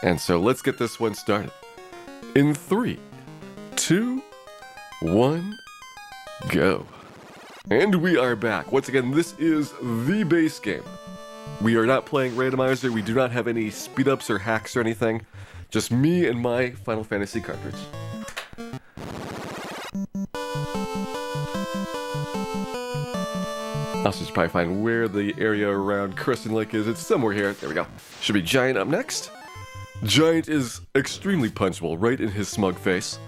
And so let's get this one started. In 3, 2, 1, go. And we are back. Once again, this is the base game. We are not playing randomizer. We do not have any speed ups or hacks or anything. Just me and my Final Fantasy cartridge. I'll just probably find where the area around Crescent Lake is. It's somewhere here. There we go. Should be Giant up next. Giant is extremely punchable, right in his smug face.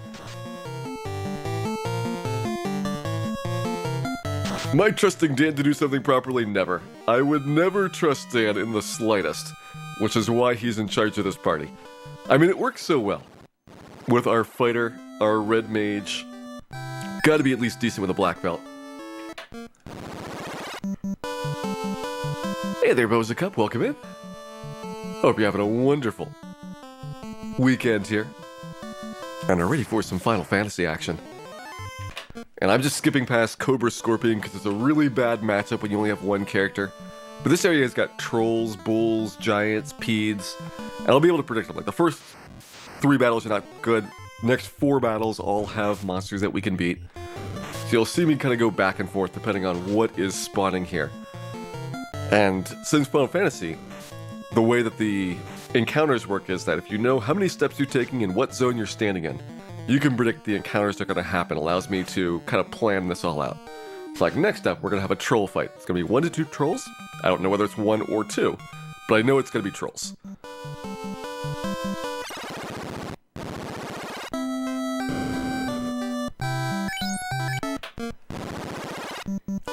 Am I trusting Dan to do something properly? Never. I would never trust Dan in the slightest, which is why he's in charge of this party. I mean, it works so well. With our fighter, our red mage, gotta be at least decent with a black belt. Hey there, Boza Cup, welcome in. Hope you're having a wonderful weekend here, and are ready for some Final Fantasy action. And I'm just skipping past Cobra Scorpion because it's a really bad matchup when you only have one character. But this area has got trolls, bulls, giants, peds, and I'll be able to predict them. Like the first 3 battles are not good. Next 4 battles all have monsters that we can beat. So you'll see me kind of go back and forth depending on what is spawning here. And since Final Fantasy, the way that the encounters work is that if you know how many steps you're taking and what zone you're standing in, you can predict the encounters that are going to happen. Allows me to kind of plan this all out. So like next up, we're going to have a troll fight. It's going to be 1 to 2 trolls. I don't know whether it's 1 or 2, but I know it's going to be trolls.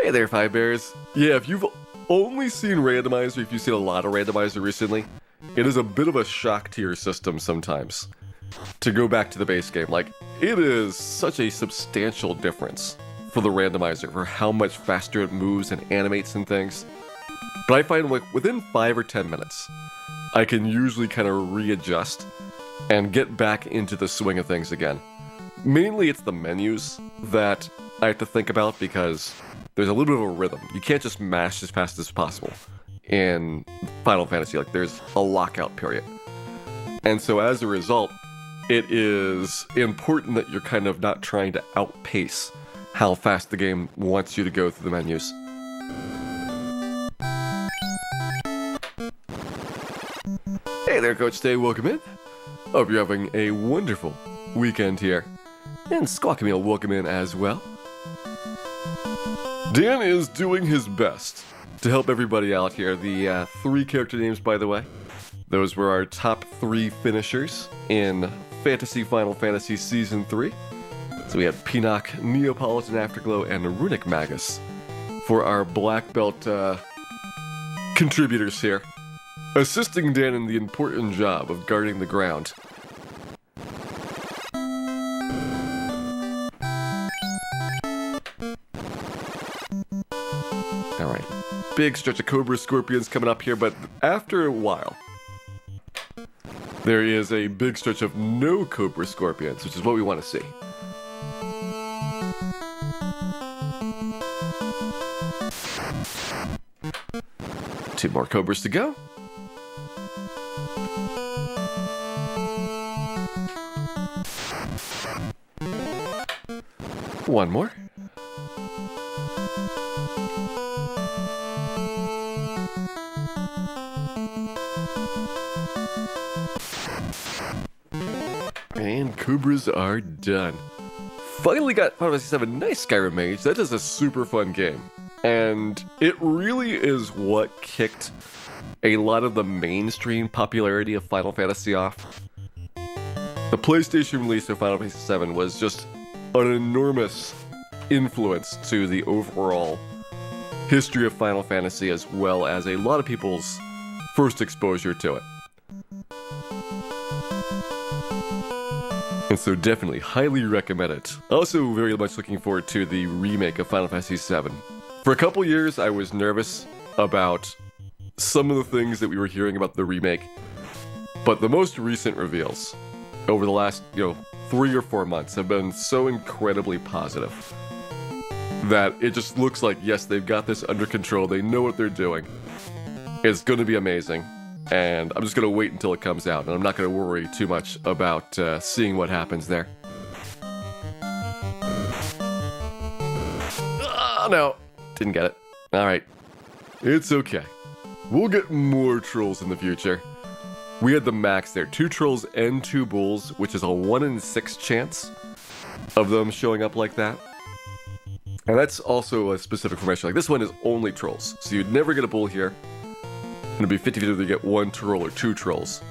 Hey there, Five Bears. Yeah, if you've only seen randomizer, if you've seen a lot of randomizer recently, it is a bit of a shock to your system sometimes to go back to the base game. Like, it is such a substantial difference for the randomizer, for how much faster it moves and animates and things. But I find like within 5 or 10 minutes, I can usually kind of readjust and get back into the swing of things again. Mainly it's the menus that I have to think about because there's a little bit of a rhythm. You can't just mash as fast as possible in Final Fantasy. Like, there's a lockout period. And so as a result, it is important that you're kind of not trying to outpace how fast the game wants you to go through the menus. Hey there, Coach Day, welcome in. Hope you're having a wonderful weekend here. And Squawkameel, welcome in as well. Dan is doing his best to help everybody out here. The 3 character names, by the way, those were our top 3 finishers in Fantasy Final Fantasy Season 3. So we had Pinnock, Neapolitan Afterglow, and Runic Magus for our black belt contributors here, assisting Dan in the important job of guarding the ground. Alright, big stretch of Cobra Scorpions coming up here, but after a while, there is a big stretch of no Cobra Scorpions, which is what we want to see. Two more Cobras to go. One more. And Cobras are done. Finally got Final Fantasy 7 nice Skyrim Mage. That is a super fun game. And it really is what kicked a lot of the mainstream popularity of Final Fantasy off. The PlayStation release of Final Fantasy 7 was just an enormous influence to the overall history of Final Fantasy, as well as a lot of people's first exposure to it. And so definitely highly recommend it. Also very much looking forward to the remake of Final Fantasy VII. For a couple years I was nervous about some of the things that we were hearing about the remake, but the most recent reveals over the last, 3 or 4 months have been so incredibly positive that it just looks like, yes, they've got this under control, they know what they're doing. It's going to be amazing. and I'm just going to wait until it comes out, and I'm not going to worry too much about seeing what happens there. Oh, no. Didn't get it. Alright. It's okay. We'll get more trolls in the future. We had the max there. 2 trolls and 2 bulls, which is a 1 in 6 chance of them showing up like that. And that's also a specific formation. Like, this one is only trolls, so you'd never get a bull here. And it'd be 50-50 whether you get 1 troll or 2 trolls.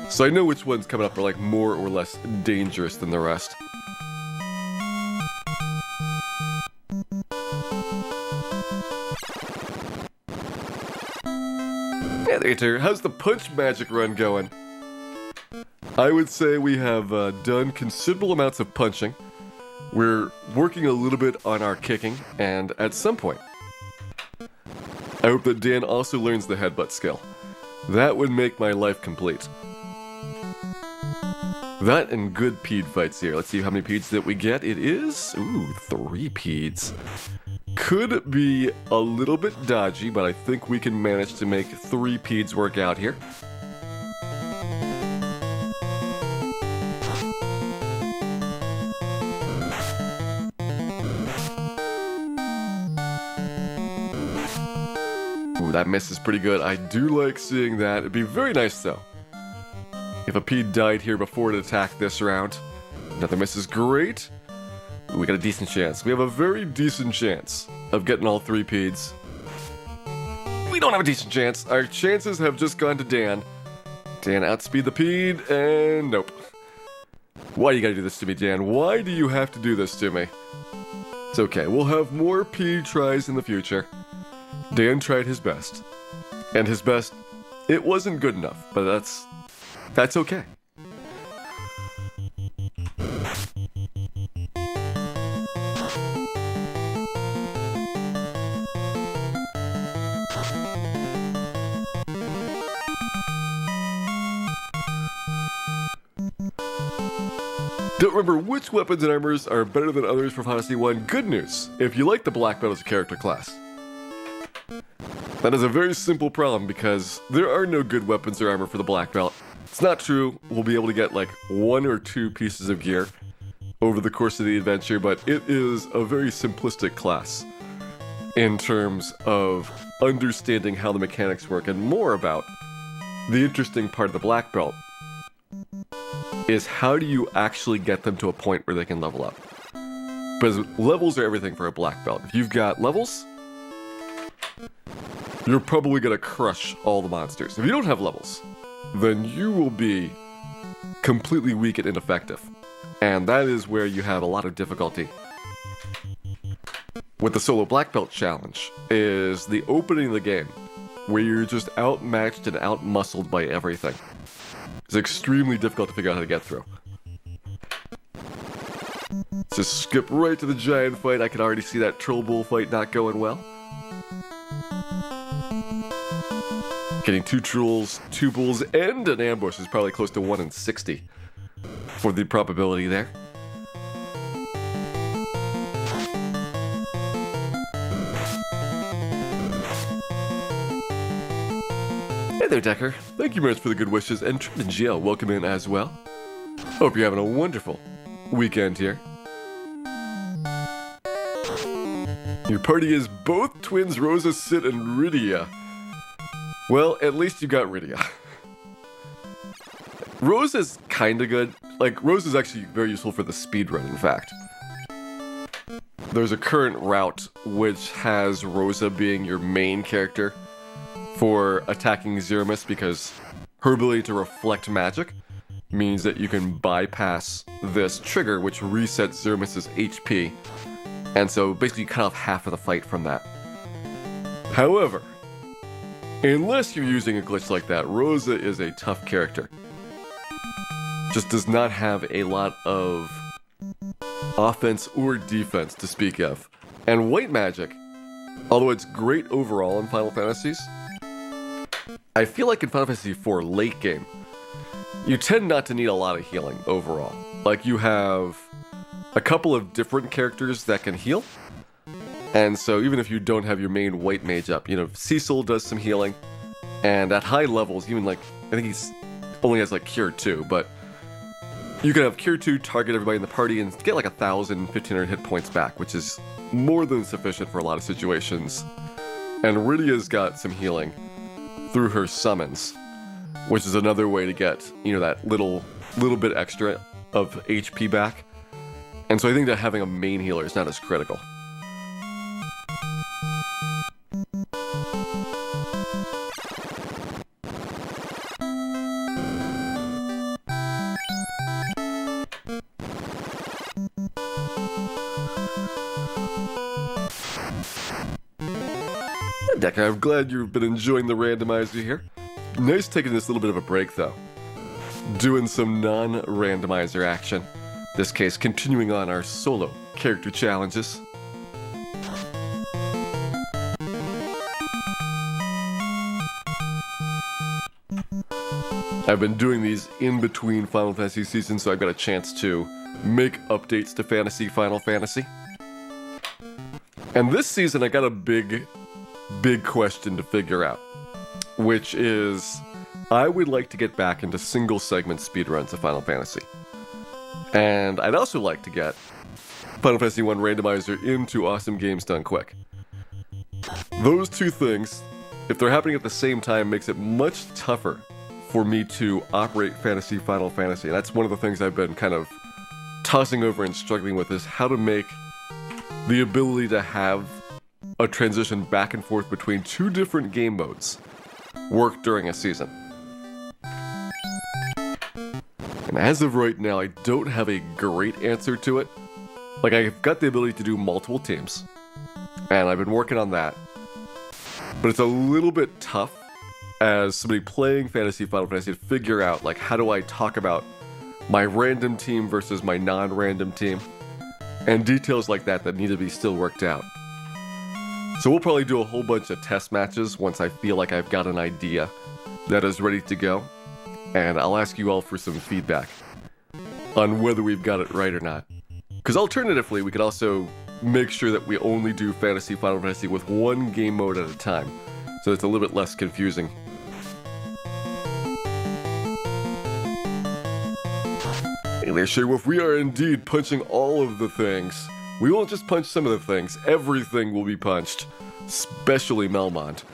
So I know which ones coming up are like more or less dangerous than the rest. Hey there, Gator. How's the punch magic run going? I would say we have done considerable amounts of punching. We're working a little bit on our kicking, and at some point, I hope that Dan also learns the headbutt skill. That would make my life complete. That and good peed fights here. Let's see how many peeds that we get. It is, 3 peeds. Could be a little bit dodgy, but I think we can manage to make 3 peeds work out here. Ooh, that miss is pretty good. I do like seeing that. It'd be very nice, though, if a peed died here before it attacked this round. Another miss is great. Ooh, we got a decent chance. We have a very decent chance of getting all 3 peeds. We don't have a decent chance. Our chances have just gone to Dan. Dan outspeed the peed, and nope. Why do you gotta do this to me, Dan? Why do you have to do this to me? It's okay. We'll have more peed tries in the future. Dan tried his best. And his best, it wasn't good enough, but that's okay. Don't remember which weapons and armors are better than others for Final Fantasy 1. Good news, if you like the black belt as a character class. That is a very simple problem because there are no good weapons or armor for the black belt. It's not true. We'll be able to get like 1 or 2 pieces of gear over the course of the adventure, but it is a very simplistic class in terms of understanding how the mechanics work, and more about the interesting part of the black belt is how do you actually get them to a point where they can level up. Because levels are everything for a black belt. If you've got levels, you're probably going to crush all the monsters. If you don't have levels, then you will be completely weak and ineffective. And that is where you have a lot of difficulty. With the solo black belt challenge is the opening of the game, where you're just outmatched and outmuscled by everything. It's extremely difficult to figure out how to get through. Let's just skip right to the giant fight. I can already see that troll bull fight not going well. Getting 2 trolls, 2 bulls, and an ambush is probably close to 1 in 60 for the probability there. Hey there, Decker. Thank you very much for the good wishes, and Trent and Jill, welcome in as well. Hope you're having a wonderful weekend here. Your party is both twins, Rosa, Sid, and Rydia. Well, at least you got Rydia. Rosa's kinda good. Like, Rosa's actually very useful for the speedrun, in fact. There's a current route which has Rosa being your main character for attacking Zermus, because her ability to reflect magic means that you can bypass this trigger which resets Zermus's HP, and so basically you cut off half of the fight from that. However, unless you're using a glitch like that, Rosa is a tough character. Just does not have a lot of offense or defense to speak of. And white magic, although it's great overall in Final Fantasies, I feel like in Final Fantasy IV late game, you tend not to need a lot of healing overall. Like, you have a couple of different characters that can heal, and so even if you don't have your main white mage up, you know, Cecil does some healing, And at high levels, even like, I think he's only has like Cure 2, but you can have Cure 2 target everybody in the party and get like 1,000, 1,500 hit points back, which is more than sufficient for a lot of situations. And Rydia's got some healing through her summons, which is another way to get, you know, that little bit extra of HP back. And so I think that having a main healer is not as critical. Decker, I'm glad you've been enjoying the randomizer here. Nice taking this little bit of a break, though. Doing some non-randomizer action. This case, continuing on our solo character challenges. I've been doing these in between Final Fantasy seasons, so I've got a chance to make updates to Final Fantasy. And this season, I got a big question to figure out, which is I would like to get back into single segment speedruns of Final Fantasy. And I'd also like to get Final Fantasy 1 randomizer into Awesome Games Done Quick. Those two things, if they're happening at the same time, makes it much tougher for me to operate Final Fantasy. And that's one of the things I've been kind of tossing over and struggling with, is how to make the ability to have a transition back and forth between two different game modes work during a season. And as of right now, I don't have a great answer to it. Like, I've got the ability to do multiple teams, and I've been working on that. But it's a little bit tough as somebody playing Final Fantasy to figure out, like, how do I talk about my random team versus my non-random team, and details like that that need to be still worked out. So we'll probably do a whole bunch of test matches once I feel like I've got an idea that is ready to go. And I'll ask you all for some feedback on whether we've got it right or not. Because alternatively, we could also make sure that we only do Final Fantasy with one game mode at a time, so it's a little bit less confusing. Hey there, Sherwolf, we are indeed punching all of the things. We won't just punch some of the things, everything will be punched, especially Melmond.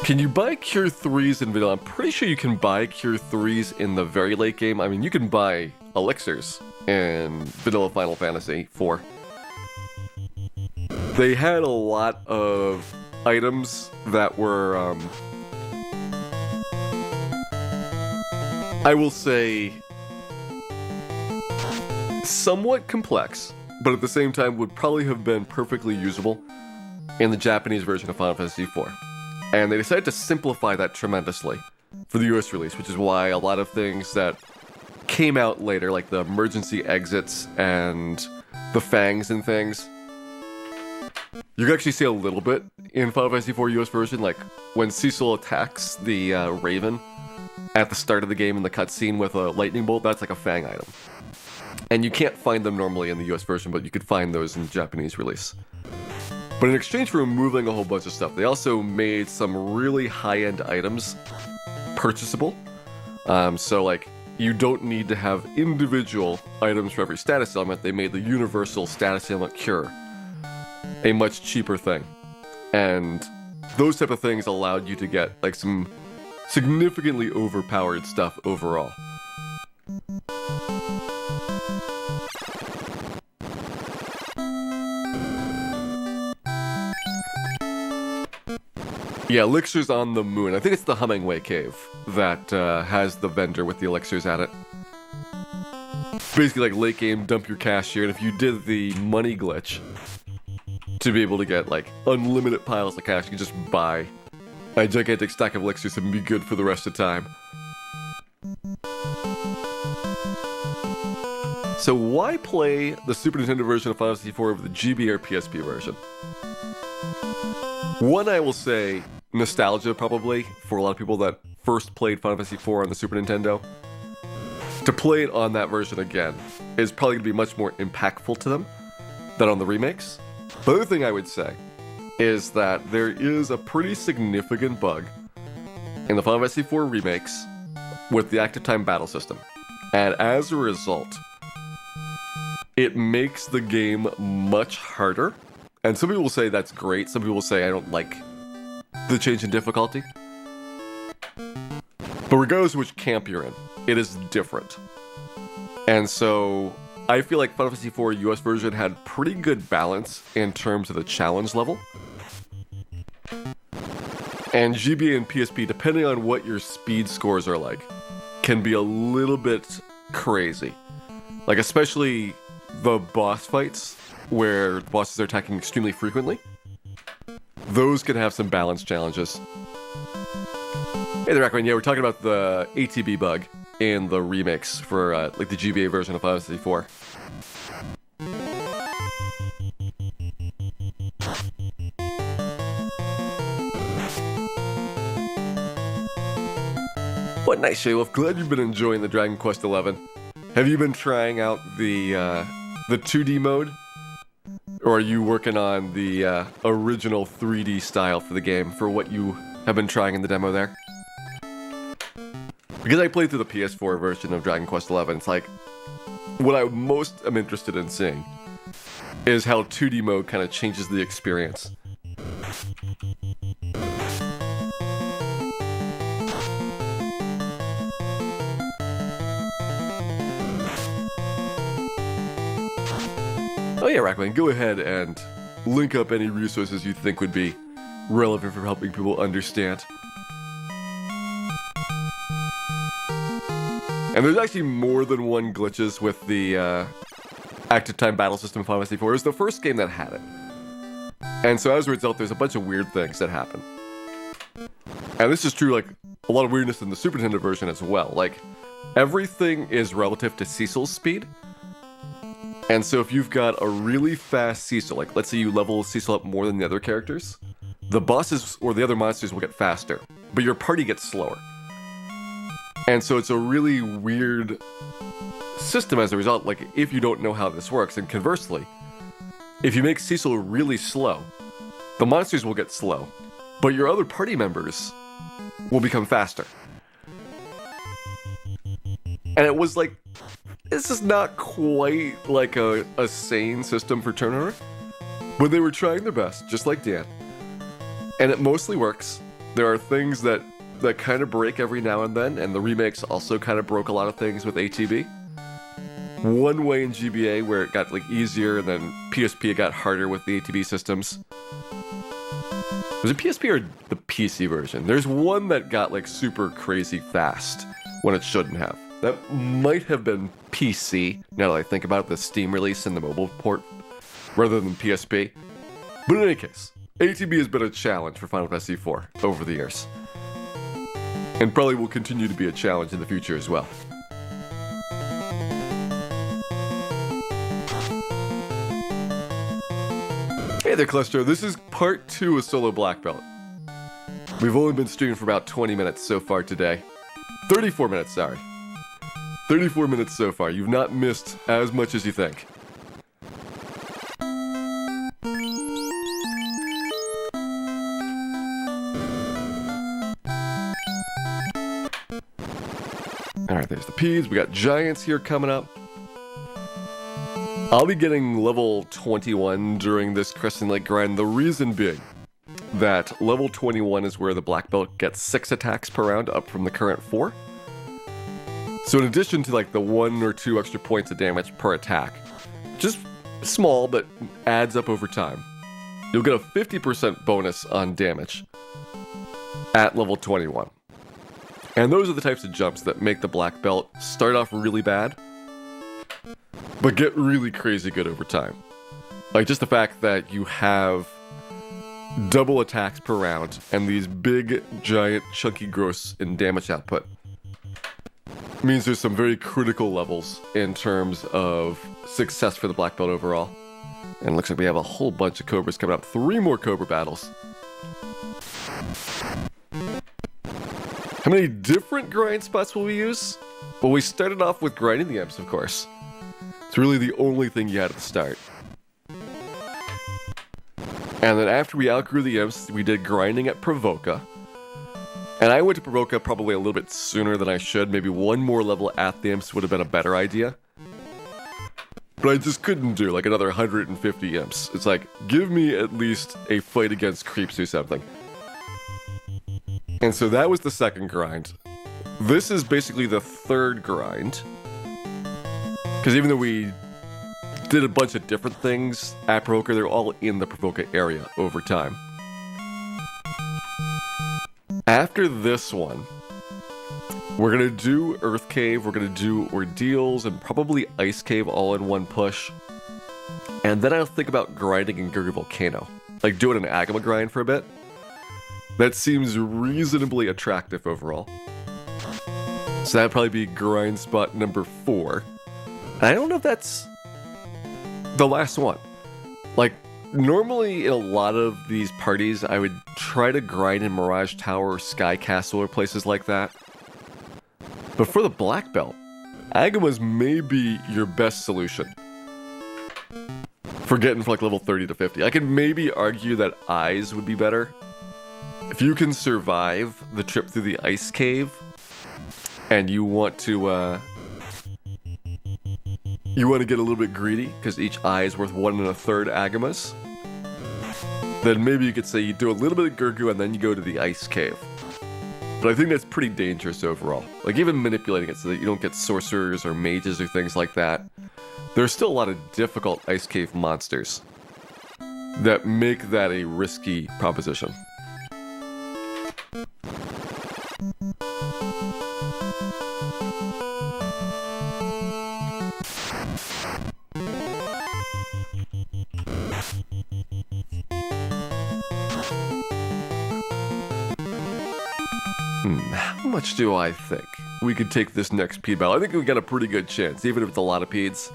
Can you buy Cure 3s in vanilla? I'm pretty sure you can buy Cure 3s in the very late game. I mean, you can buy elixirs in vanilla Final Fantasy 4. They had a lot of items that were, I will say, somewhat complex, but at the same time would probably have been perfectly usable in the Japanese version of Final Fantasy 4. And they decided to simplify that tremendously for the US release, which is why a lot of things that came out later, like the emergency exits and the fangs and things, you can actually see a little bit in Final Fantasy 4 US version, like when Cecil attacks the Raven at the start of the game in the cutscene with a lightning bolt, that's like a fang item. And you can't find them normally in the US version, but you could find those in the Japanese release. But in exchange for removing a whole bunch of stuff, they also made some really high-end items purchasable. So, like, you don't need to have individual items for every status element. They made the universal status element cure a much cheaper thing. And those type of things allowed you to get, like, some significantly overpowered stuff overall. Yeah, elixirs on the moon. I think it's the Hummingway Cave that has the vendor with the elixirs at it. Basically, like, late game, dump your cash here, and if you did the money glitch to be able to get, like, unlimited piles of cash, you can just buy a gigantic stack of elixirs and be good for the rest of the time. So why play the Super Nintendo version of Final Fantasy IV over the GB or PSP version? One, I will say, nostalgia probably, for a lot of people that first played Final Fantasy IV on the Super Nintendo. To play it on that version again is probably going to be much more impactful to them than on the remakes. The other thing I would say is that there is a pretty significant bug in the Final Fantasy IV remakes with the active time battle system. And as a result, it makes the game much harder. And some people will say that's great. Some people will say I don't like the change in difficulty. But regardless of which camp you're in, it is different. And so I feel like Final Fantasy IV US version had pretty good balance in terms of the challenge level. And GBA and PSP, depending on what your speed scores are like, can be a little bit crazy. Like especially the boss fights, where the bosses are attacking extremely frequently. Those can have some balance challenges. Hey there, Rackman. Yeah, we're talking about the ATB bug in the remakes for like the GBA version of Final Fantasy IV. What nice, Shaylov. Glad you've been enjoying the Dragon Quest XI. Have you been trying out the 2D mode? Or are you working on the original 3D style for the game, for what you have been trying in the demo there? Because I played through the PS4 version of Dragon Quest XI, it's like, what I most am interested in seeing is how 2D mode kind of changes the experience. Oh yeah, Rackman, go ahead and link up any resources you think would be relevant for helping people understand. And there's actually more than one glitches with the active time battle system in Final Fantasy IV. It was the first game that had it. And so as a result, there's a bunch of weird things that happen. And this is true, like, a lot of weirdness in the Super Nintendo version as well. Like, everything is relative to Cecil's speed. And so if you've got a really fast Cecil, like let's say you level Cecil up more than the other characters, the bosses or the other monsters will get faster, but your party gets slower. And so it's a really weird system as a result, like if you don't know how this works. And conversely, if you make Cecil really slow, the monsters will get slow, but your other party members will become faster. And it was like, this is not quite like a sane system for turnover, but they were trying their best, just like Dan. And it mostly works. There are things that kind of break every now and then, and the remakes also kind of broke a lot of things with ATB. One way in GBA where it got like easier, and then PSP it got harder with the ATB systems. Was it PSP or the PC version? There's one that got like super crazy fast when it shouldn't have. That might have been PC, now that I think about it, the Steam release and the mobile port, rather than PSP. But in any case, ATB has been a challenge for Final Fantasy IV over the years. And probably will continue to be a challenge in the future as well. Hey there, Cluster. This is part 2 of Solo Black Belt. We've only been streaming for about 20 minutes so far today. 34 minutes, sorry. 34 minutes so far. You've not missed as much as you think. Alright, there's the P's. We got Giants here coming up. I'll be getting level 21 during this Crescent Lake grind. The reason being that level 21 is where the Black Belt gets 6 attacks per round, up from the current 4. So in addition to like the 1 or 2 extra points of damage per attack, just small but adds up over time, you'll get a 50% bonus on damage at level 21. And those are the types of jumps that make the Black Belt start off really bad, but get really crazy good over time. Like just the fact that you have double attacks per round and these big, giant, chunky growths in damage output means there's some very critical levels in terms of success for the Black Belt overall. And it looks like we have a whole bunch of Cobras coming up. 3 more Cobra battles. How many different grind spots will we use? Well, we started off with grinding the Imps, of course. It's really the only thing you had at the start. And then after we outgrew the imps, we did grinding at Provoca. And I went to Provoca probably a little bit sooner than I should. Maybe one more level at the imps would have been a better idea. But I just couldn't do like another 150 imps. It's like, give me at least a fight against creeps or something. And so that was the second grind. This is basically the third grind. Because even though we did a bunch of different things at Provoca, they're all in the Provoca area over time. After this one, we're going to do Earth Cave, we're going to do Ordeals, and probably Ice Cave all in one push. And then I'll think about grinding in Gurgly Volcano. Like doing an Agama grind for a bit. That seems reasonably attractive overall. So that'd probably be grind spot number 4. And I don't know if that's the last one. Like, normally in a lot of these parties, I would try to grind in Mirage Tower, Sky Castle, or places like that. But for the Black Belt, Agamas may be your best solution for getting from like level 30 to 50. I can maybe argue that Eyes would be better. If you can survive the trip through the Ice Cave, and you want to get a little bit greedy, because each eye is worth 1 1/3 Agamas, then maybe you could say you do a little bit of Gurgu and then you go to the Ice Cave. But I think that's pretty dangerous overall. Like, even manipulating it so that you don't get sorcerers or mages or things like that. There's still a lot of difficult Ice Cave monsters that make that a risky proposition. How much do I think we could take this next Pede battle? I think we got a pretty good chance, even if it's a lot of Pedes.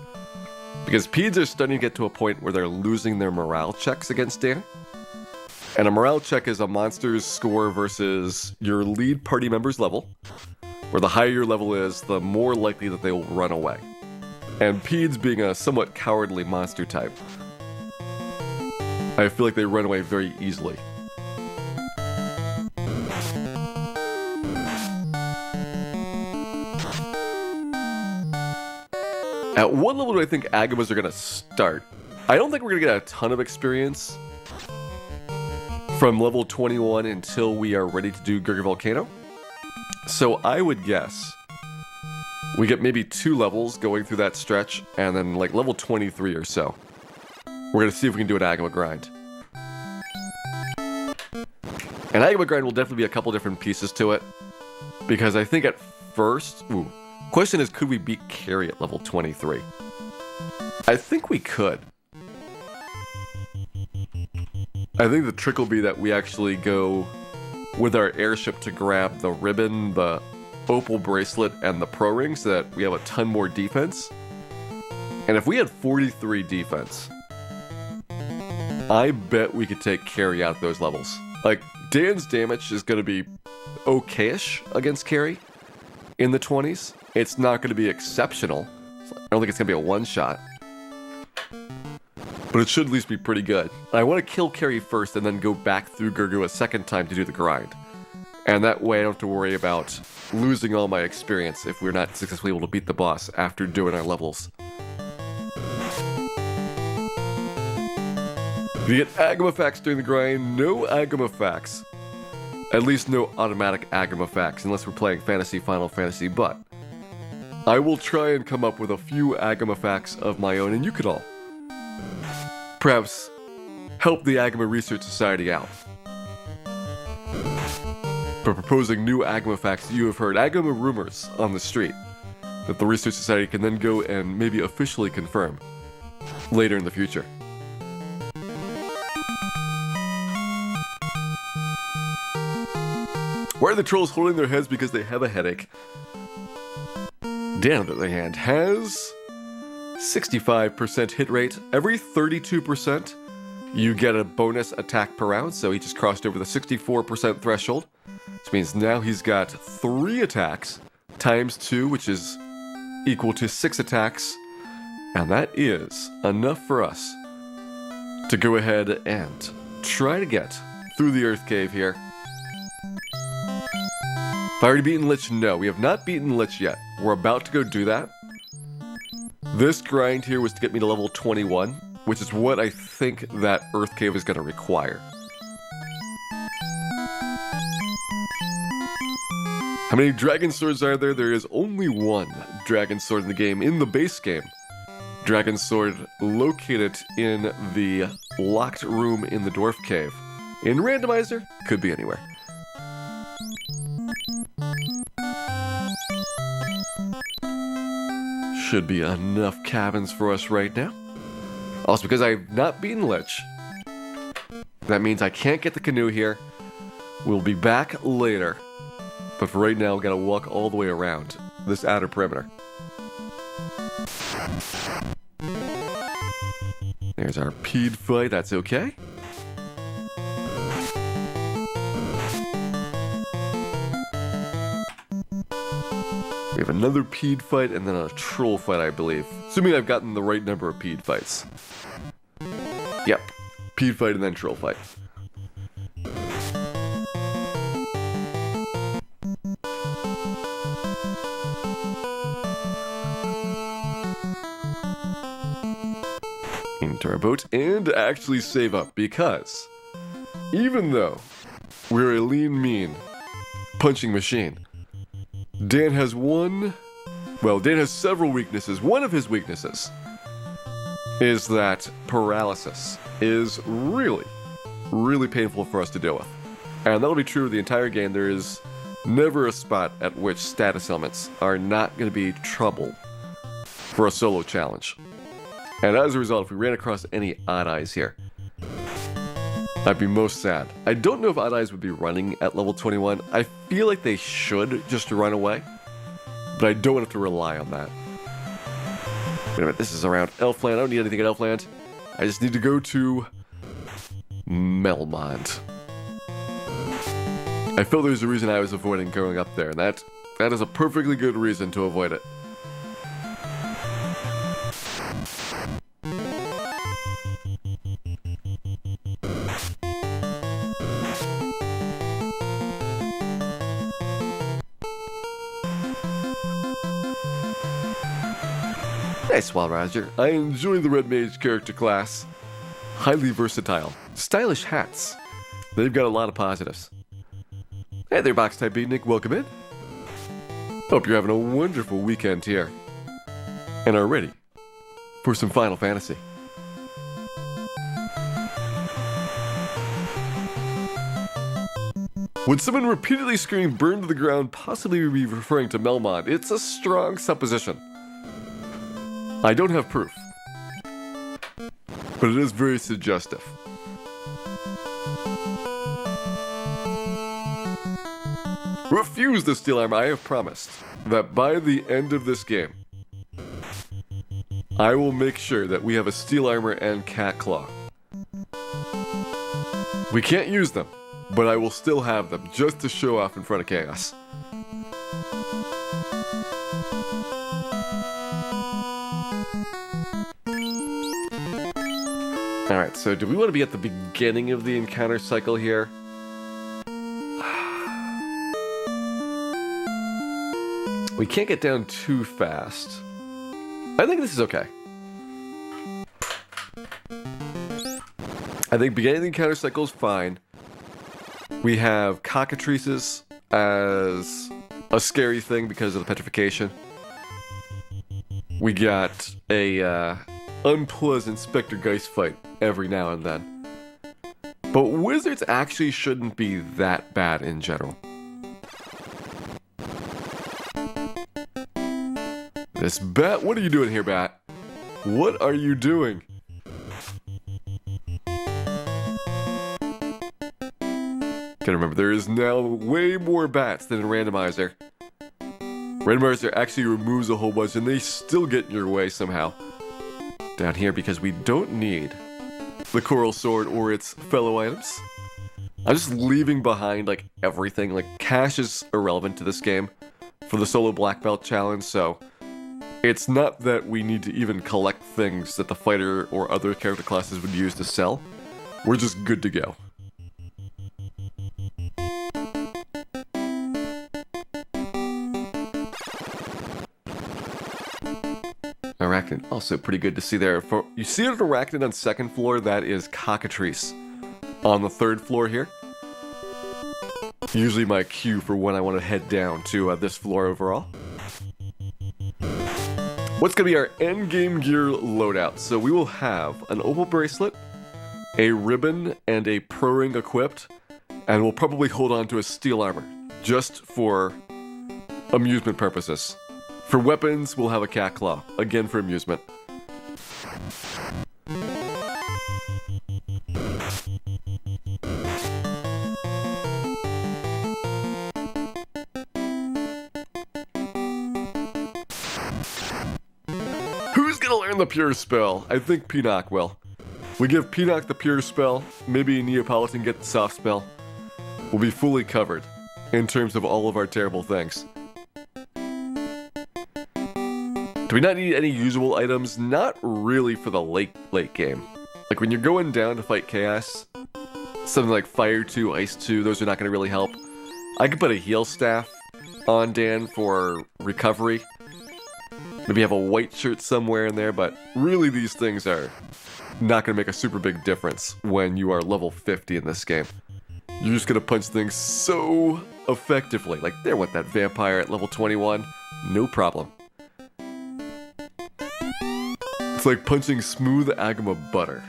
Because Pedes are starting to get to a point where they're losing their morale checks against Dan. And a morale check is a monster's score versus your lead party member's level. Where the higher your level is, the more likely that they will run away. And Pedes being a somewhat cowardly monster type, I feel like they run away very easily. At what level do I think Agamas are going to start? I don't think we're going to get a ton of experience from level 21 until we are ready to do Gurgly Volcano. So I would guess we get maybe 2 levels going through that stretch, and then like level 23 or so, we're going to see if we can do an Agama grind. An Agama grind will definitely be a couple different pieces to it, because I think at first... Question is, could we beat Carrie at level 23? I think we could. I think the trick will be that we actually go with our airship to grab the ribbon, the opal bracelet, and the pro ring so that we have a ton more defense. And if we had 43 defense, I bet we could take Carrie out at those levels. Like, Dan's damage is going to be okay-ish against Carrie in the 20s. It's not going to be exceptional. I don't think it's going to be a one-shot. But it should at least be pretty good. I want to kill Carrie first and then go back through Gurgu a second time to do the grind. And that way I don't have to worry about losing all my experience if we're not successfully able to beat the boss after doing our levels. You get Agama facts during the grind, no Agama facts. At least no automatic Agama facts, unless we're playing Fantasy Final Fantasy, but I will try and come up with a few Agama facts of my own, and you could all perhaps help the Agama Research Society out by proposing new Agama facts you have heard, Agama rumors on the street, that the Research Society can then go and maybe officially confirm later in the future. Why are the trolls holding their heads because they have a headache? Dan, on the other hand, has 65% hit rate. Every 32%, you get a bonus attack per round, so he just crossed over the 64% threshold. Which means now he's got 3 attacks times 2, which is equal to 6 attacks. And that is enough for us to go ahead and try to get through the Earth Cave here. Have I already beaten Lich? No, we have not beaten Lich yet. We're about to go do that. This grind here was to get me to level 21, which is what I think that Earth Cave is going to require. How many dragon swords are there? There is only one dragon sword in the game, in the base game. Dragon sword located in the locked room in the dwarf cave. In randomizer, could be anywhere. Should be enough cabins for us right now. Also, because I've not beaten Lich, that means I can't get the canoe here. We'll be back later. But for right now, we gotta walk all the way around this outer perimeter. There's our peed fight, that's okay. We have another peed fight and then a troll fight, I believe. Assuming I've gotten the right number of peed fights. Yep, peed fight and then troll fight. Into our boat and actually save up, because even though we're a lean, mean punching machine, Dan has Dan has several weaknesses. One of his weaknesses is that paralysis is really, really painful for us to deal with. And that'll be true of the entire game. There is never a spot at which status elements are not going to be trouble for a solo challenge. And as a result, if we ran across any Odd Eyes here, I'd be most sad. I don't know if Odd Eyes would be running at level 21. I feel like they should just run away, but I don't have to rely on that. Wait a minute, this is around Elfland. I don't need anything at Elfland. I just need to go to Melmond. I felt there's a reason I was avoiding going up there, and that is a perfectly good reason to avoid it. Nice, Wild Roger. I enjoy the Red Mage character class. Highly versatile. Stylish hats. They've got a lot of positives. Hey there, Box Type Beatnik. Welcome in. Hope you're having a wonderful weekend here. And are ready for some Final Fantasy. Would someone repeatedly scream "burn to the ground" possibly be referring to Melmond? It's a strong supposition. I don't have proof, but it is very suggestive. Refuse the steel armor. I have promised that by the end of this game, I will make sure that we have a steel armor and cat claw. We can't use them, but I will still have them just to show off in front of Chaos. Alright, so do we want to be at the beginning of the encounter cycle here? We can't get down too fast. I think this is okay. I think beginning of the encounter cycle is fine. We have cockatrices as a scary thing because of the petrification. We got a unpleasant Spectre Geist fight every now and then. But wizards actually shouldn't be that bad in general. This bat, what are you doing here, bat? What are you doing? Gotta remember, there is now way more bats than in Randomizer. Randomizer actually removes a whole bunch and they still get in your way somehow. Down here, because we don't need the Coral Sword or its fellow items. I'm just leaving behind like everything. Like cash is irrelevant to this game for the solo black belt challenge, so it's not that we need to even collect things that the fighter or other character classes would use to sell. we're just good to go. Arachnid, also pretty good to see there. You see an arachnid on second floor, that is cockatrice. On the third floor here, usually my cue for when I want to head down to this floor overall. What's going to be our endgame gear loadout? So we will have an opal bracelet, a ribbon, and a pro ring equipped, and we'll probably hold on to a steel armor, just for amusement purposes. For weapons, we'll have a cat claw, again for amusement. Who's gonna learn the pure spell? I think Pinocchio will. We give Pinocchio the pure spell, maybe Neapolitan get the soft spell. We'll be fully covered in terms of all of our terrible things. Do we not need any usable items? Not really for the late game. Like when you're going down to fight Chaos, something like Fire 2, Ice 2, those are not going to really help. I could put a heal staff on Dan for recovery. Maybe have a white shirt somewhere in there, but really these things are not going to make a super big difference when you are level 50 in this game. You're just going to punch things so effectively. Like there went that vampire at level 21, no problem. It's like punching smooth agama butter.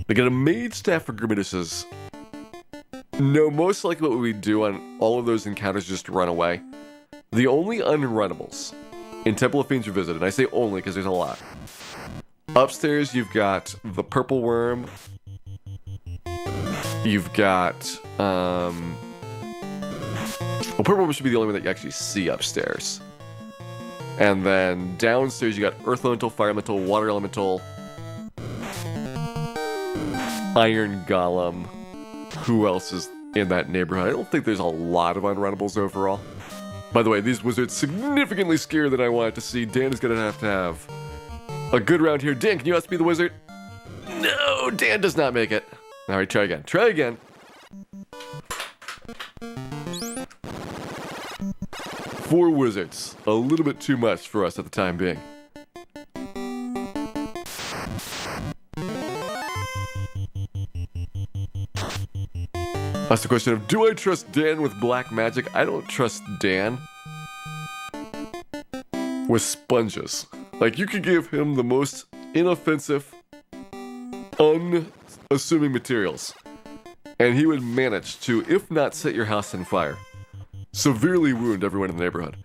They get a mage staff for Grimaduses. No, most likely what we do on all of those encounters is just run away. The only unrunnables in Temple of Fiends Revisited, and I say only because there's a lot. Upstairs you've got the Purple Worm. You've got, well, Purple Worm should be the only one that you actually see upstairs. And then downstairs you got Earth Elemental, Fire Elemental, Water Elemental, Iron Golem. Who else is in that neighborhood? I don't think there's a lot of unrunnables overall. By the way, these wizards significantly scarier than I wanted to see. Dan is going to have a good round here. Dan, can you be the wizard? No, Dan does not make it. All right, try again. Try again. Four wizards. A little bit too much for us at the time being. That's the question of, do I trust Dan with black magic? I don't trust Dan with sponges. Like, you could give him the most inoffensive, unassuming materials, and he would manage to, if not set your house on fire, severely wound everyone in the neighborhood.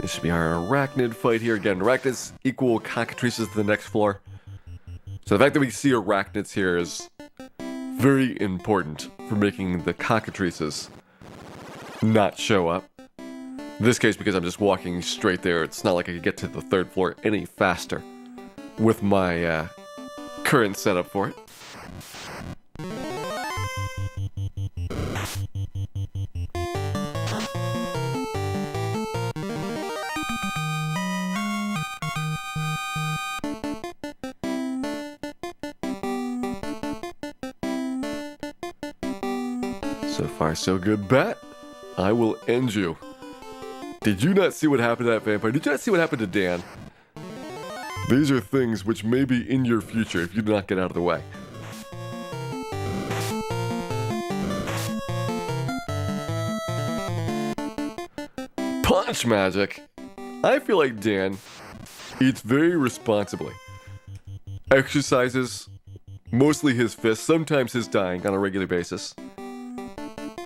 This should be our arachnid fight here. Again, arachnids equal cockatrices to the next floor. So the fact that we see arachnids here is very important for making the cockatrices not show up. In this case, because I'm just walking straight there, it's not like I could get to the third floor any faster with my current setup for it. So far, so good. Bat, I will end you. Did you not see what happened to that vampire? Did you not see what happened to Dan? These are things which may be in your future if you do not get out of the way. Punch magic! I feel like Dan eats very responsibly. Exercises, mostly his fists, sometimes his dying on a regular basis.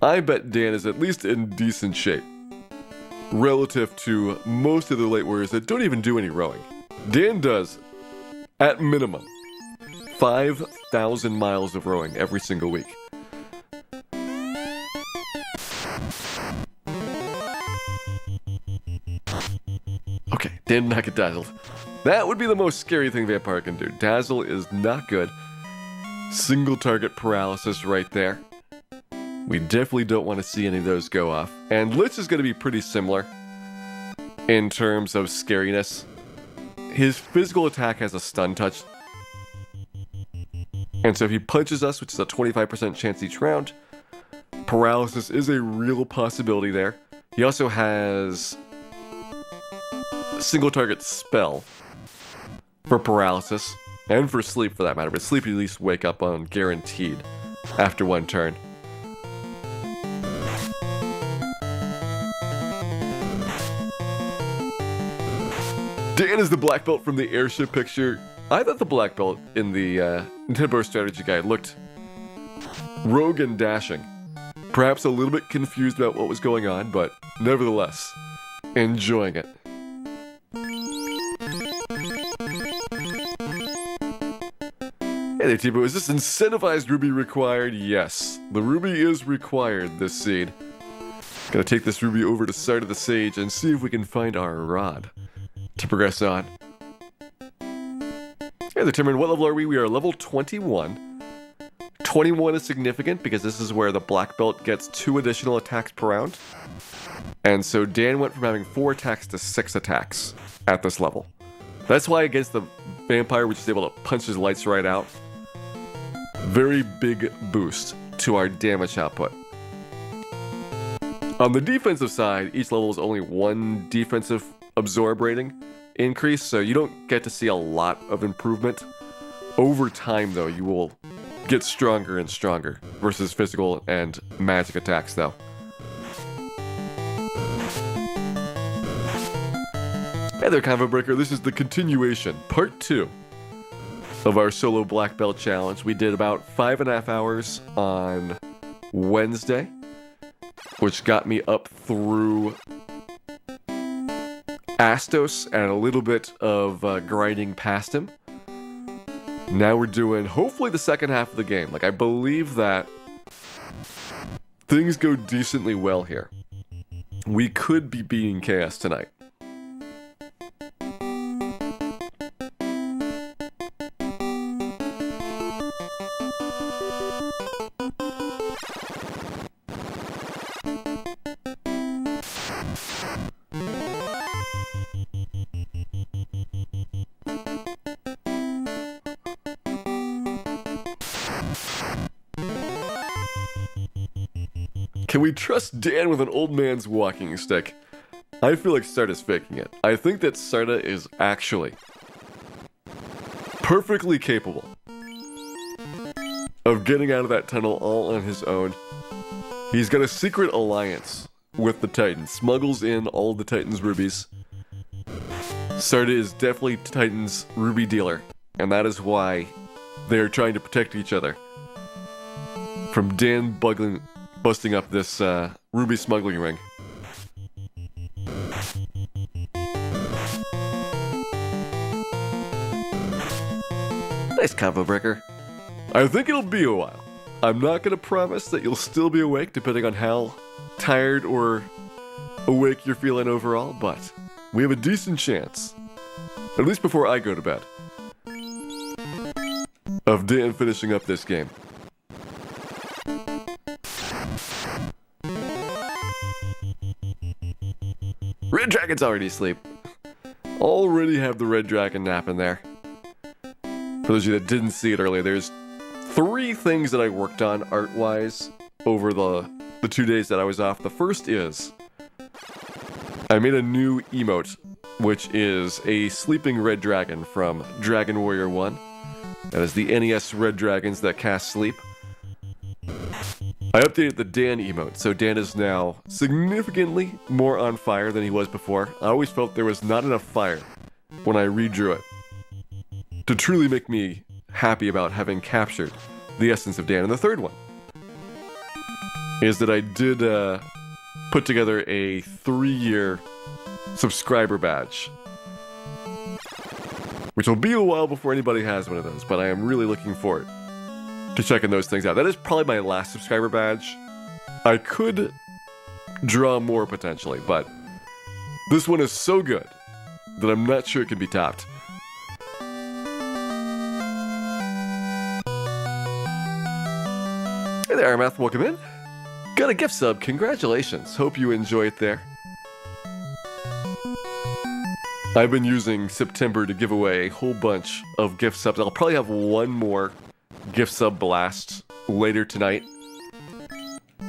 I bet Dan is at least in decent shape. relative to most of the late warriors that don't even do any rowing. Dan does, at minimum, 5,000 miles of rowing every single week. Okay, Dan did not get dazzled. That would be the most scary thing Vampire can do. Dazzle is not good. Single target paralysis right there. We definitely don't want to see any of those go off. And Lich is going to be pretty similar in terms of scariness. His physical attack has a stun touch. And so if he punches us, which is a 25% chance each round, paralysis is a real possibility there. He also has single target spell for paralysis and for sleep for that matter, but sleep you at least wake up on guaranteed after one turn. Dan is the black belt from the Airship picture. I thought the black belt in the Nintendo strategy guide looked rogue and dashing. Perhaps a little bit confused about what was going on, but nevertheless, enjoying it. Hey there, T-Bo. Is this incentivized ruby required? Yes. The ruby is required this seed. Gonna take this ruby over to Side of the Sage and see if we can find our rod to progress on. Hey there, Timon. What level are we? We are level 21. 21 is significant because this is where the black belt gets 2 additional attacks per round. And so Dan went from having 4 attacks to 6 attacks at this level. That's why against the vampire, we're just able to punch his lights right out. Very big boost to our damage output. On the defensive side, each level is only 1 defensive absorb rating increase, so you don't get to see a lot of improvement. Over time, though, you will get stronger and stronger versus physical and magic attacks, though. Hey there, Combo Breaker. This is the continuation, part 2 of our solo black belt challenge. We did about 5.5 hours on Wednesday, which got me up through Astos and a little bit of grinding past him. Now we're doing hopefully the second half of the game. Like, I believe that things go decently well here. We could be beating Chaos tonight. Can we trust Dan with an old man's walking stick? I feel like Sarda's faking it. I think that Sarda is actually perfectly capable of getting out of that tunnel all on his own. He's got a secret alliance with the Titans, smuggles in all the Titans' rubies. Sarda is definitely Titans' ruby dealer, and that is why they're trying to protect each other from Dan busting up this ruby smuggling ring. Nice combo breaker. I think it'll be a while. I'm not going to promise that you'll still be awake depending on how tired or awake you're feeling overall, but we have a decent chance, at least before I go to bed, of Dan finishing up this game. Red Dragon's already asleep. Already have the Red Dragon nap in there. For those of you that didn't see it earlier, there's 3 things that I worked on art-wise over the 2 days that I was off. The first is I made a new emote, which is a sleeping Red Dragon from Dragon Warrior 1. That is the NES Red Dragons that cast sleep. I updated the Dan emote, so Dan is now significantly more on fire than he was before. I always felt there was not enough fire when I redrew it to truly make me happy about having captured the essence of Dan. And the third one is that I did put together a 3-year subscriber badge, which will be a while before anybody has one of those, but I am really looking forward to checking those things out. That is probably my last subscriber badge. I could draw more potentially, but this one is so good that I'm not sure it can be topped. Hey there, Math, welcome in. Got a gift sub, congratulations. Hope you enjoy it there. I've been using September to give away a whole bunch of gift subs. I'll probably have one more gift sub blast later tonight.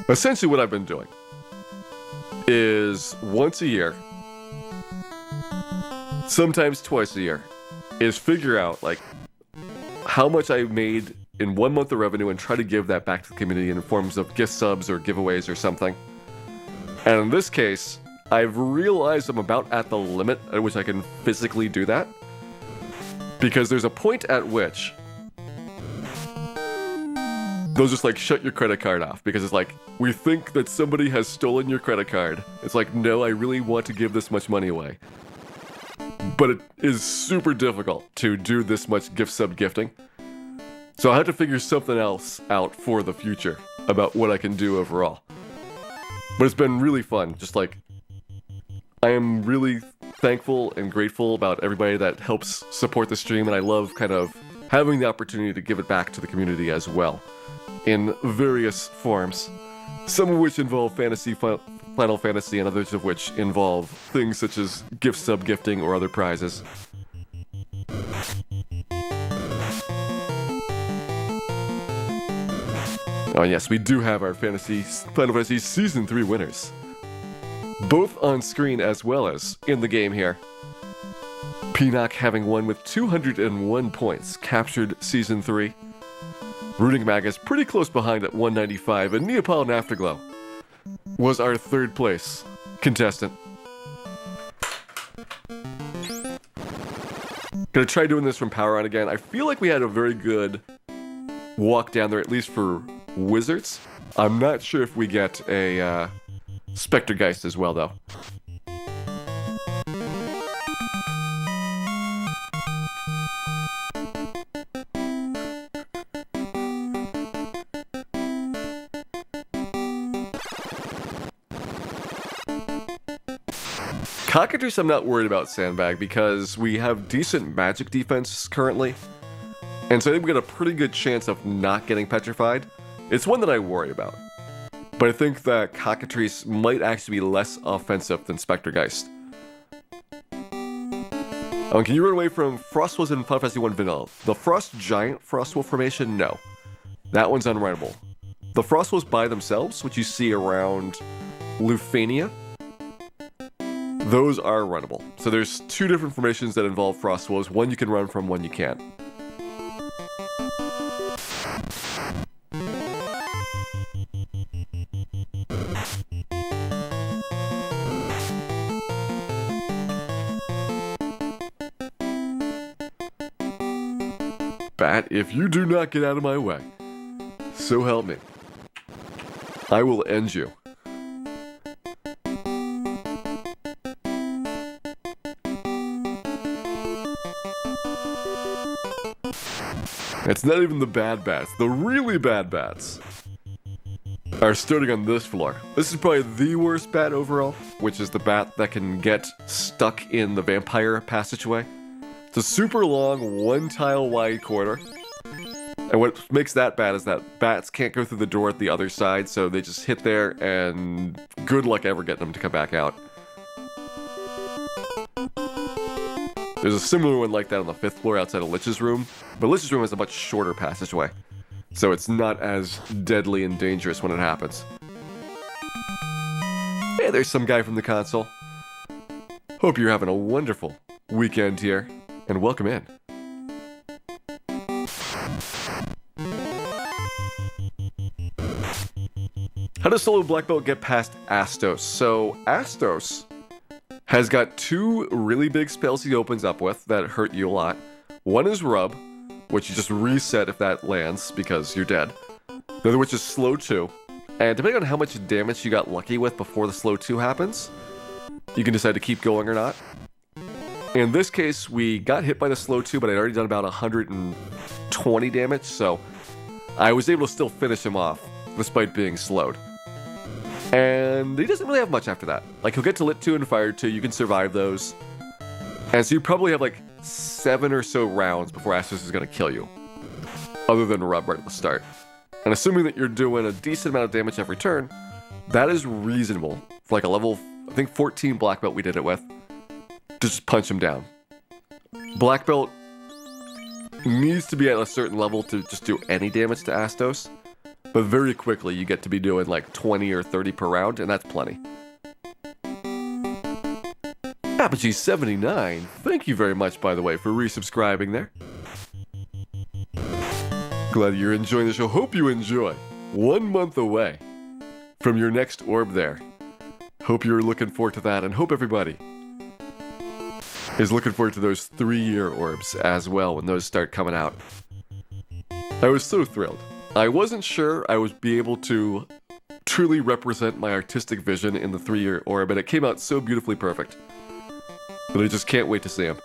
Essentially what I've been doing is once a year, sometimes twice a year, is figure out like how much I made in 1 month of revenue and try to give that back to the community in forms of gift subs or giveaways or something. And in this case, I've realized I'm about at the limit at which I can physically do that, because there's a point at which they'll just like shut your credit card off, because it's like, we think that somebody has stolen your credit card. It's like, no, I really want to give this much money away. But it is super difficult to do this much gift sub gifting. So I have to figure something else out for the future about what I can do overall. But it's been really fun. Just like, I am really thankful and grateful about everybody that helps support the stream, and I love kind of having the opportunity to give it back to the community as well, in various forms, some of which involve Final Fantasy, and others of which involve things such as gift sub gifting or other prizes. Oh yes, we do have our Final Fantasy Season 3 winners, both on screen as well as in the game here. Peanut having won with 201 points, captured Season 3. Rooting Mag is pretty close behind at 195, and Neapolitan Afterglow was our 3rd place contestant. Gonna try doing this from Power On again. I feel like we had a very good walk down there, at least for wizards. I'm not sure if we get a Spectergeist as well, though. Cockatrice I'm not worried about Sandbag, because we have decent magic defense currently, and so I think we got a pretty good chance of not getting petrified. It's one that I worry about, but I think that Cockatrice might actually be less offensive than Spectergeist. Can you run away from Frostwolves in Final Fantasy 1 Vanilla? The Frost Giant Frostwolf formation? No. That one's unrunnable. The Frostwolves by themselves, which you see around Lufania, those are runnable. So there's 2 different formations that involve Frostwolves. One you can run from, one you can't. Bat, if you do not get out of my way, so help me, I will end you. It's not even the bad bats. The really bad bats are starting on this floor. This is probably the worst bat overall, which is the bat that can get stuck in the vampire passageway. It's a super long, 1-tile wide corridor. And what makes that bad is that bats can't go through the door at the other side, so they just hit there, and good luck ever getting them to come back out. There's a similar one like that on the 5th floor outside of Lich's room, but Lich's room has a much shorter passageway, so it's not as deadly and dangerous when it happens. Hey, there's some guy from the console. Hope you're having a wonderful weekend here, and welcome in. How does Solo Black Belt get past Astos? So, Astos has got 2 really big spells he opens up with that hurt you a lot. One is Rub, which you just reset if that lands because you're dead. The other which is Slow 2. And depending on how much damage you got lucky with before the slow 2 happens, you can decide to keep going or not. In this case, we got hit by the slow 2, but I'd already done about 120 damage, so I was able to still finish him off, despite being slowed. And he doesn't really have much after that. Like, he'll get to Lit 2 and Fire 2, you can survive those. And so you probably have like 7 or so rounds before Astos is going to kill you. Other than Rub right at the start. And assuming that you're doing a decent amount of damage every turn, that is reasonable. For like a level, I think 14 Black Belt we did it with. To just punch him down. Black Belt needs to be at a certain level to just do any damage to Astos. But very quickly you get to be doing like 20 or 30 per round, and that's plenty. Apogee79, thank you very much, by the way, for resubscribing there. Glad you're enjoying the show. Hope you enjoy. 1 month away from your next orb there. Hope you're looking forward to that, and hope everybody is looking forward to those 3-year orbs as well when those start coming out. I was so thrilled. I wasn't sure I would be able to truly represent my artistic vision in the 3-year orb, and it came out so beautifully perfect. But I just can't wait to see him.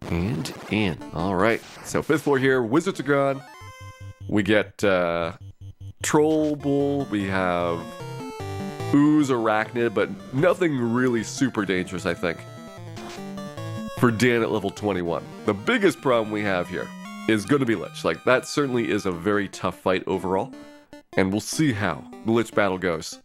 And in. Alright, so 5th floor here, Wizards are gone. We get Troll Bull, we have Ooze Arachnid, but nothing really super dangerous, I think, for Dan at level 21. The biggest problem we have here is going to be Lich. Like, that certainly is a very tough fight overall, and we'll see how the Lich battle goes.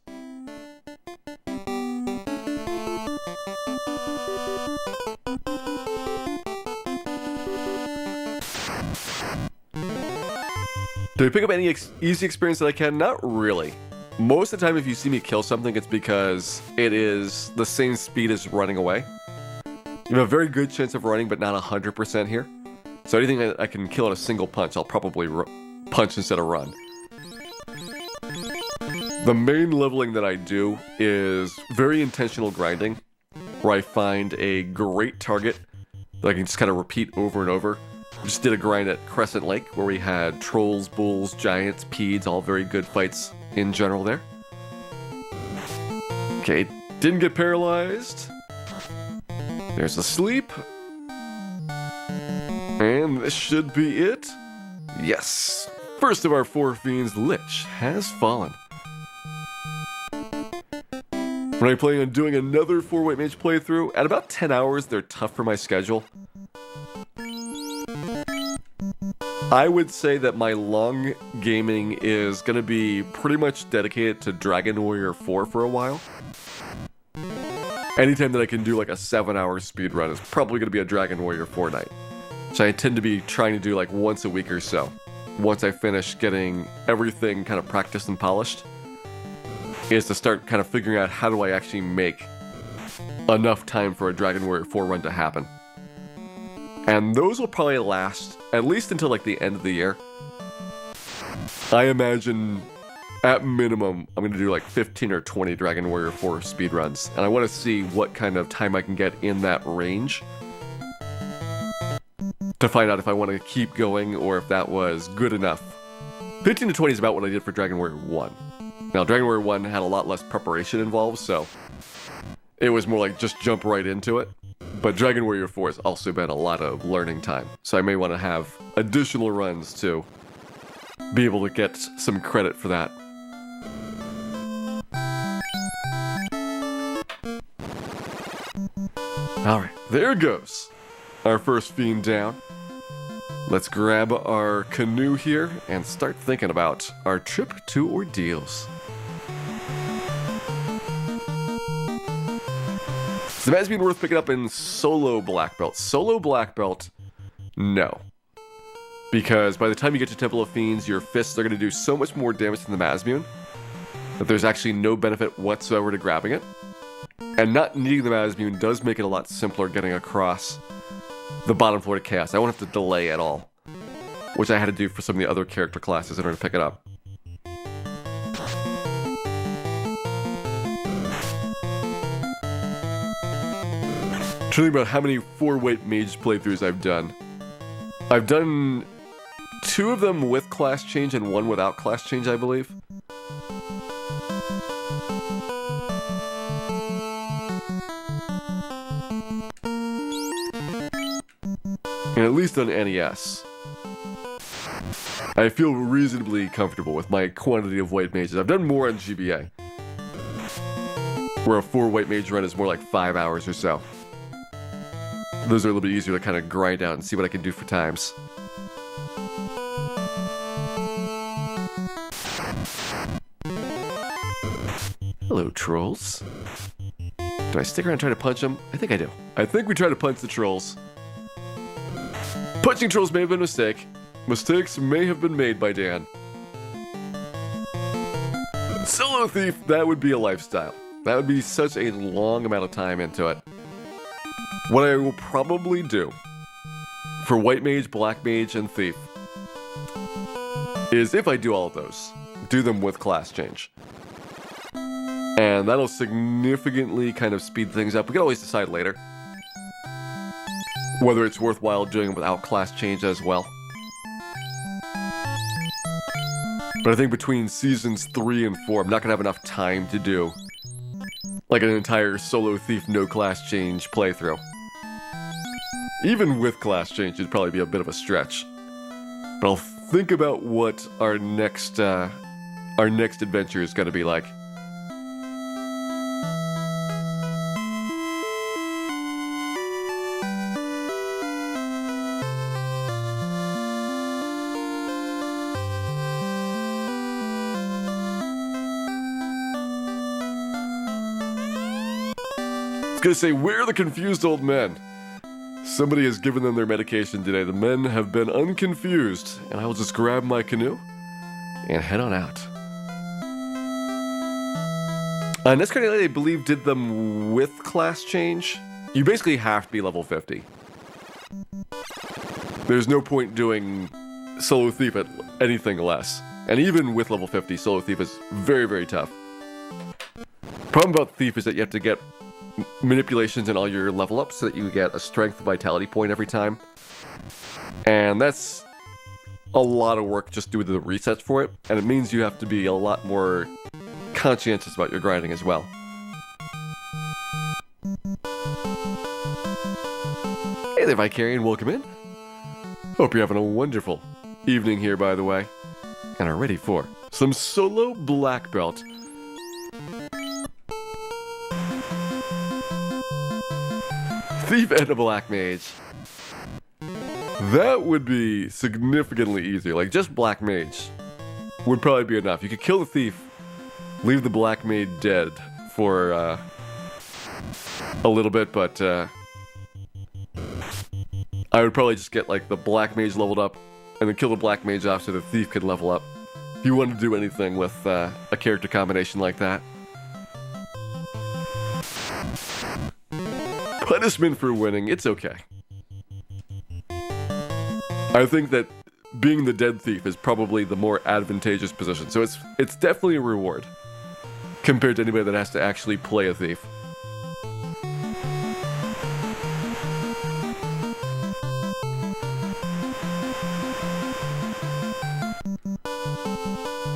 Do I pick up any easy experience that I can? Not really. Most of the time if you see me kill something, it's because it is the same speed as running away. You have a very good chance of running, but not 100% here. So anything that I can kill at a single punch, I'll probably punch instead of run. The main leveling that I do is very intentional grinding, where I find a great target that I can just kind of repeat over and over. Just did a grind at Crescent Lake, where we had trolls, bulls, giants, peeds, all very good fights in general there. Okay, didn't get paralyzed. There's the sleep. And this should be it. Yes, first of our 4 fiends, Lich, has fallen. When I'm planning on doing another 4-White Mage playthrough, at about 10 hours, they're tough for my schedule. I would say that my long gaming is going to be pretty much dedicated to Dragon Warrior 4 for a while. Anytime that I can do like a 7-hour speedrun is probably going to be a Dragon Warrior 4 night. So I tend to be trying to do like once a week or so. Once I finish getting everything kind of practiced and polished, is to start kind of figuring out how do I actually make enough time for a Dragon Warrior 4 run to happen. And those will probably last at least until like the end of the year. I imagine at minimum I'm going to do like 15 or 20 Dragon Warrior 4 speedruns. And I want to see what kind of time I can get in that range to find out if I want to keep going or if that was good enough. 15 to 20 is about what I did for Dragon Warrior 1. Now Dragon Warrior 1 had a lot less preparation involved, so it was more like just jump right into it. But Dragon Warrior 4 has also been a lot of learning time, so I may want to have additional runs to be able to get some credit for that. Alright, there goes our first fiend down. Let's grab our canoe here and start thinking about our trip to Ordeals. So that has been worth picking up in solo Black Belt. Solo Black Belt, no. Because by the time you get to Temple of Fiends, your fists are going to do so much more damage than the Mazmune that there's actually no benefit whatsoever to grabbing it. And not needing the Mazmune does make it a lot simpler getting across the bottom floor to Chaos. I won't have to delay at all, which I had to do for some of the other character classes in order to pick it up. to think about how many 4-weight mage playthroughs I've done. I've done 2 of them with class change and 1 without class change, I believe. And at least on NES. I feel reasonably comfortable with my quantity of white mages. I've done more on GBA, where a 4-weight mage run is more like 5 hours or so. Those are a little bit easier to kind of grind out and see what I can do for times. Hello, trolls. Do I stick around and try to punch them? I think I do. I think we try to punch the trolls. Punching trolls may have been a mistake. Mistakes may have been made by Dan. Solo Thief, that would be a lifestyle. That would be such a long amount of time into it. What I will probably do for White Mage, Black Mage, and Thief is, if I do all of those, do them with class change. And that'll significantly kind of speed things up. We can always decide later whether it's worthwhile doing it without class change as well. But I think between seasons 3 and 4, I'm not going to have enough time to do like an entire Solo Thief no class change playthrough. Even with class change, it'd probably be a bit of a stretch. But I'll think about what our next adventure is going to be like. I was gonna say, where are the confused old men? Somebody has given them their medication today. The men have been unconfused, and I will just grab my canoe and head on out. NES, I believe, did them with class change. You basically have to be level 50. There's no point doing Solo Thief at anything less. And even with level 50, Solo Thief is very, very tough. Problem about Thief is that you have to get manipulations in all your level ups so that you get a strength vitality point every time. And that's a lot of work just doing the resets for it. And it means you have to be a lot more conscientious about your grinding as well. Hey there, Vicarian, welcome in. Hope you're having a wonderful evening here, by the way, and are ready for some solo black belt. Thief and a Black Mage. That would be significantly easier. Like, just Black Mage would probably be enough. You could kill the Thief, leave the Black Mage dead for a little bit, but I would probably just get like the Black Mage leveled up and then kill the Black Mage off so the Thief could level up. If you want to do anything with a character combination like that. Punishment for winning, it's okay. I think that being the dead thief is probably the more advantageous position, so it's definitely a reward compared to anybody that has to actually play a thief.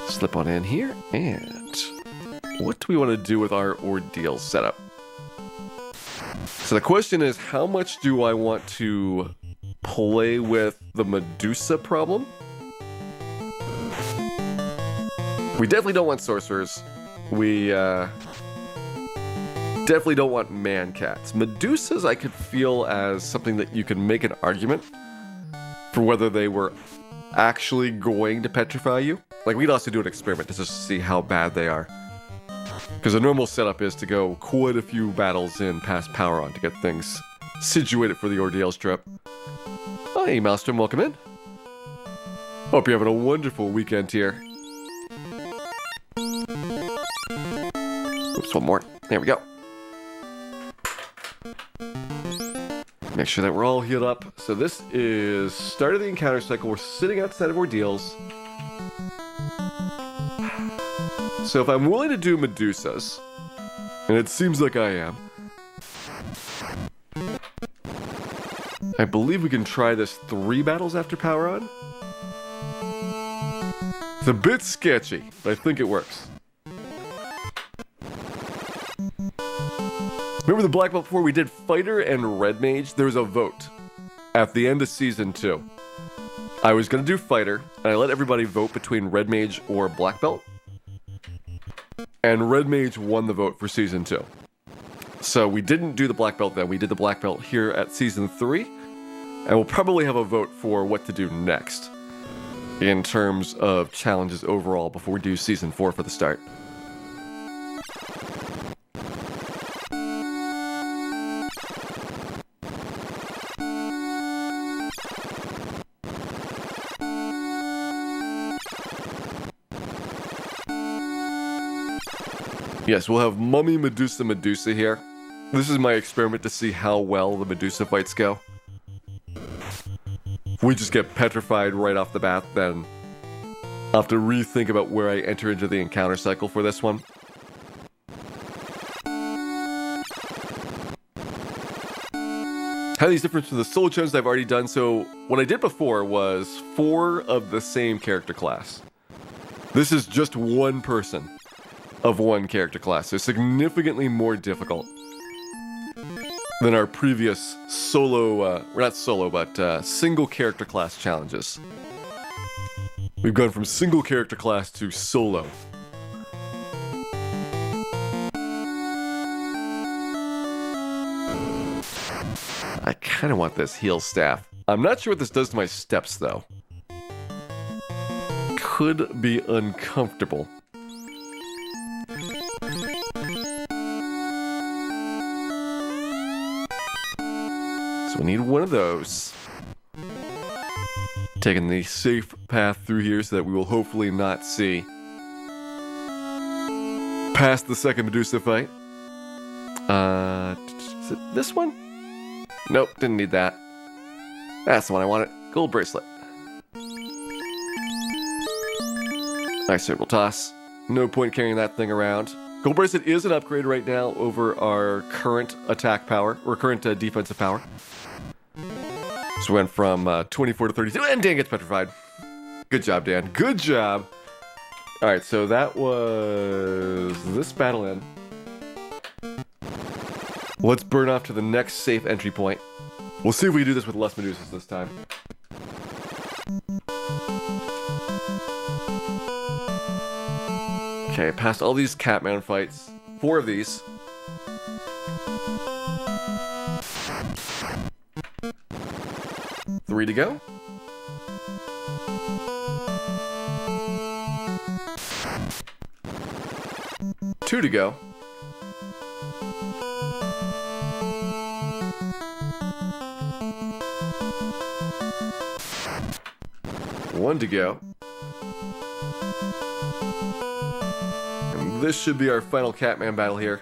Slip on in here, and what do we want to do with our ordeal setup? So the question is, how much do I want to play with the Medusa problem? We definitely don't want sorcerers. We definitely don't want man-cats. Medusas I could feel as something that you can make an argument for whether they were actually going to petrify you. Like, we'd also do an experiment just to see how bad they are. Because the normal setup is to go quite a few battles in past power on to get things situated for the ordeal strip. Oh, hey, Maelstrom, welcome in. Hope you're having a wonderful weekend here. Oops, one more. There we go. Make sure that we're all healed up. So this is start of the encounter cycle. We're sitting outside of ordeals. So if I'm willing to do Medusas, and it seems like I am, I believe we can try this 3 battles after power on. It's a bit sketchy, but I think it works. Remember the black belt before we did fighter and red mage? There was a vote at the end of season 2. I was going to do fighter, and I let everybody vote between red mage or black belt. And red mage won the vote for season 2. So we didn't do the black belt then. We did the black belt here at season 3. And we'll probably have a vote for what to do next in terms of challenges overall before we do season 4 for the start. Yes, we'll have Mummy Medusa here. This is my experiment to see how well the Medusa fights go. If we just get petrified right off the bat, then I'll have to rethink about where I enter into the encounter cycle for this one. How these different from the solo challenges I've already done. So what I did before was 4 of the same character class. This is just one person of one character class, so significantly more difficult than our previous solo, not solo, but single character class challenges. We've gone from single character class to solo. I kind of want this heal staff. I'm not sure what this does to my steps, though. Could be uncomfortable. So we need one of those. Taking the safe path through here so that we will hopefully not see past the second Medusa fight. Is it this one? Nope, didn't need that. That's the one I wanted. Gold bracelet. Nice circle toss. No point carrying that thing around. Gold bracelet is an upgrade right now over our current attack power, or current defensive power. So we went from 24 to 32, and Dan gets petrified. Good job, Dan. Good job. Alright, so that was this battle in. Let's burn off to the next safe entry point. We'll see if we can do this with less Medusas this time. Okay, past all these Catman fights. 4 of these. Three to go. Two to go. One to go. And this should be our final Catman battle here.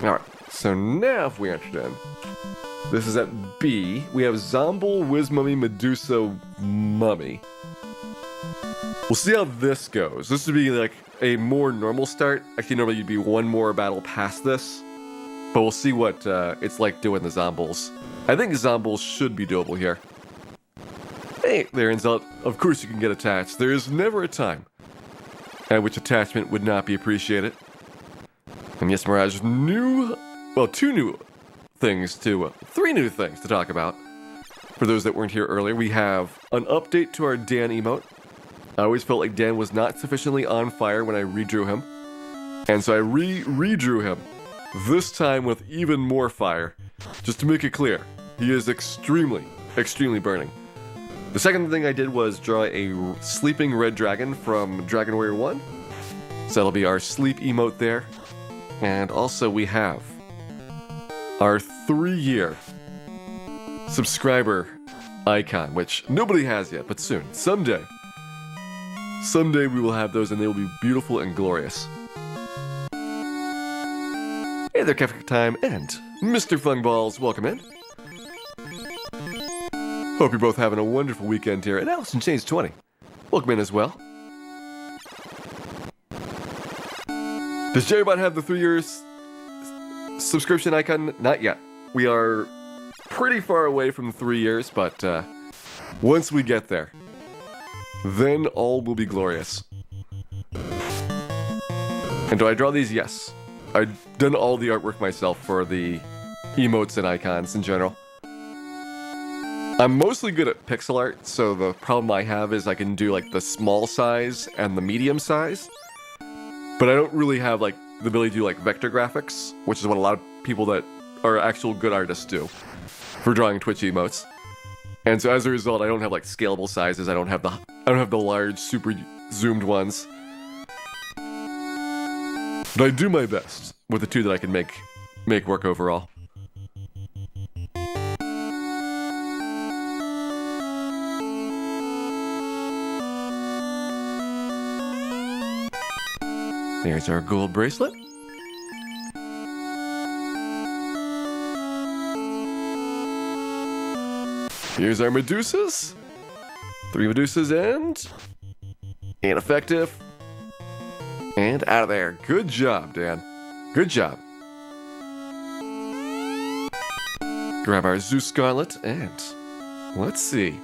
Alright, so now if we entered in, this is at B. We have Zomble, Wiz Mummy, Medusa, Mummy. We'll see how this goes. This would be like a more normal start. Actually, normally you'd be one more battle past this. But we'll see what it's like doing the Zombles. I think Zombles should be doable here. Hey, there, Inzelt. Of course you can get attached. There is never a time at which attachment would not be appreciated. And yes, Mirage, two new things to, 3 new things to talk about. For those that weren't here earlier, we have an update to our Dan emote. I always felt like Dan was not sufficiently on fire when I redrew him. And so I redrew him, this time with even more fire. Just to make it clear, he is extremely, extremely burning. The second thing I did was draw a sleeping red dragon from Dragon Warrior 1. So that'll be our sleep emote there. And also we have our 3-year subscriber icon, which nobody has yet, but soon. Someday we will have those and they will be beautiful and glorious. Hey there, Cafe Time and Mr. Funballs, welcome in. Hope you're both having a wonderful weekend here. And Allison Chains 20, welcome in as well. Does Jerrybot have the 3 years subscription icon? Not yet. We are pretty far away from 3 years, but once we get there, then all will be glorious. And do I draw these? Yes. I've done all the artwork myself for the emotes and icons in general. I'm mostly good at pixel art, so the problem I have is I can do like the small size and the medium size, but I don't really have like the ability to do like vector graphics, which is what a lot of people that are actual good artists do for drawing Twitch emotes. And so as a result, I don't have like scalable sizes. I don't have the large, super zoomed ones. But I do my best with the two that I can make work overall. There's our gold bracelet. Here's our Medusas. 3 Medusas and ineffective. And out of there. Good job, Dan. Good job. Grab our Zeus Scarlet and let's see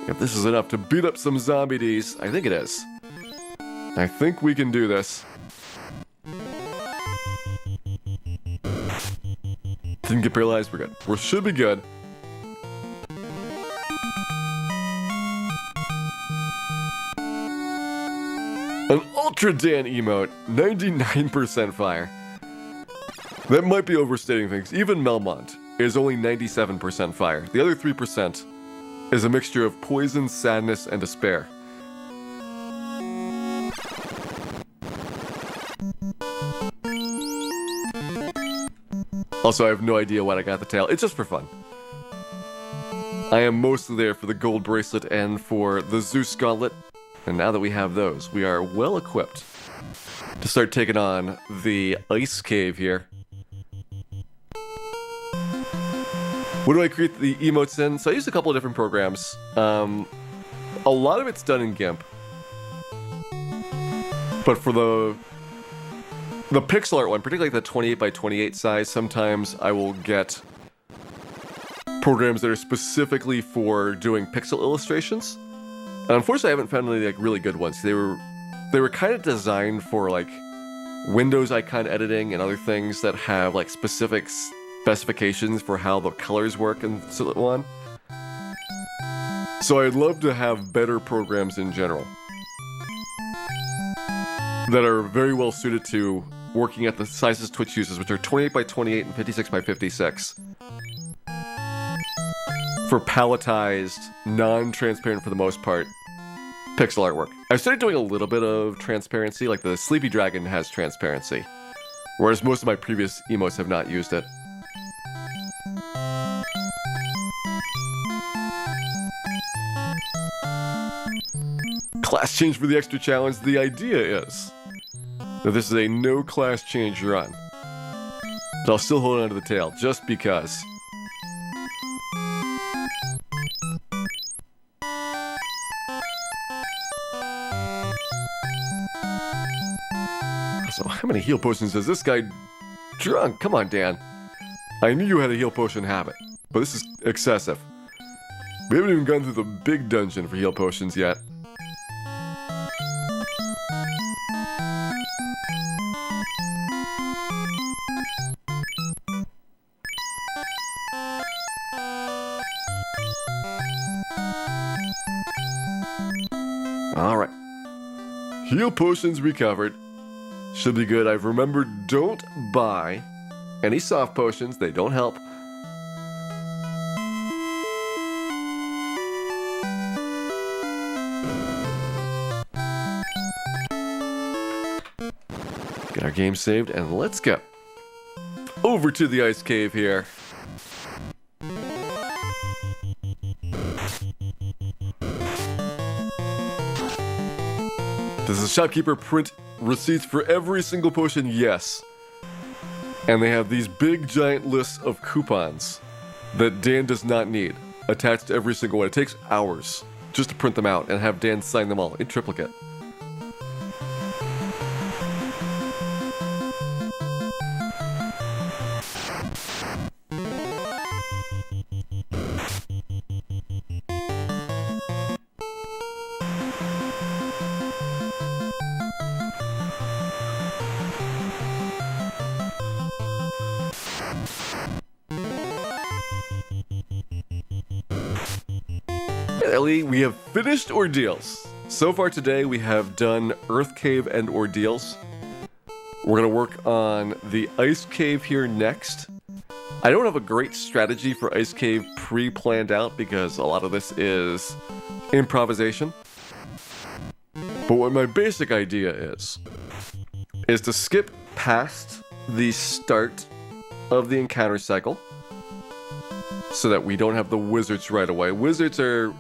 if this is enough to beat up some zombie Ds. I think it is. I think we can do this. Didn't get paralyzed, we're good. We should be good. An Ultra Dan emote, 99% fire. That might be overstating things. Even Melmont is only 97% fire. The other 3% is a mixture of poison, sadness, and despair. Also, I have no idea why I got the tail. It's just for fun. I am mostly there for the gold bracelet and for the Zeus Gauntlet. And now that we have those, we are well equipped to start taking on the ice cave here. What do I create the emotes in? So I used a couple of different programs. A lot of it's done in GIMP. But for the pixel art one, particularly the 28 by 28 size, sometimes I will get programs that are specifically for doing pixel illustrations. And unfortunately, I haven't found any like really good ones. They were kind of designed for like Windows icon editing and other things that have like specific specifications for how the colors work and so on. So I'd love to have better programs in general that are very well suited to working at the sizes Twitch uses, which are 28 by 28 and 56 by 56. For palletized, non-transparent for the most part, pixel artwork. I've started doing a little bit of transparency, like the Sleepy Dragon has transparency, whereas most of my previous emotes have not used it. Class change for the extra challenge. The idea is that this is a no class change run. But I'll still hold on to the tail, just because. So how many heal potions does this guy drunk? Come on, Dan. I knew you had a heal potion habit, but this is excessive. We haven't even gone through the big dungeon for heal potions yet. Alright. Heal potions recovered. Should be good. I've remembered, don't buy any soft potions. They don't help. Get our game saved and let's go. Over to the ice cave here. Does the shopkeeper print receipts for every single potion? Yes. And they have these big giant lists of coupons that Dan does not need attached to every single one. It takes hours just to print them out and have Dan sign them all in triplicate. Ellie, we have finished ordeals. So far today, we have done Earth Cave and ordeals. We're going to work on the Ice Cave here next. I don't have a great strategy for Ice Cave pre-planned out because a lot of this is improvisation. But what my basic idea is to skip past the start of the encounter cycle so that we don't have the wizards right away. Wizards are...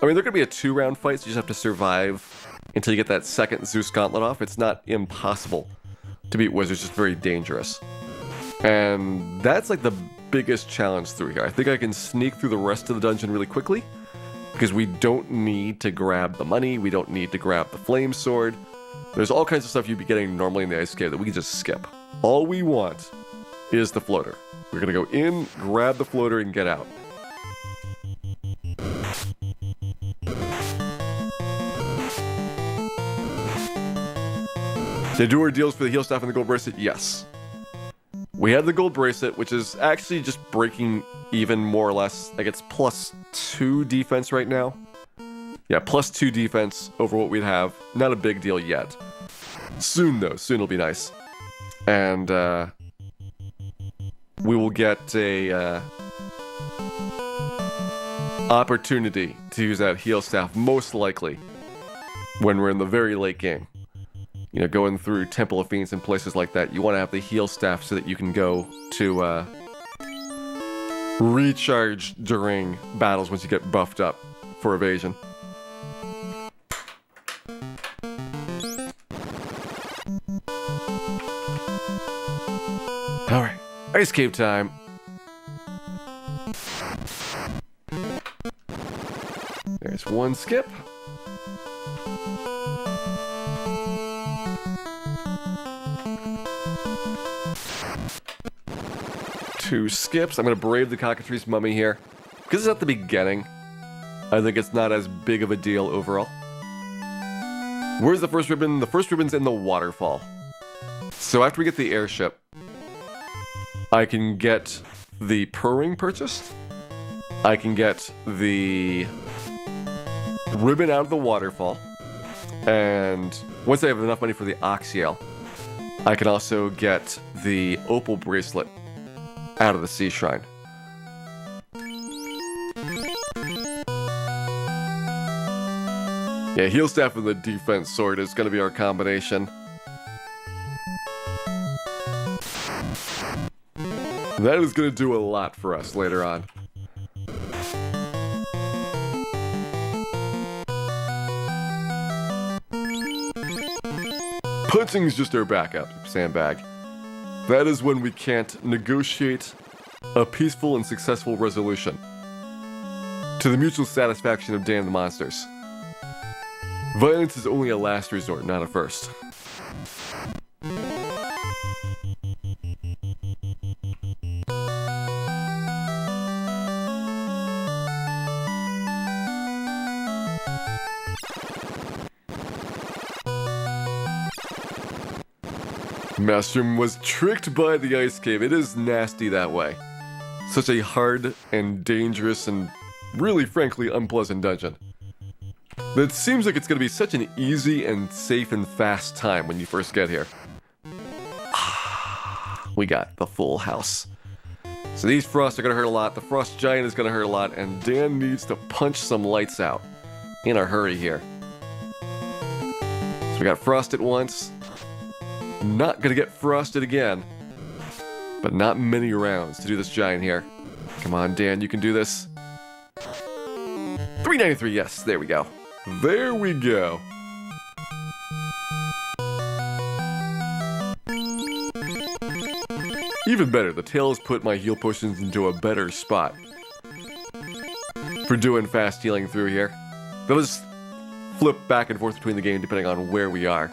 I mean, they're going to be a 2-round fight, so you just have to survive until you get that second Zeus Gauntlet off. It's not impossible to beat wizards, just very dangerous. And that's like the biggest challenge through here. I think I can sneak through the rest of the dungeon really quickly because we don't need to grab the money, we don't need to grab the flame sword. There's all kinds of stuff you'd be getting normally in the Ice Cave that we can just skip. All we want is the floater. We're going to go in, grab the floater, and get out. Did I do ordeals for the heal staff and the gold bracelet? Yes. We have the gold bracelet, which is actually just breaking even more or less. Like it's +2 defense right now. Yeah, +2 defense over what we'd have. Not a big deal yet. Soon though, soon it'll be nice. And we will get a opportunity to use that heal staff most likely when we're in the very late game. You know, going through Temple of Fiends and places like that, you want to have the heal staff so that you can go to recharge during battles once you get buffed up for evasion. Alright, Ice Cave time. There's one skip. Two skips. I'm going to brave the cockatrice mummy here. Because it's at the beginning, I think it's not as big of a deal overall. Where's the first ribbon? The first ribbon's in the waterfall. So after we get the airship, I can get the purring purchased. I can get the ribbon out of the waterfall. And once I have enough money for the Oxiel, I can also get the opal bracelet out of the sea shrine. Yeah, heal staff and the defense sword is going to be our combination. That is going to do a lot for us later on. Punching is just our backup, sandbag. That is when we can't negotiate a peaceful and successful resolution to the mutual satisfaction of Dan and the monsters. Violence is only a last resort, not a first. Maelstrom was tricked by the Ice Cave. It is nasty that way. Such a hard and dangerous and really, frankly, unpleasant dungeon. It seems like it's going to be such an easy and safe and fast time when you first get here. We got the full house. So these frosts are going to hurt a lot. The frost giant is going to hurt a lot. And Dan needs to punch some lights out in a hurry here. So we got frost at once. Not gonna get frosted again, but not many rounds to do this giant here. Come on, Dan, you can do this. 393, yes, there we go. There we go. Even better, the tail has put my heal potions into a better spot for doing fast healing through here. They'll just flip back and forth between the game depending on where we are.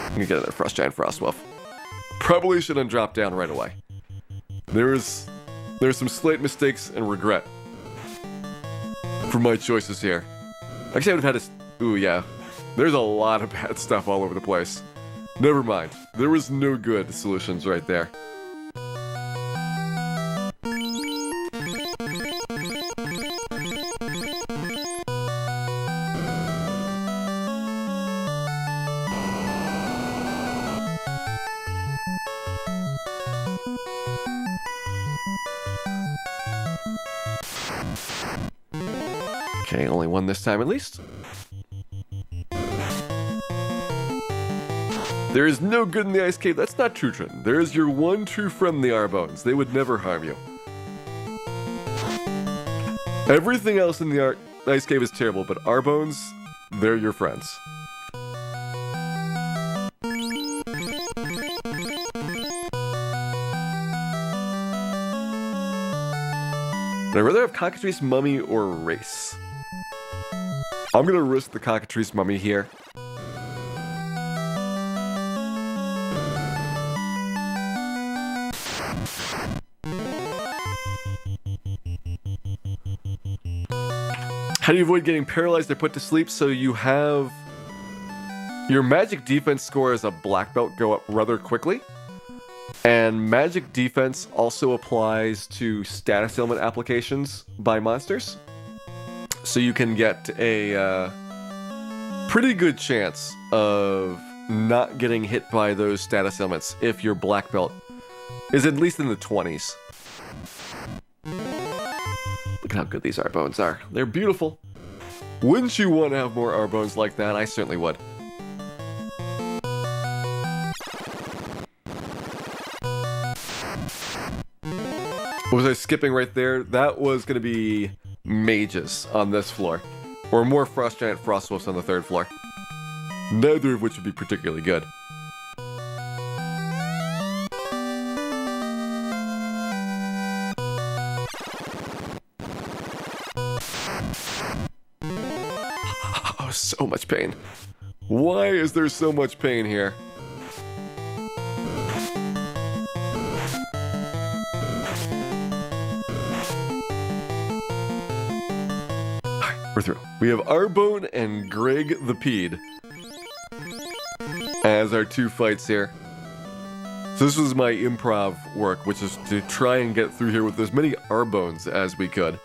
I'm gonna get another Frost Giant Frostwolf. Probably shouldn't drop down right away. There's some slight mistakes and regret for my choices here. Actually, I would have had to... Ooh, yeah. There's a lot of bad stuff all over the place. Never mind. There was no good solutions right there. Okay, only one this time at least. There is no good in the ice cave. That's not true, Trenton. There is your one true friend, the Arbones. They would never harm you. Everything else in the ice cave is terrible, but Arbones, they're your friends. Would I rather have Cockatrice, Mummy, or Race? I'm gonna risk the Cockatrice Mummy here. How do you avoid getting paralyzed or put to sleep? So you have your magic defense score as a black belt go up rather quickly. And magic defense also applies to status ailment applications by monsters. So you can get a pretty good chance of not getting hit by those status ailments if your black belt is at least in the 20s. Look at how good these Arbones are. They're beautiful. Wouldn't you want to have more Arbones like that? I certainly would. Was I skipping right there? That was going to be mages on this floor. Or more Frost Giant Frostwolves on the 3rd floor. Neither of which would be particularly good. Oh, so much pain. Why is there so much pain here? We're through. We have Arbone and Greg the Pede as our 2 fights here. So this was my improv work, which is to try and get through here with as many Arbones as we could.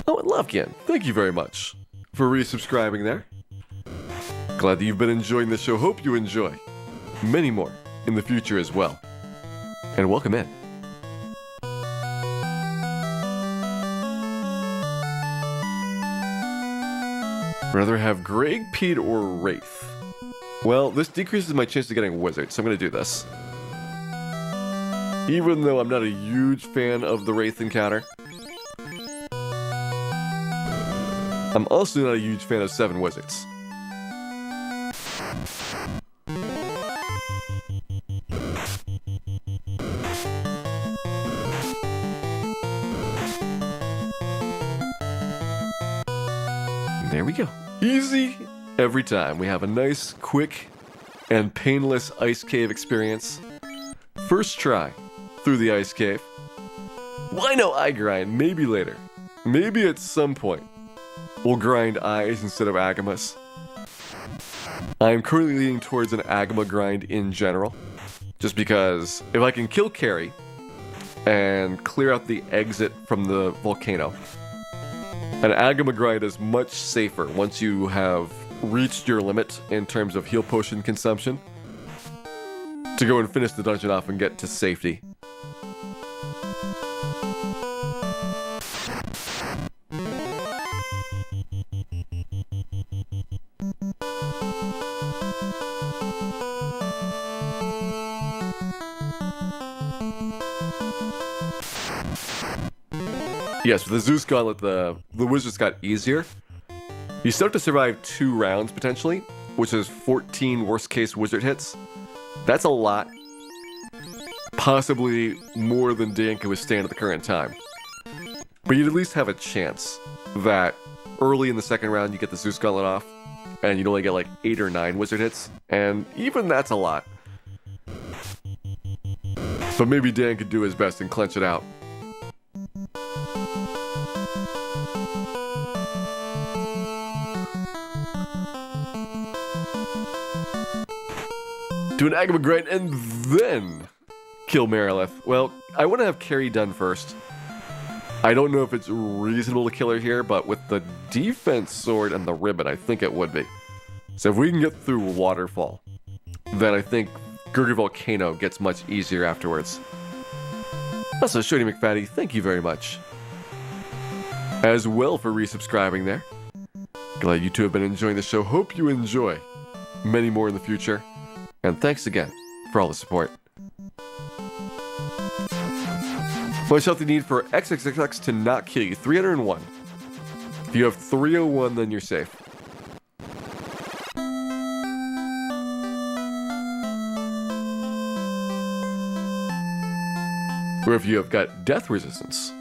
Oh, and Lovkin, thank you very much for resubscribing there. Glad that you've been enjoying the show. Hope you enjoy many more in the future as well. And welcome in. Rather have Greg, Pete, or Wraith? Well, this decreases my chance of getting Wizard, so I'm going to do this. Even though I'm not a huge fan of the Wraith encounter. I'm also not a huge fan of 7 Wizards. There we go. Easy every time. We have a nice, quick, and painless ice cave experience. First try through the ice cave. Why no eye grind? Maybe later. Maybe at some point we'll grind eyes instead of Agamas. I'm currently leaning towards an Agama grind in general. Just because if I can kill Carrie and clear out the exit from the volcano, an Agama grind is much safer once you have reached your limit in terms of heal potion consumption to go and finish the dungeon off and get to safety. Yes, with the Zeus Gauntlet, the wizards got easier. You still have to survive 2 rounds, potentially, which is 14 worst-case wizard hits. That's a lot. Possibly more than Dan can withstand at the current time. But you'd at least have a chance that early in the 2nd round you get the Zeus Gauntlet off, and you'd only get like 8 or 9 wizard hits, and even that's a lot. But maybe Dan could do his best and clench it out. Do an Agama grind and then kill Marilith. Well, I want to have Carrie done first. I don't know if it's reasonable to kill her here, but with the defense sword and the ribbon, I think it would be. So if we can get through Waterfall, then I think Gurgly Volcano gets much easier afterwards. Also, Shody McFaddy, thank you very much as well for resubscribing there. Glad you two have been enjoying the show. Hope you enjoy many more in the future. And thanks again for all the support. Much health you need for XXXX to not kill you. 301. If you have 301, then you're safe. Or if you have got death resistance,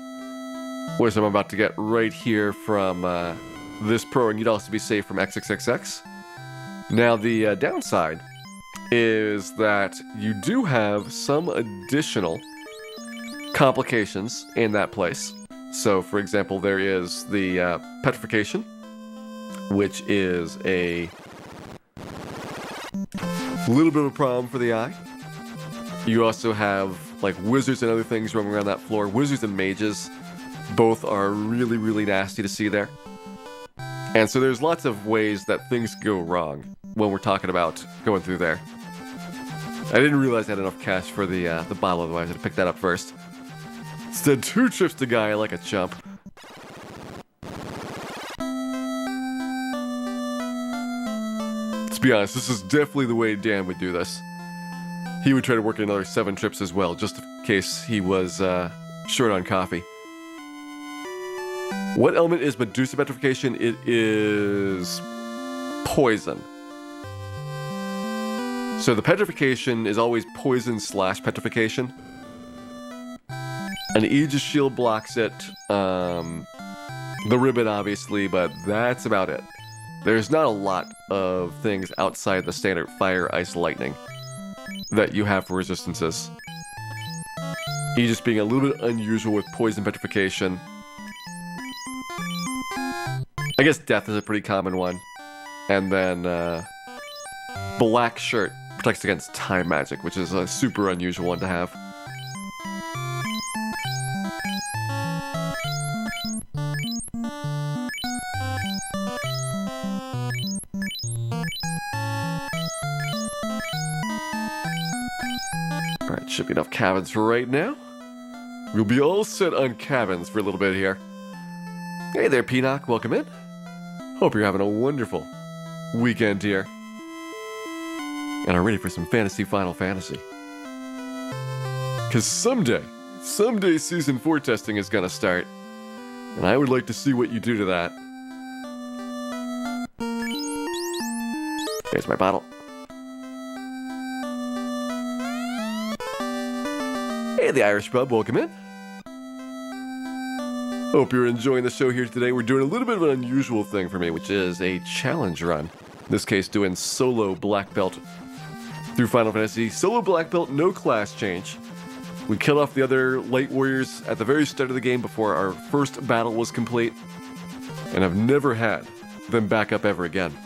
which I'm about to get right here from this pro, and you'd also be safe from XXXX. Now, the downside is that you do have some additional complications in that place. So, for example, there is the petrification, which is a little bit of a problem for the eye. You also have like wizards and other things roaming around that floor. Wizards and mages both are really, really nasty to see there. And so there's lots of ways that things go wrong when we're talking about going through there. I didn't realize I had enough cash for the bottle, otherwise I'd pick that up first. Instead, 2 trips to Gaia like a chump. Let's be honest, this is definitely the way Dan would do this. He would try to work in another 7 trips as well, just in case he was short on coffee. What element is Medusa petrification? It is poison. So the petrification is always poison / petrification. An Aegis shield blocks it. The ribbon, obviously, but that's about it. There's not a lot of things outside the standard fire, ice, lightning that you have for resistances. Aegis being a little bit unusual with poison petrification. I guess death is a pretty common one. And then black shirt protects against time magic, which is a super unusual one to have. Alright, should be enough cabins for right now. We'll be all set on cabins for a little bit here. Hey there, Peanock, welcome in. Hope you're having a wonderful weekend here. And are ready for some fantasy Final Fantasy. Because someday Season 4 testing is gonna start. And I would like to see what you do to that. There's my bottle. Hey, the Irish Pub, welcome in. Hope you're enjoying the show here today. We're doing a little bit of an unusual thing for me, which is a challenge run. In this case, doing solo black belt through Final Fantasy. Solo black belt, no class change. We killed off the other light warriors at the very start of the game before our first battle was complete, and I've never had them back up ever again.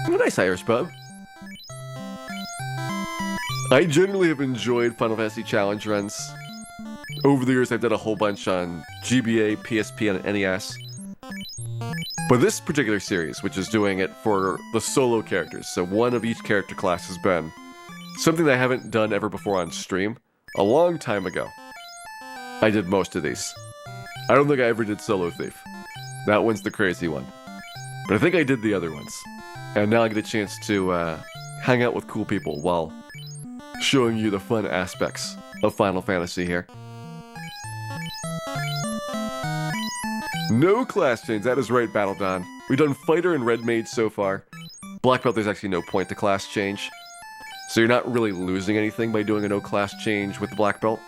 Nice Irish Pub. I generally have enjoyed Final Fantasy challenge runs. Over the years, I've done a whole bunch on GBA, PSP, and NES. But this particular series, which is doing it for the solo characters, so one of each character class, has been something that I haven't done ever before on stream. A long time ago, I did most of these. I don't think I ever did Solo Thief. That one's the crazy one. But I think I did the other ones. And now I get a chance to hang out with cool people while showing you the fun aspects of Final Fantasy here. No class change, that is right, Battle Dawn. We've done Fighter and Red Mage so far. Black Belt, there's actually no point to class change. So you're not really losing anything by doing a no class change with the Black Belt.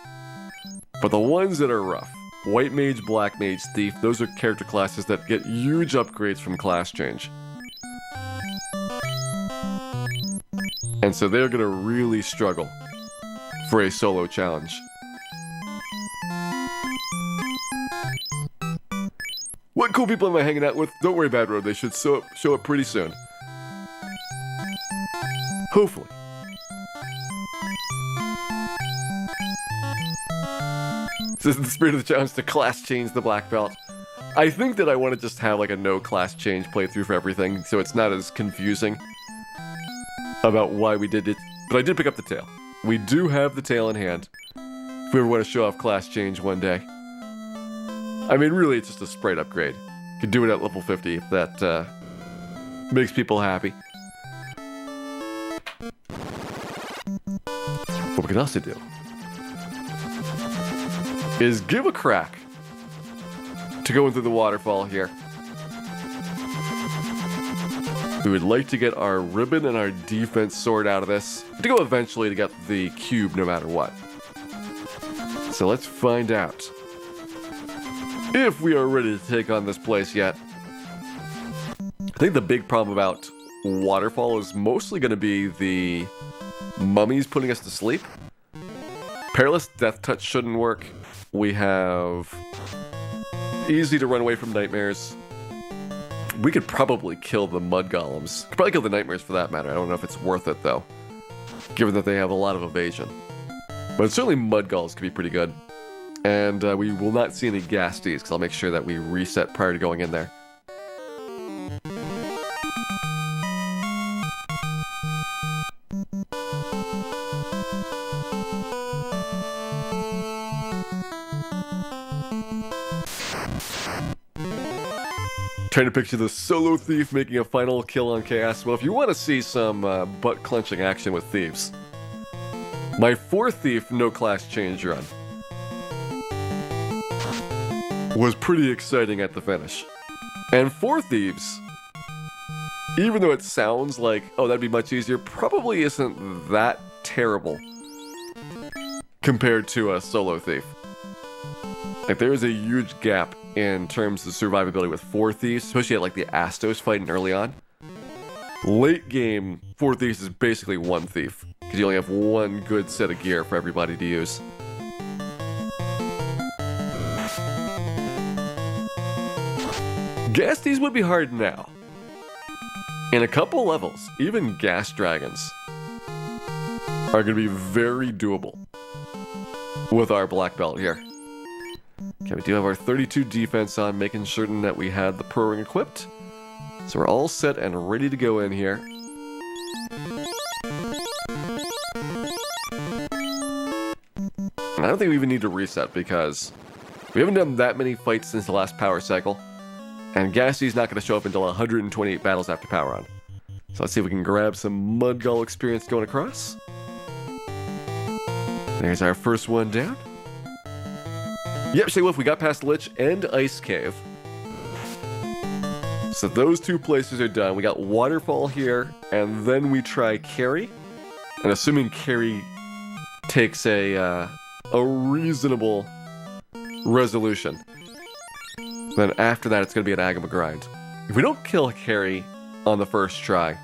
But the ones that are rough, White Mage, Black Mage, Thief, those are character classes that get huge upgrades from class change. And so they're gonna really struggle for a solo challenge. What cool people am I hanging out with? Don't worry, Bad Road, they should show up pretty soon. Hopefully. This is the spirit of the challenge to class change the Black Belt. I think that I want to just have like a no class change playthrough for everything, so it's not as confusing about why we did it. But I did pick up the tail. We do have the tail in hand, if we ever want to show off class change one day. I mean, really, it's just a sprite upgrade. You could do it at level 50 if that makes people happy. What we can also do is give a crack to going through the waterfall here. We would like to get our ribbon and our defense sword out of this, to go eventually to get the cube no matter what. So let's find out if we are ready to take on this place yet. I think the big problem about waterfall is mostly going to be the mummies putting us to sleep. Perilous Death Touch shouldn't work. We have easy to run away from nightmares. We could probably kill the mud golems. Could probably kill the nightmares for that matter. I don't know if it's worth it though, given that they have a lot of evasion. But certainly mud golems could be pretty good. And we will not see any ghasties, because I'll make sure that we reset prior to going in there. Trying to picture the solo thief making a final kill on Chaos. Well, if you want to see some butt-clenching action with thieves, my 4th thief no class change run was pretty exciting at the finish. And 4 thieves, even though it sounds like, oh, that'd be much easier, probably isn't that terrible compared to a solo thief. Like, there is a huge gap in terms of survivability with 4 thieves, especially at like the Astos fighting early on. Late game, 4 thieves is basically 1 thief, because you only have 1 good set of gear for everybody to use. Ghasties would be hard now. In a couple levels, even gas dragons are going to be very doable with our black belt here. Okay, we do have our 32 defense on, making certain that we had the pro ring equipped. So we're all set and ready to go in here. And I don't think we even need to reset, because we haven't done that many fights since the last power cycle. And Ghasty's not going to show up until 128 battles after power on. So let's see if we can grab some Mudgull experience going across. There's our first one down. Yep, say what, we got past Lich and Ice Cave. So those 2 places are done. We got Waterfall here, and then we try Carry. And assuming Carry takes a reasonable resolution, then after that it's going to be an Agama grind. If we don't kill Carry on the first try,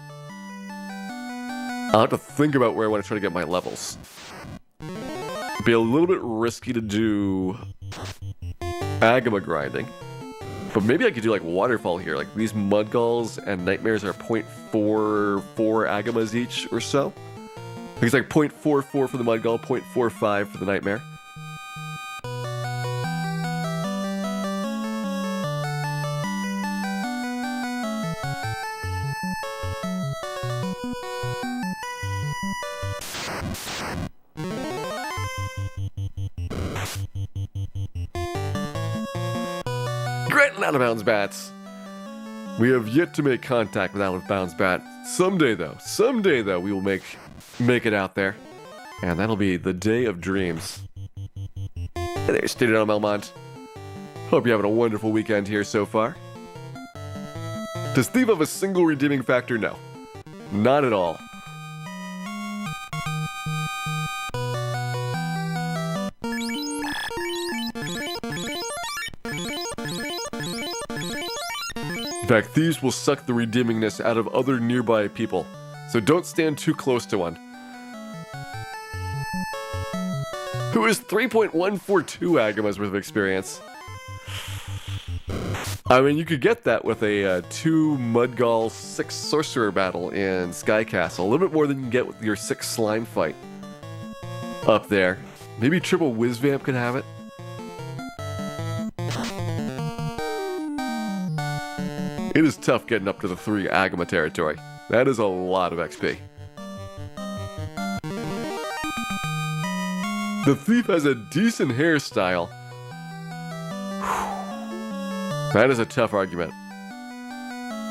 I'll have to think about where I want to try to get my levels. It'd be a little bit risky to do Agama grinding, but maybe I could do like Waterfall here. Like, these Mudgulls and Nightmares are 0.44 Agamas each or so. I think it's like 0.44 for the Mudgull, 0.45 for the Nightmare. Great, out of bounds bats. We have yet to make contact with out of bounds bat. Someday though, we will make it out there, and that'll be the day of dreams. Hey there, Stated on Melmont. Hope you're having a wonderful weekend here so far. Does Thief have a single redeeming factor? No, not at all. In fact, thieves will suck the redeemingness out of other nearby people, so don't stand too close to one. Who is 3.142 Agamas worth of experience? I mean, you could get that with a 2 Mudgull 6 Sorcerer battle in Sky Castle. A little bit more than you can get with your 6 Slime fight up there. Maybe Triple Whizvamp could have it. It is tough getting up to the 3 Agama territory. That is a lot of XP. The thief has a decent hairstyle. That is a tough argument.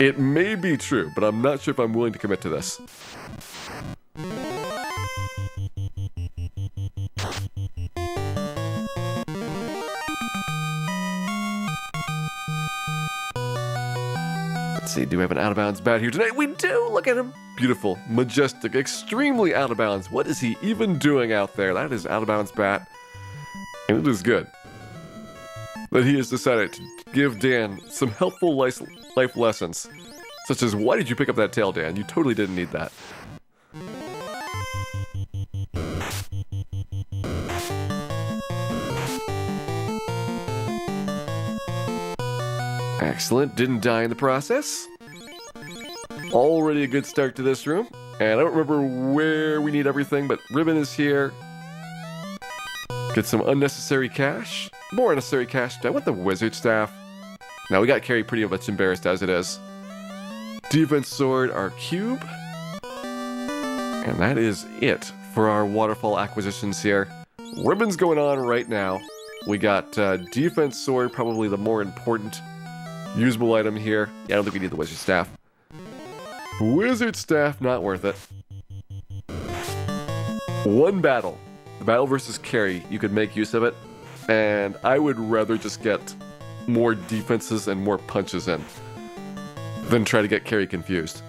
It may be true, but I'm not sure if I'm willing to commit to this. Let's see, do we have an out-of-bounds bat here today? We do! Look at him! Beautiful, majestic, extremely out-of-bounds. What is he even doing out there? That is out-of-bounds bat. And it is good that he has decided to give Dan some helpful life lessons. Such as, why did you pick up that tail, Dan? You totally didn't need that. Excellent, didn't die in the process. Already a good start to this room. And I don't remember where we need everything, but ribbon is here. Get some unnecessary cash. More unnecessary cash. Do I want the wizard staff? Now we got Carrie pretty much embarrassed as it is. Defense sword, our cube. And that is it for our waterfall acquisitions here. Ribbon's going on right now. We got defense sword, probably the more important usable item here. Yeah, I don't think we need the wizard staff. Wizard staff, not worth it. One battle. The battle versus Carrie, you could make use of it. And I would rather just get more defenses and more punches in than try to get Carrie confused.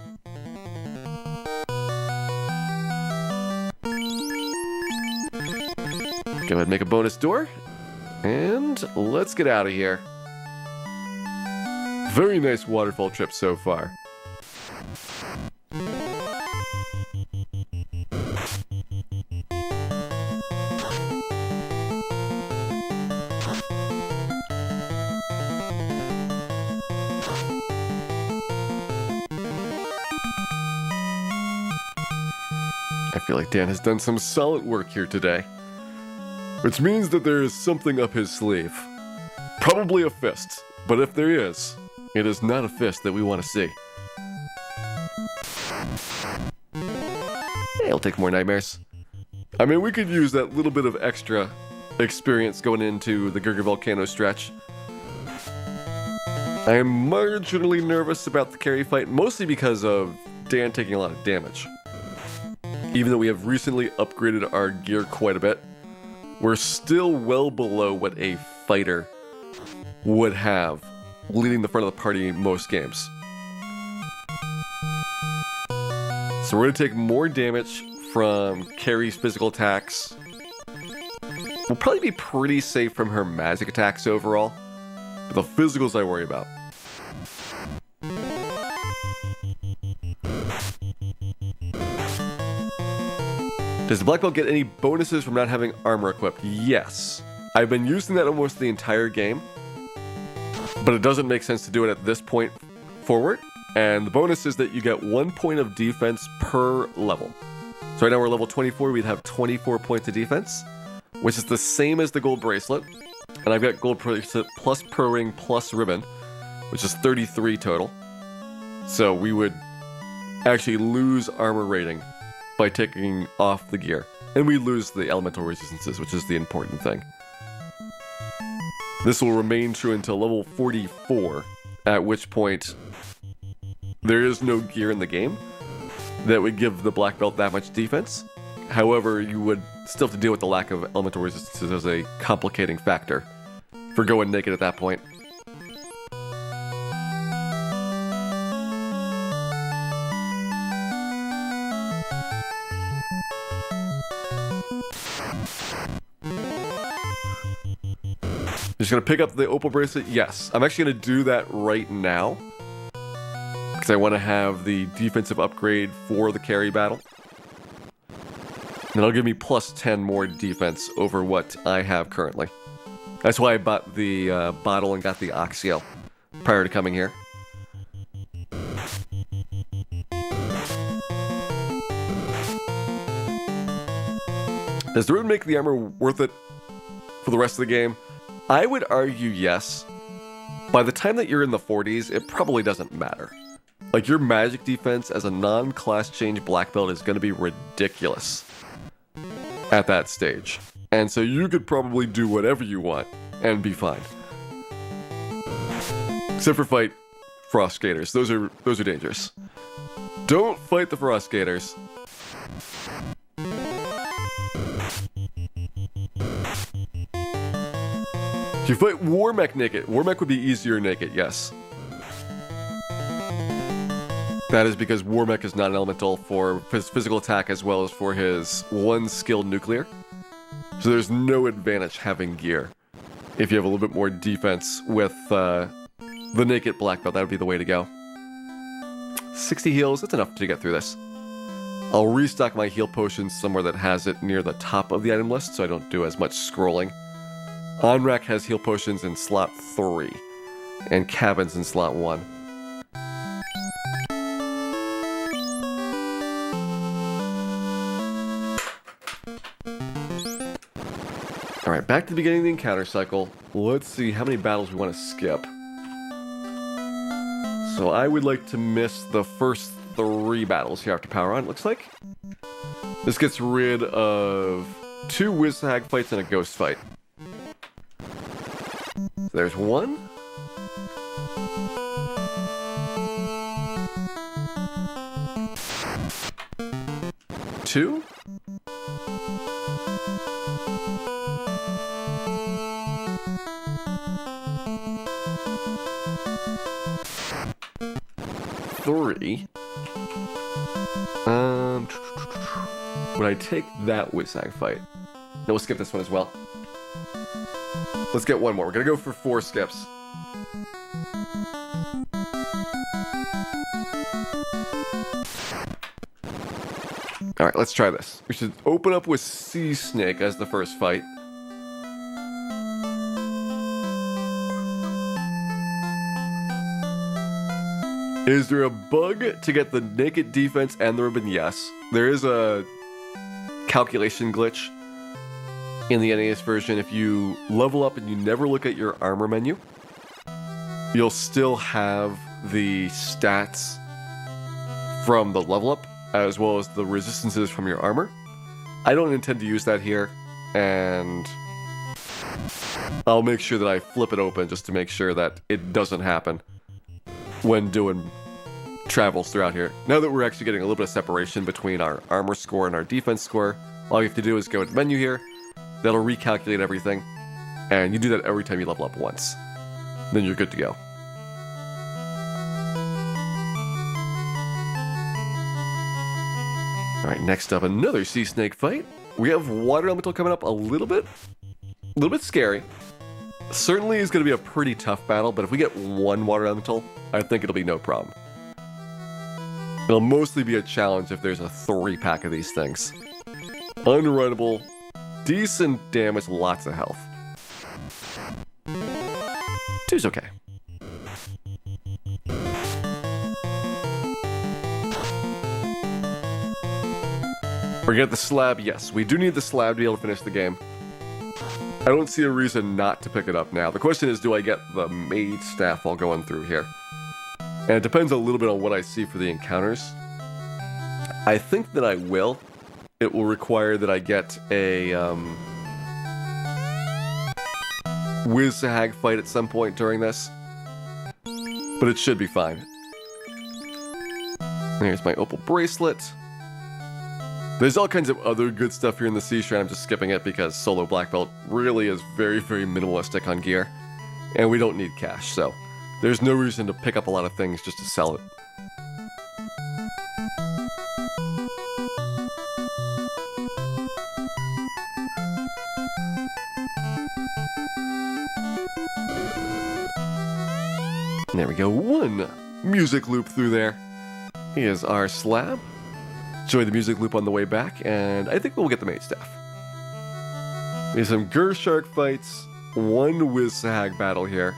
Go ahead and make a bonus door. And let's get out of here. Very nice waterfall trip so far. I feel like Dan has done some solid work here today. Which means that there is something up his sleeve. Probably a fist, but if there is, it is not a fist that we want to see. Hey, I'll take more nightmares. I mean, we could use that little bit of extra experience going into the Gurgir Volcano stretch. I am marginally nervous about the Carrie fight, mostly because of Dan taking a lot of damage. Even though we have recently upgraded our gear quite a bit, we're still well below what a fighter would have leading the front of the party in most games. So we're going to take more damage from Carrie's physical attacks. We'll probably be pretty safe from her magic attacks overall, but the physicals I worry about. Does the black belt get any bonuses from not having armor equipped? Yes. I've been using that almost the entire game, but it doesn't make sense to do it at this point forward. And the bonus is that you get 1 point of defense per level. So right now we're level 24, we'd have 24 points of defense, which is the same as the gold bracelet. And I've got gold bracelet plus pro ring plus ribbon, which is 33 total. So we would actually lose armor rating by taking off the gear. And we lose the elemental resistances, which is the important thing. This will remain true until level 44, at which point there is no gear in the game that would give the black belt that much defense. However, you would still have to deal with the lack of elemental resistances as a complicating factor for going naked at that point. Just gonna pick up the opal bracelet? Yes. I'm actually gonna do that right now, because I want to have the defensive upgrade for the carry battle. And it'll give me plus 10 more defense over what I have currently. That's why I bought the bottle and got the Oxyel prior to coming here. Does the ribbon make the armor worth it for the rest of the game? I would argue yes, by the time that you're in the 40s, it probably doesn't matter. Like, your magic defense as a non-class change black belt is going to be ridiculous at that stage. And so you could probably do whatever you want and be fine. Except for fight frost skaters. Those are dangerous. Don't fight the frost skaters. If you fight Warmech naked, Warmech would be easier naked, yes. That is because Warmech is not an elemental for his physical attack as well as for his one skilled nuclear. So there's no advantage having gear. If you have a little bit more defense with the naked black belt, that would be the way to go. 60 heals, that's enough to get through this. I'll restock my heal potions somewhere that has it near the top of the item list so I don't do as much scrolling. Onrak has heal potions in slot 3, and cabins in slot 1. Alright, back to the beginning of the encounter cycle. Let's see how many battles we want to skip. So I would like to miss the first 3 battles here after power on, it looks like. This gets rid of 2 Wizhag fights and a ghost fight. So there's 1. Two. 3. Would I take that Wizhag fight? No, we'll skip this one as well. Let's get one more. We're gonna go for 4 skips. Alright, let's try this. We should open up with Sea Snake as the first fight. Is there a bug to get the naked defense and the ribbon? Yes. There is a calculation glitch in the NES version. If you level up and you never look at your armor menu, you'll still have the stats from the level up as well as the resistances from your armor. I don't intend to use that here, and I'll make sure that I flip it open just to make sure that it doesn't happen when doing travels throughout here. Now that we're actually getting a little bit of separation between our armor score and our defense score, all you have to do is go to the menu here. That'll recalculate everything, and you do that every time you level up once. Then you're good to go. Alright, next up, another Sea Snake fight. We have Water Elemental coming up a little bit scary. Certainly is going to be a pretty tough battle, but if we get 1 Water Elemental, I think it'll be no problem. It'll mostly be a challenge if there's a 3-pack of these things. Unrunnable, decent damage, lots of health. 2's okay. We're gonna get the slab, yes. We do need the slab to be able to finish the game. I don't see a reason not to pick it up now. The question is, do I get the maid staff while going through here? And it depends a little bit on what I see for the encounters. I think that I will. It will require that I get a Wizhag fight at some point during this. But it should be fine. There's my opal bracelet. There's all kinds of other good stuff here in the Sea Shrine. I'm just skipping it because solo black belt really is very, very minimalistic on gear. And we don't need cash, so there's no reason to pick up a lot of things just to sell it. There we go, 1 music loop through there. Here's our slab. Enjoy the music loop on the way back, and I think we'll get the maid staff. We have some Gershark fights, 1 Wizhag battle here.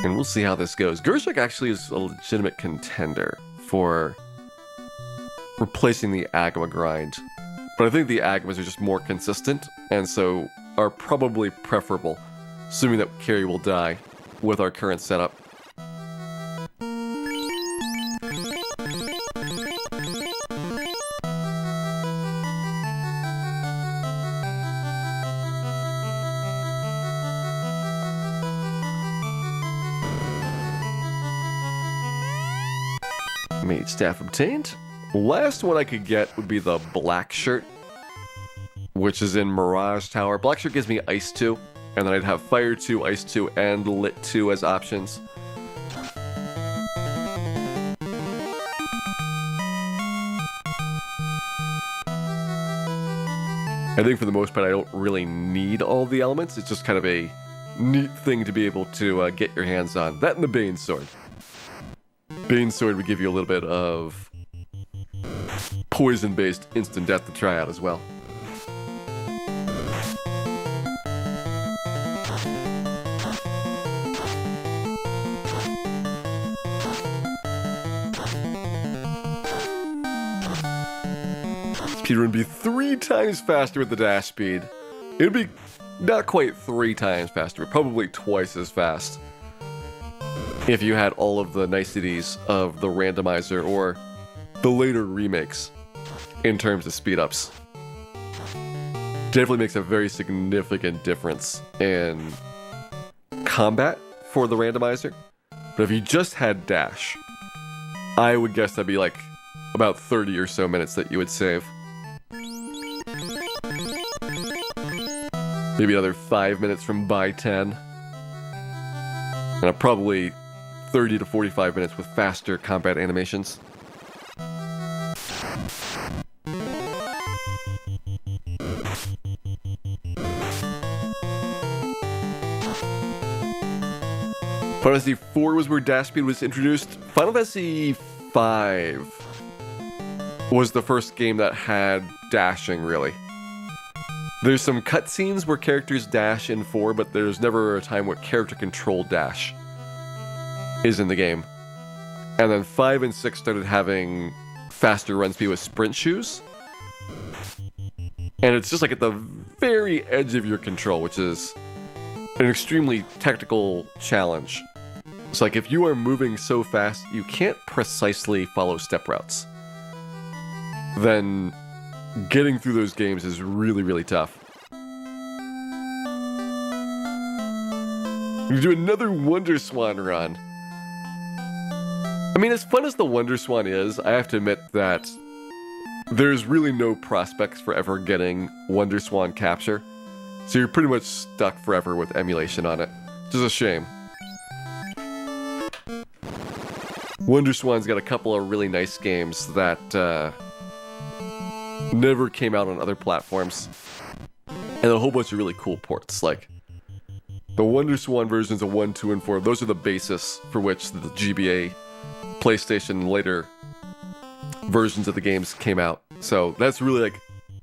And we'll see how this goes. Gershark actually is a legitimate contender for replacing the Agama grind. But I think the Agamas are just more consistent, and so are probably preferable assuming that Carrie will die with our current setup. Mage staff obtained. Last one I could get would be the black shirt, which is in Mirage Tower. Black shirt gives me Ice 2, and then I'd have Fire 2, Ice 2, and Lit 2 as options. I think for the most part I don't really need all the elements. It's just kind of a neat thing to be able to get your hands on. That and the Bane Sword. Bane Sword would give you a little bit of poison-based instant death to try out as well. Speedrun would be 3 times faster with the dash speed. It would be not quite 3 times faster, but probably twice as fast if you had all of the niceties of the randomizer or the later remakes in terms of speed-ups. Definitely makes a very significant difference in combat for the randomizer. But if you just had dash, I would guess that'd be like about 30 or so minutes that you would save. Maybe another 5 minutes from buy 10. And probably 30 to 45 minutes with faster combat animations. Final Fantasy IV was where dash speed was introduced. Final Fantasy V was the first game that had dashing, really. There's some cutscenes where characters dash in 4, but there's never a time where character-controlled dash is in the game. And then 5 and 6 started having faster run speed with sprint shoes. And it's just like at the very edge of your control, which is an extremely technical challenge. It's like if you are moving so fast you can't precisely follow step routes, then getting through those games is really, really tough. We do another Wonder Swan run. I mean, as fun as the Wonder Swan is, I have to admit that there's really no prospects for ever getting Wonder Swan capture. So you're pretty much stuck forever with emulation on it. Which is a shame. Wonder Swan's got a couple of really nice games that never came out on other platforms. And a whole bunch of really cool ports, like the Wonder Swan versions of 1, 2, and 4. Those are the basis for which the GBA, PlayStation, and later versions of the games came out. So that's really like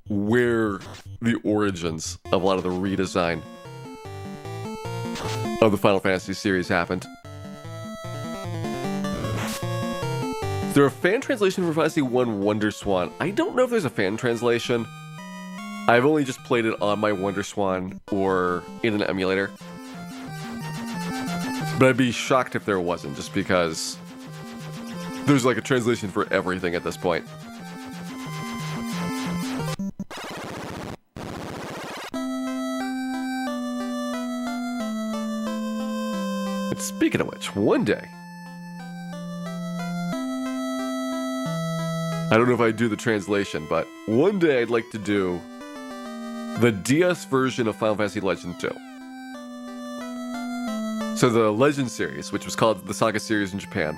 where the origins of a lot of the redesign of the Final Fantasy series happened. Is there a fan translation for Final Fantasy 1 Wonder Swan? I don't know if there's a fan translation. I've only just played it on my Wonder Swan or in an emulator. But I'd be shocked if there wasn't, just because there's like a translation for everything at this point. And speaking of which, one day, I don't know if I'd do the translation, but one day I'd like to do the DS version of Final Fantasy Legend 2. So the Legend series, which was called the Saga series in Japan.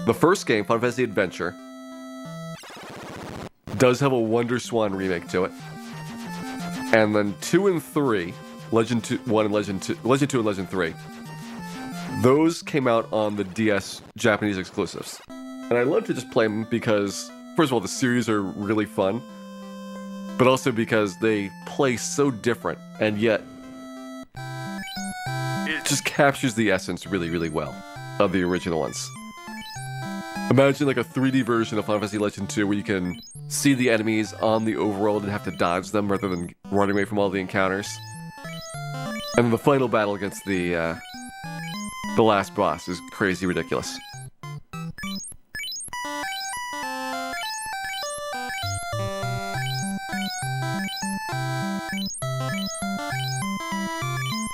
The first game, Final Fantasy Adventure, does have a Wonder Swan remake to it. And then 2 and 3, Legend 2, 1 and Legend 2, Legend 2 and Legend 3, those came out on the DS Japanese exclusives. And I love to just play them because, first of all, the series are really fun, but also because they play so different, and yet it just captures the essence really, really well of the original ones. Imagine like a 3D version of Final Fantasy Legend 2 where you can see the enemies on the overworld and have to dodge them rather than running away from all the encounters. And the final battle against the last boss is crazy ridiculous.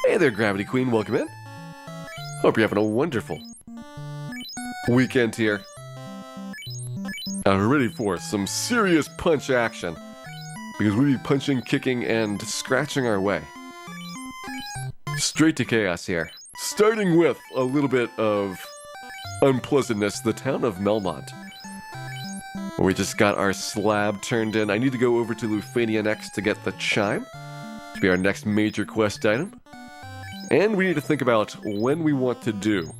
Hey there, Gravity Queen, welcome in. Hope you're having a wonderful weekend here. I'm ready for some serious punch action, because we'll be punching, kicking, and scratching our way straight to chaos here. Starting with a little bit of unpleasantness, the town of Melmont, where we just got our slab turned in. I need to go over to Lufania next to get the chime, to be our next major quest item. And we need to think about when we want to do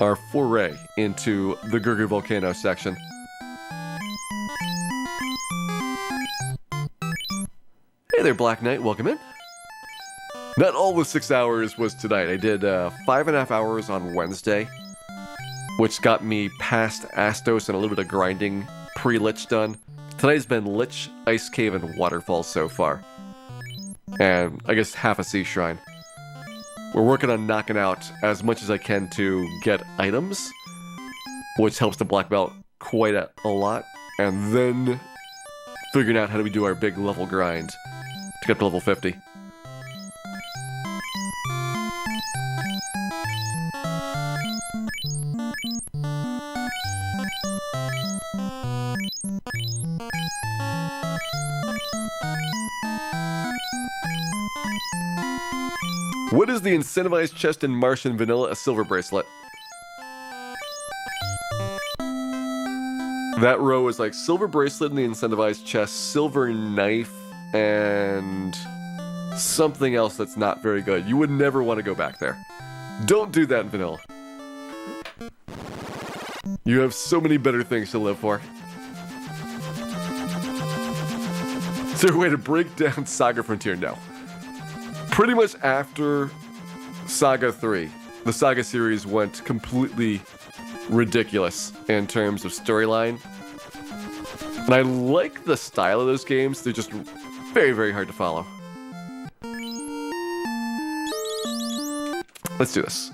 our foray into the Gurgur Volcano section. Hey there, Black Knight, welcome in. Not all the 6 hours was tonight. I did 5.5 hours on Wednesday, which got me past Astos and a little bit of grinding pre-Lich done. Tonight's been Lich, Ice Cave, and Waterfall so far. And I guess half a Sea Shrine. We're working on knocking out as much as I can to get items, which helps the black belt quite a lot, and then figuring out how do we do our big level grind to get to level 50. What is the incentivized chest in Martian Vanilla? A silver bracelet. That row is like silver bracelet in the incentivized chest, silver knife, and something else that's not very good. You would never want to go back there. Don't do that in Vanilla. You have so many better things to live for. Is there a way to break down Saga Frontier? No. Pretty much after Saga 3, the Saga series went completely ridiculous in terms of storyline. And I like the style of those games. They're just very, very hard to follow. Let's do this.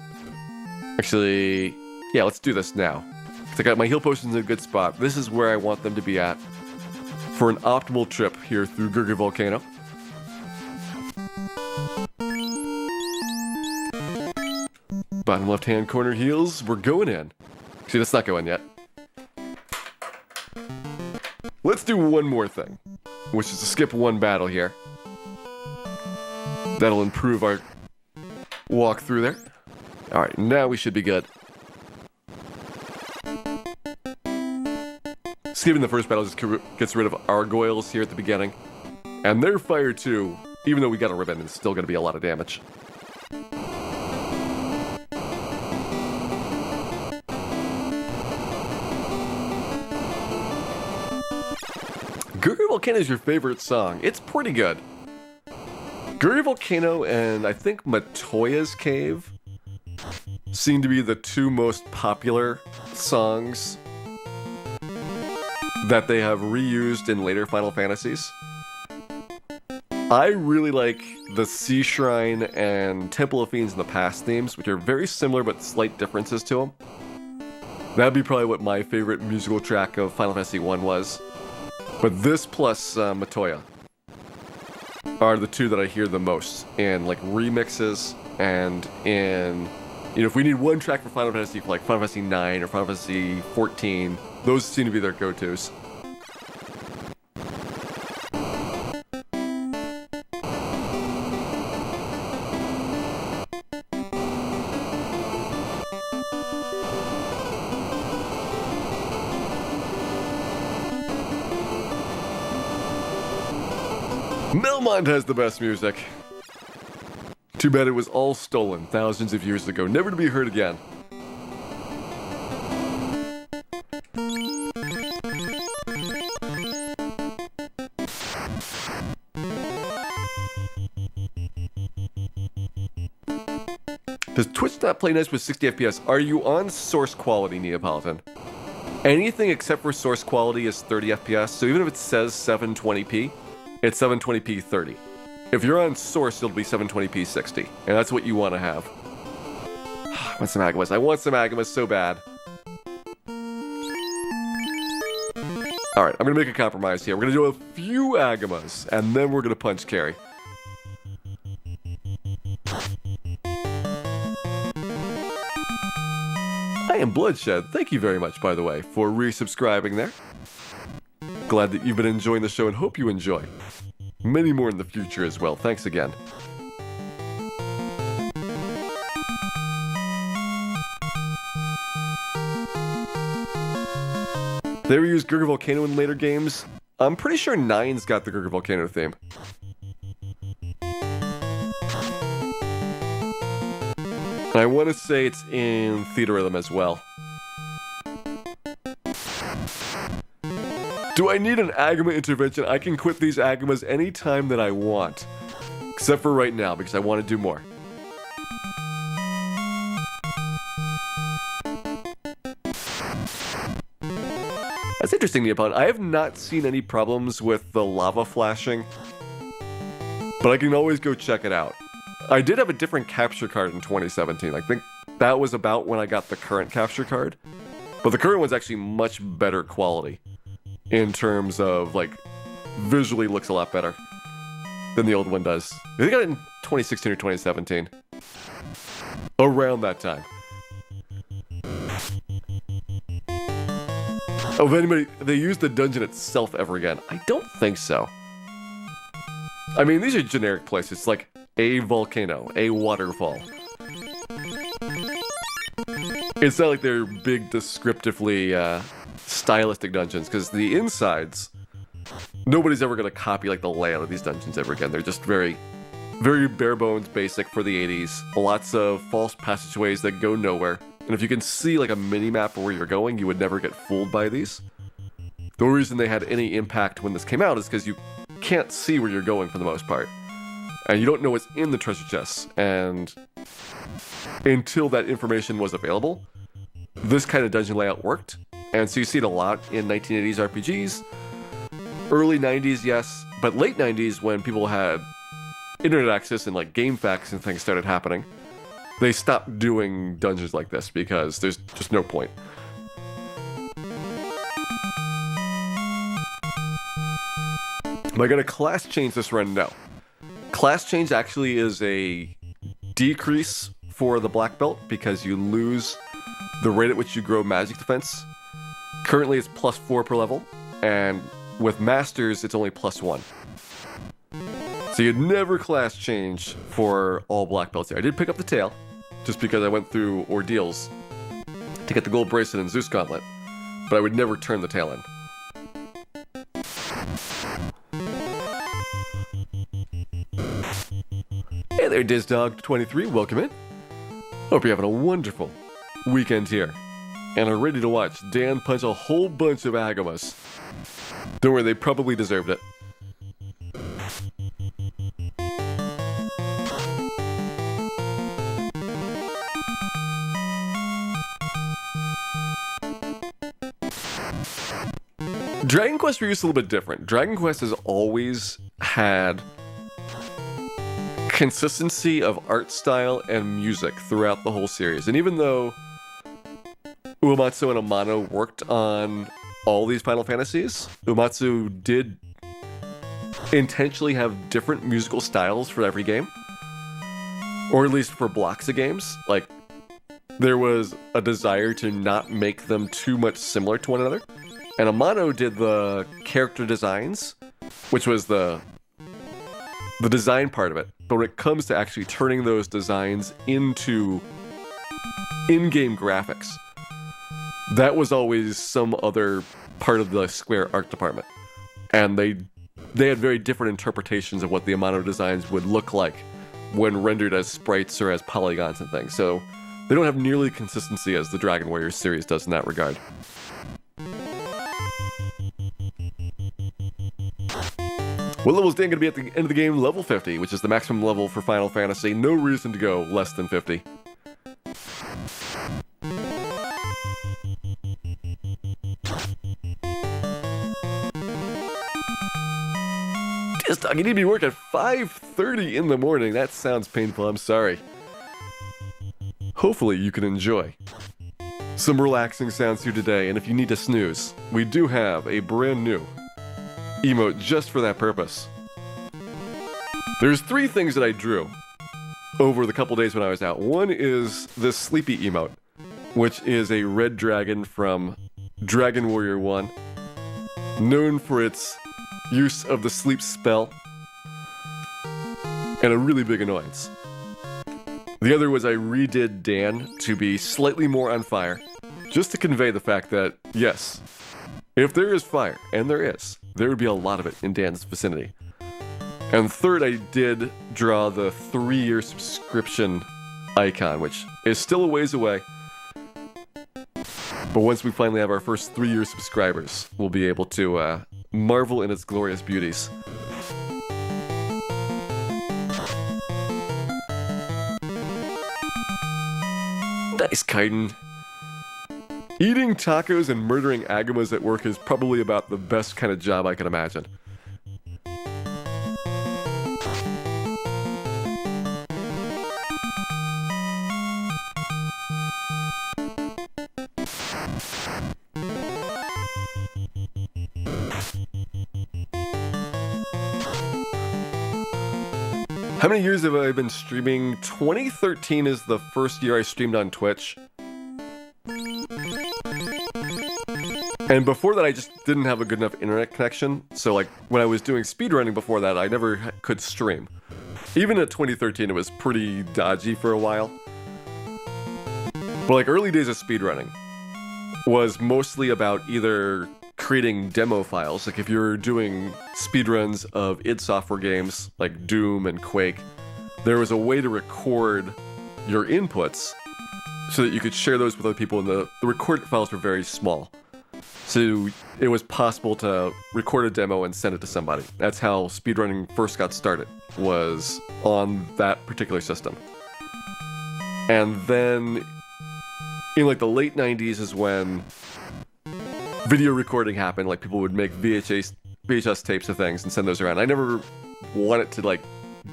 Actually, yeah, let's do this now. Because I got my heal potions in a good spot. This is where I want them to be at for an optimal trip here through Gurgur Volcano. Bottom left-hand corner heals, we're going in. See, that's not going yet. Let's do one more thing, which is to skip one battle here. That'll improve our walk through there. Alright, now we should be good. Skipping the first battle just gets rid of Argoyles here at the beginning. And their fire too, even though we got a ribbon, it's still going to be a lot of damage. Gurgur Volcano is your favorite song. It's pretty good. Gurgur Volcano and I think Matoya's Cave seem to be the two most popular songs that they have reused in later Final Fantasies. I really like the Sea Shrine and Temple of Fiends in the Past themes, which are very similar but slight differences to them. That'd be probably what my favorite musical track of Final Fantasy 1 was. But this plus Matoya are the two that I hear the most in like remixes and in, you know, if we need one track for Final Fantasy for like Final Fantasy 9 or Final Fantasy 14, those seem to be their go-tos. Melmont has the best music. Too bad it was all stolen thousands of years ago, never to be heard again. Does Twitch not play nice with 60 FPS? Are you on source quality, Neapolitan? Anything except for source quality is 30 FPS, so even if it says 720p, it's 720p 30. If you're on source, it'll be 720p 60, and that's what you want to have. I want some Agamas. I want some Agamas so bad. Alright, I'm going to make a compromise here. We're going to do a few Agamas, and then we're going to punch carry. I am Bloodshed. Thank you very much, by the way, for resubscribing there. Glad that you've been enjoying the show and hope you enjoy. Many more in the future as well. Thanks again. They ever use Gurgir Volcano in later games? I'm pretty sure 9's got the Gurgir Volcano theme. And I want to say it's in Theater Rhythm as well. Do I need an Agama intervention? I can quit these Agamas anytime that I want. Except for right now, because I want to do more. That's interesting, Neopon. I have not seen any problems with the lava flashing, but I can always go check it out. I did have a different capture card in 2017. I think that was about when I got the current capture card, but the current one's actually much better quality in terms of, like, visually looks a lot better than the old one does. I think I got it in 2016 or 2017. Around that time. Oh, if anybody, they used the dungeon itself ever again? I don't think so. I mean, these are generic places, like a volcano, a waterfall. It's not like they're big, descriptively stylistic dungeons, because the insides, nobody's ever going to copy like the layout of these dungeons ever again. They're just very, very bare bones basic for the 80s. Lots of false passageways that go nowhere. And if you can see like a mini-map of where you're going, you would never get fooled by these. The only reason they had any impact when this came out is because you can't see where you're going for the most part. And you don't know what's in the treasure chests. And until that information was available, this kind of dungeon layout worked. And so you see it a lot in 1980s RPGs. Early 90s, yes. But late 90s, when people had internet access and like game facts and things started happening, they stopped doing dungeons like this because there's just no point. Am I going to class change this run? No. Class change actually is a decrease for the black belt because you lose the rate at which you grow magic defense. Currently it's +4 per level, and with masters it's only +1. So you'd never class change for all black belts here. I did pick up the tail, just because I went through ordeals to get the gold bracelet and Zeus Gauntlet, but I would never turn the tail in. Hey there, DizDog23, welcome in. Hope you're having a wonderful weekend here, and are ready to watch Dan punch a whole bunch of Agamas. Don't worry, they probably deserved it. Dragon Quest Reuse is a little bit different. Dragon Quest has always had consistency of art style and music throughout the whole series. And even though Uematsu and Amano worked on all these Final Fantasies, Uematsu did intentionally have different musical styles for every game. Or at least for blocks of games. Like, there was a desire to not make them too much similar to one another. And Amano did the character designs, which was the design part of it. But when it comes to actually turning those designs into in-game graphics, that was always some other part of the Square art department. And they had very different interpretations of what the Amano designs would look like when rendered as sprites or as polygons and things. So they don't have nearly consistency as the Dragon Warriors series does in that regard. What level is Dan going to be at the end of the game? Level 50, which is the maximum level for Final Fantasy. No reason to go less than 50. Dog, you need to be working at 5:30 in the morning. That sounds painful, I'm sorry. Hopefully you can enjoy some relaxing sounds here today, and if you need to snooze, we do have a brand new emote just for that purpose. There's 3 things that I drew over the couple days when I was out. One is this sleepy emote, which is a red dragon from Dragon Warrior 1, known for its use of the sleep spell and a really big annoyance. The other was I redid Dan to be slightly more on fire, just to convey the fact that, yes, if there is fire, and there is, there would be a lot of it in Dan's vicinity. And third, I did draw the 3-year subscription icon, which is still a ways away. But once we finally have our first 3-year subscribers, we'll be able to marvel in its glorious beauties. Nice, Kaiden. Eating tacos and murdering Agamas at work is probably about the best kind of job I can imagine. How many years have I been streaming? 2013 is the first year I streamed on Twitch. And before that, I just didn't have a good enough internet connection. So, like, when I was doing speedrunning before that, I never could stream. Even at 2013, it was pretty dodgy for a while. But, like, early days of speedrunning was mostly about either creating demo files. Like, if you're doing speedruns of id Software games, like Doom and Quake, there was a way to record your inputs so that you could share those with other people, and the recorded files were very small. So it was possible to record a demo and send it to somebody. That's how speedrunning first got started, was on that particular system. And then in like the late 90s is when video recording happened. Like, people would make VHS tapes of things and send those around. I never wanted to like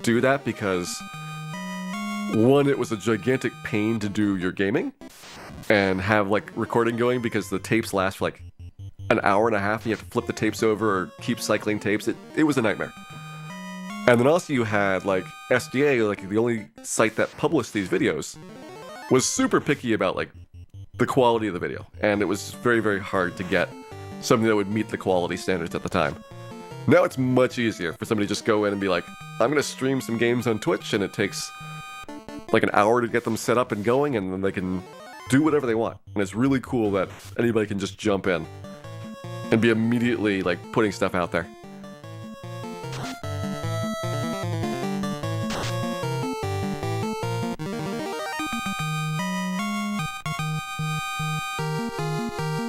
do that because, one, it was a gigantic pain to do your gaming and have like recording going, because the tapes last for like an hour and a half and you have to flip the tapes over or keep cycling tapes. It was a nightmare. And then also you had like SDA, like the only site that published these videos, was super picky about like the quality of the video, and it was very, very hard to get something that would meet the quality standards at the time. Now it's much easier for somebody to just go in and be like, I'm gonna stream some games on Twitch, and it takes like an hour to get them set up and going, and then they can do whatever they want. And it's really cool that anybody can just jump in and be immediately like putting stuff out there.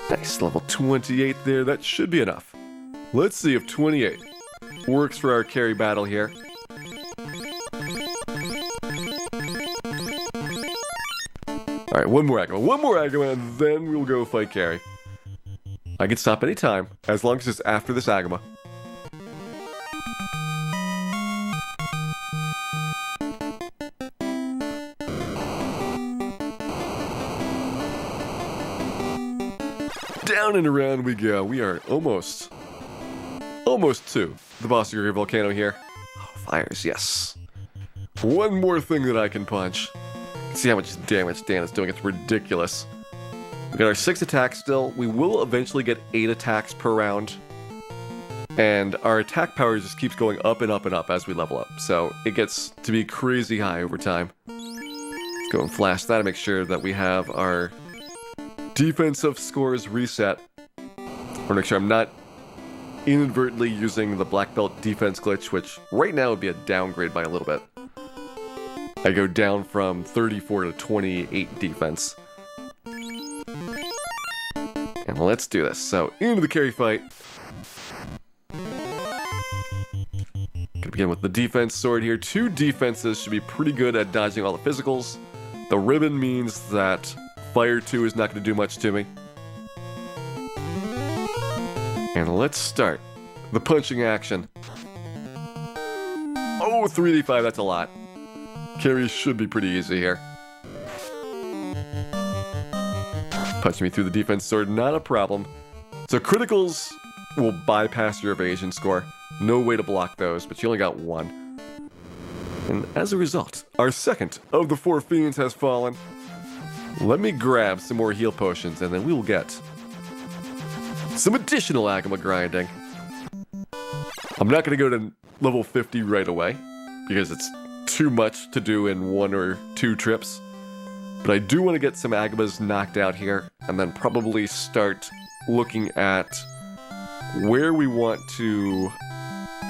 Nice, level 28 there. That should be enough. Let's see if 28 works for our carry battle here. Alright, one more Agama, and then we'll go fight carry. I can stop anytime, as long as it's after this Agama. Down and around we go. We are almost to the boss of your volcano here. Oh, fires, yes. One more thing that I can punch. See how much damage Dan is doing. It's ridiculous. We got our 6 attacks still. We will eventually get 8 attacks per round. And our attack power just keeps going up and up and up as we level up. So it gets to be crazy high over time. Let's go and flash that to make sure that we have our defensive scores reset. I want to make sure I'm not inadvertently using the black belt defense glitch, which right now would be a downgrade by a little bit. I go down from 34 to 28 defense. And let's do this. So, into the carry fight. Gonna begin with the defense sword here. 2 defenses should be pretty good at dodging all the physicals. The ribbon means that Fire 2 is not going to do much to me. And let's start the punching action. Oh, 3d5, that's a lot. Carries should be pretty easy here. Punch me through the defense sword, not a problem. So criticals will bypass your evasion score. No way to block those, but you only got one. And as a result, our second of the 4 fiends has fallen. Let me grab some more heal potions, and then we will get some additional Agama grinding. I'm not going to go to level 50 right away, because it's too much to do in 1 or 2 trips. But I do want to get some Agamas knocked out here, and then probably start looking at where we want to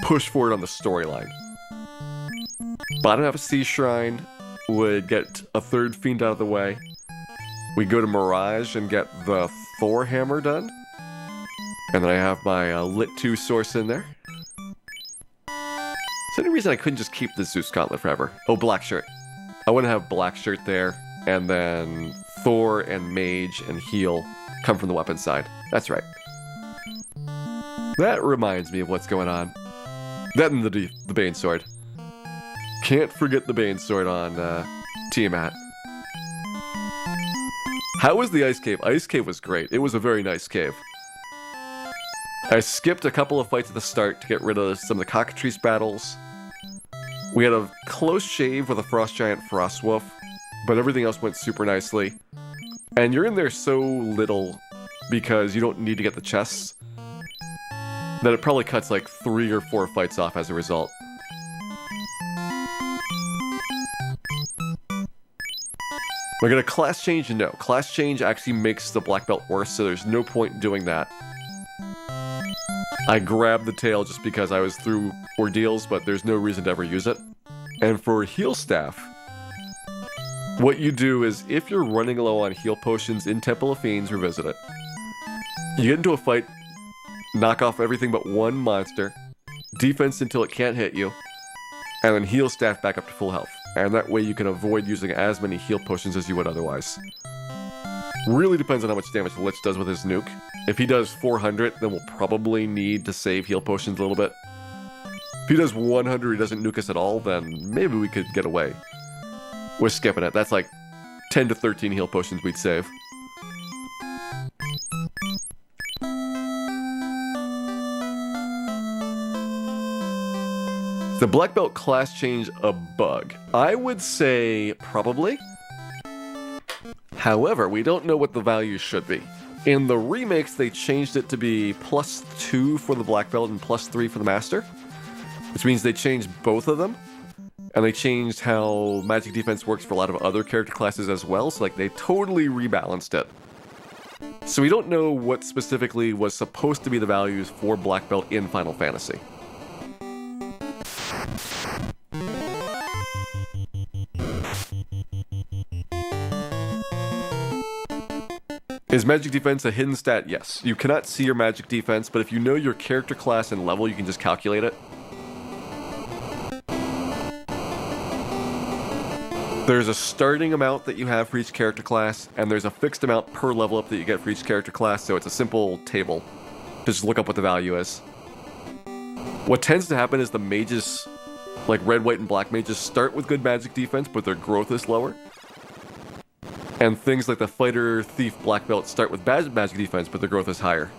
push forward on the storyline. Bottom half of Sea Shrine would get a 3rd fiend out of the way. We go to Mirage and get the Thor hammer done. And then I have my Lit 2 source in there. Is there any reason I couldn't just keep the Zeus Gauntlet forever? Oh, Black Shirt. I want to have Black Shirt there, and then Thor and Mage and Heal come from the weapon side. That's right. That reminds me of what's going on. That and the Bane Sword. Can't forget the Bane Sword on Tiamat. How was the Ice Cave? Ice Cave was great. It was a very nice cave. I skipped a couple of fights at the start to get rid of some of the Cockatrice battles. We had a close shave with a Frost Giant Frost Wolf, but everything else went super nicely. And you're in there so little because you don't need to get the chests that it probably cuts like 3 or 4 fights off as a result. We're gonna class change? No. Class change actually makes the black belt worse, so there's no point in doing that. I grabbed the tail just because I was through ordeals, but there's no reason to ever use it. And for heal staff, what you do is if you're running low on heal potions in Temple of Fiends, revisit it. You get into a fight, knock off everything but one monster, defense until it can't hit you, and then heal staff back up to full health. And that way you can avoid using as many heal potions as you would otherwise. Really depends on how much damage the Lich does with his nuke. If he does 400, then we'll probably need to save heal potions a little bit. If he does 100, he doesn't nuke us at all, then maybe we could get away. We're skipping it. That's like 10 to 13 heal potions we'd save. The black belt class change a bug? I would say probably. However, we don't know what the value should be. In the remakes, they changed it to be +2 for the black belt and +3 for the master, which means they changed both of them. And they changed how magic defense works for a lot of other character classes as well, so like they totally rebalanced it. So we don't know what specifically was supposed to be the values for black belt in Final Fantasy. Is magic defense a hidden stat? Yes. You cannot see your magic defense, but if you know your character class and level, you can just calculate it. There's a starting amount that you have for each character class, and there's a fixed amount per level up that you get for each character class, so it's a simple table. Just look up what the value is. What tends to happen is the mages, like red, white, and black mages, start with good magic defense, but their growth is lower. And things like the fighter, thief, black belt start with bad magic defense, but their growth is higher.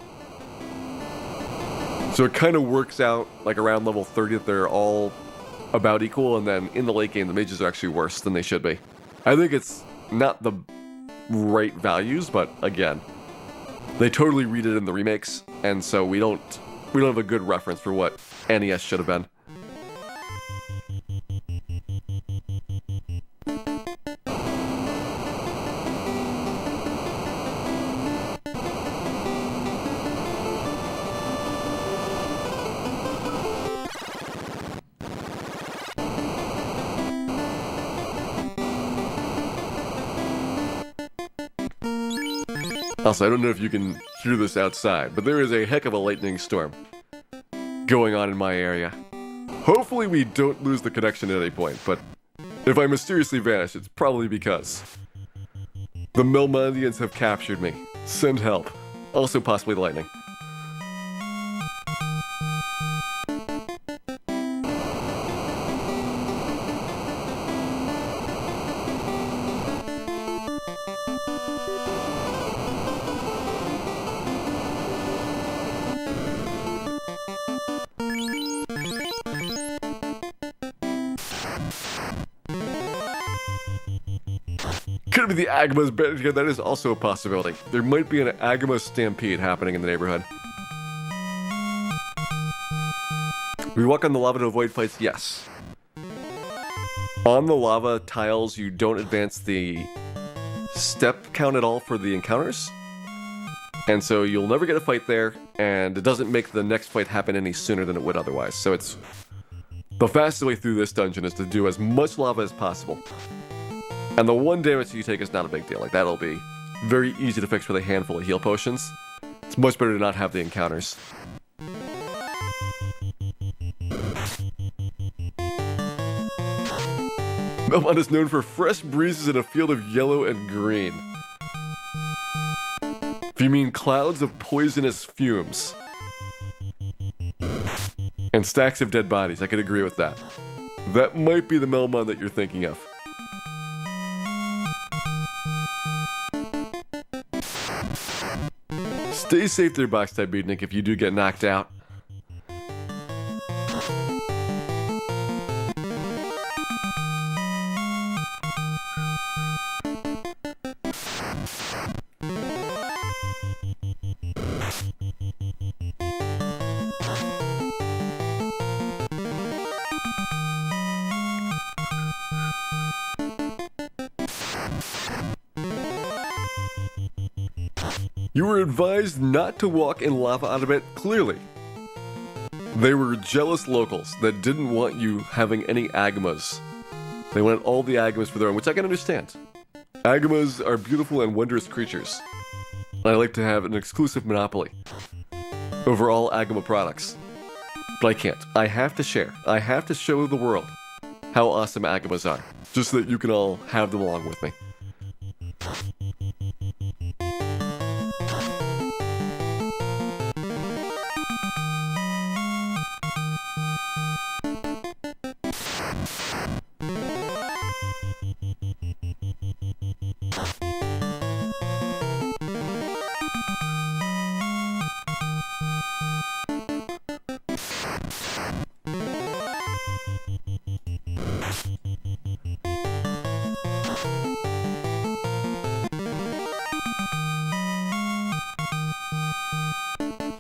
So it kind of works out like around level 30 that they're all about equal, and then in the late game, the mages are actually worse than they should be. I think it's not the right values, but again, they totally read it in the remakes, and so we don't have a good reference for what NES should have been. Also, I don't know if you can hear this outside, but there is a heck of a lightning storm going on in my area. Hopefully we don't lose the connection at any point, but if I mysteriously vanish, it's probably because the Melmondians have captured me. Send help. Also possibly lightning. Could be the Agama's band here. That is also a possibility. There might be an Agama stampede happening in the neighborhood. We walk on the lava to avoid fights? Yes. On the lava tiles, you don't advance the step count at all for the encounters. And so you'll never get a fight there, and it doesn't make the next fight happen any sooner than it would otherwise. So it's... the fastest way through this dungeon is to do as much lava as possible. And the one damage you take is not a big deal. Like, that'll be very easy to fix with a handful of heal potions. It's much better to not have the encounters. Melmond is known for fresh breezes in a field of yellow and green. If you mean clouds of poisonous fumes. And stacks of dead bodies, I could agree with that. That might be the Melmond that you're thinking of. Stay safe there, Box-type Beatnik, if you do get knocked out. You were advised not to walk in lava out of it, clearly. They were jealous locals that didn't want you having any Agamas. They wanted all the Agamas for their own, which I can understand. Agamas are beautiful and wondrous creatures. I like to have an exclusive monopoly over all Agama products. But I can't. I have to share. I have to show the world how awesome Agamas are, just so that you can all have them along with me.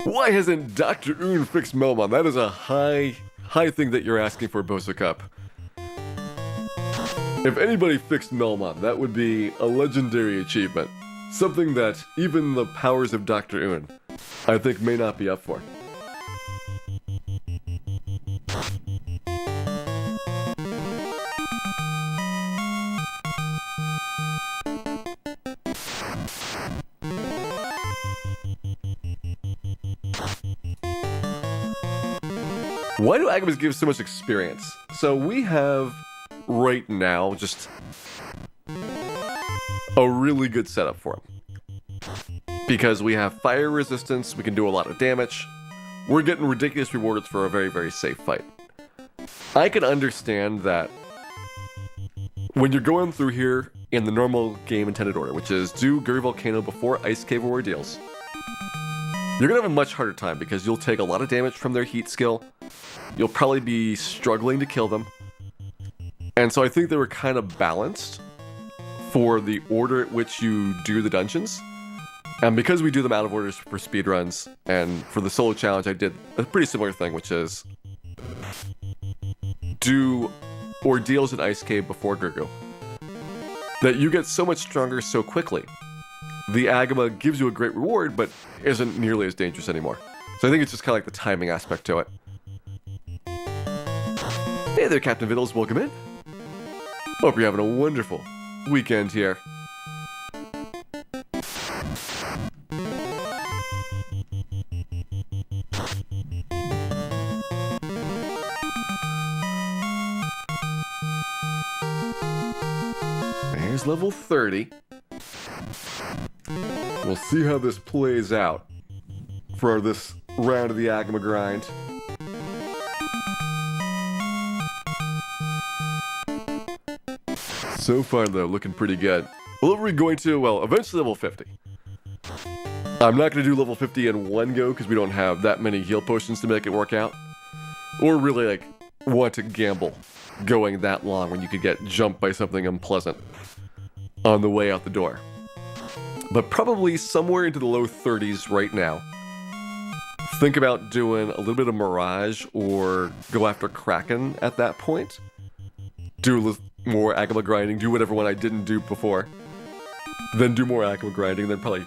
Why hasn't Dr. Oon fixed Melmond? That is a high thing that you're asking for, Bosa Cup. If anybody fixed Melmond, that would be a legendary achievement. Something that even the powers of Dr. Oon, I think, may not be up for. Why do Agamas give so much experience? So we have, right now, just a really good setup for him. Because we have fire resistance, we can do a lot of damage. We're getting ridiculous rewards for a very, very safe fight. I can understand that when you're going through here in the normal game intended order, which is do Guri Volcano before Ice Cave Ordeals, you're going to have a much harder time because you'll take a lot of damage from their heat skill. You'll probably be struggling to kill them. And so I think they were kind of balanced for the order at which you do the dungeons. And because we do them out of orders for speedruns, and for the solo challenge I did a pretty similar thing, which is do Ordeals in Ice Cave before Gurgu, that you get so much stronger so quickly. The Agama gives you a great reward, but isn't nearly as dangerous anymore. So I think it's just kind of like the timing aspect to it. Hey there, Captain Vittles, welcome in. Hope you're having a wonderful weekend here. There's level 30. We'll see how this plays out for this round of the Agama grind. So far, though, looking pretty good. What level are we going to? Well, eventually level 50. I'm not going to do level 50 in one go because we don't have that many heal potions to make it work out. Or really, like, want to gamble going that long when you could get jumped by something unpleasant on the way out the door. But probably somewhere into the low 30s right now. Think about doing a little bit of Mirage or go after Kraken at that point. Do a little more Agama grinding, do whatever one I didn't do before. Then do more Agama grinding, then probably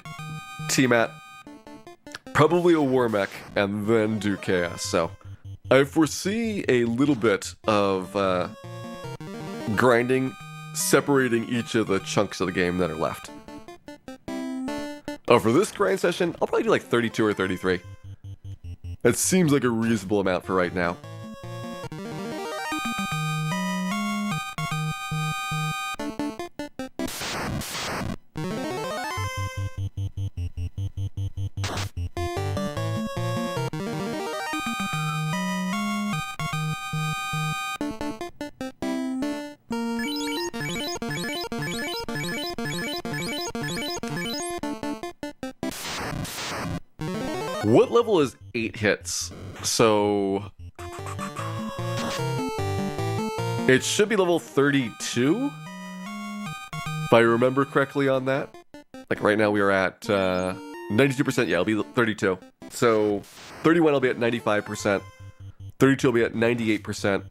T-Mat, probably a War Mech, and then do Chaos. So I foresee a little bit of grinding, separating each of the chunks of the game that are left. Oh, for this grind session, I'll probably do like 32 or 33. That seems like a reasonable amount for right now. What level is 8 hits? So it should be level 32, if I remember correctly on that. Like right now we are at 92%, yeah, it'll be 32. So 31 will be at 95%, 32 will be at 98%,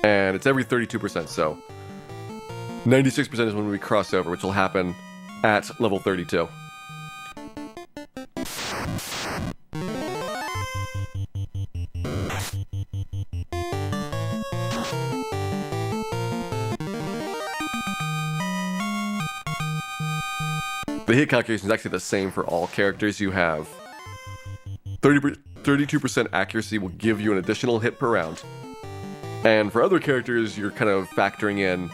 and it's every 32%, so 96% is when we cross over, which will happen at level 32. The hit calculation is actually the same for all characters. You have 32% accuracy will give you an additional hit per round. And for other characters, you're kind of factoring in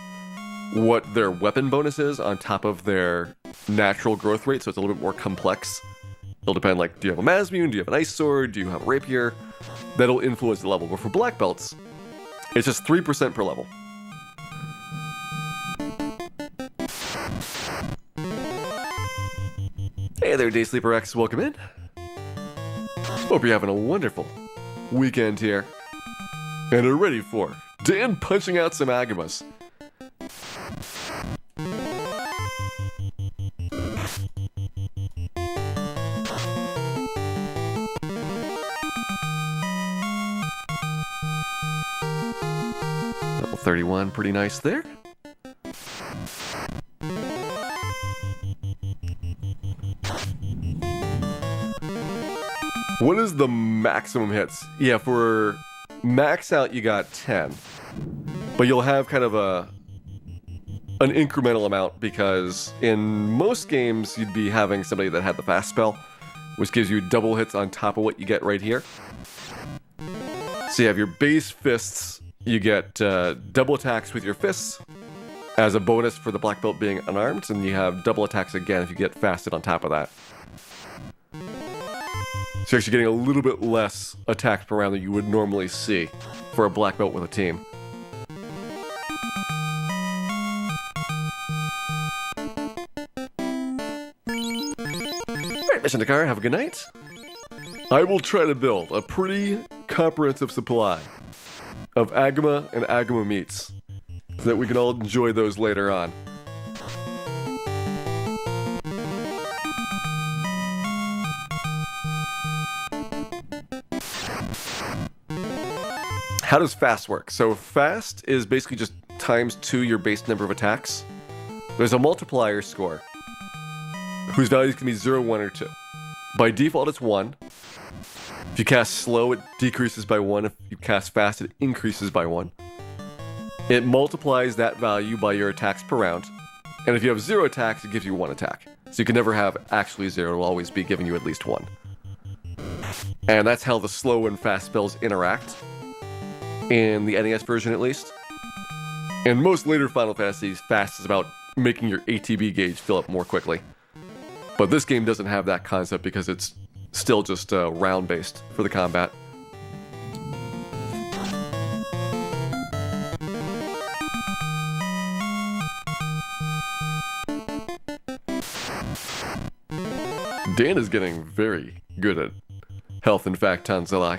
what their weapon bonus is on top of their natural growth rate, so it's a little bit more complex. It'll depend, like, do you have a Mazmune? Do you have an Ice Sword? Do you have a Rapier? That'll influence the level. But for Black Belts, it's just 3% per level. Hey there, Day Sleeper X, welcome in. Hope you're having a wonderful weekend here. And are ready for Dan punching out some Agamas. Level 31, pretty nice there. What is the maximum hits? Yeah, for max out you got 10. But you'll have kind of an incremental amount because in most games you'd be having somebody that had the fast spell, which gives you double hits on top of what you get right here. So you have your base fists, you get double attacks with your fists as a bonus for the black belt being unarmed, and you have double attacks again if you get fasted on top of that. So you're actually getting a little bit less attacks per round than you would normally see for a black belt with a team. Alright, Mission Dakar, have a good night. I will try to build a pretty comprehensive supply of Agama and Agama meats so that we can all enjoy those later on. How does fast work? So fast is basically just times 2 your base number of attacks. There's a multiplier score whose values can be 0, 1, or 2. By default, it's 1. If you cast slow, it decreases by 1. If you cast fast, it increases by 1. It multiplies that value by your attacks per round. And if you have 0 attacks, it gives you 1 attack. So you can never have actually 0. It will always be giving you at least 1. And that's how the slow and fast spells interact. In the NES version, at least. In most later Final Fantasies, fast is about making your ATB gauge fill up more quickly. But this game doesn't have that concept because it's still just round-based for the combat. Dan is getting very good at health, in fact, Tanzalai.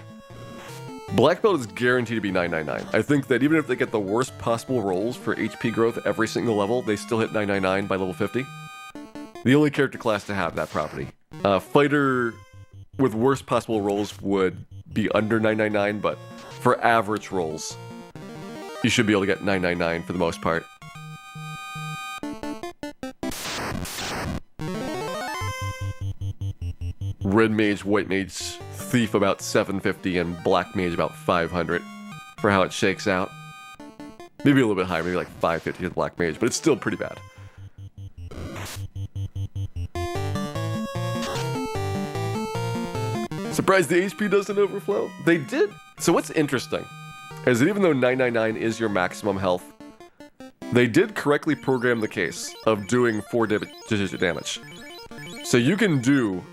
Black belt is guaranteed to be 999. I think that even if they get the worst possible rolls for HP growth every single level, they still hit 999 by level 50. The only character class to have that property. Fighter with worst possible rolls would be under 999, but for average rolls, you should be able to get 999 for the most part. Red mage, white mage, thief about 750, and black mage about 500 for how it shakes out. Maybe a little bit higher, maybe like 550 to the black mage, but it's still pretty bad. Surprised the HP doesn't overflow? They did. So what's interesting is that even though 999 is your maximum health, they did correctly program the case of doing 4-digit damage. So you can do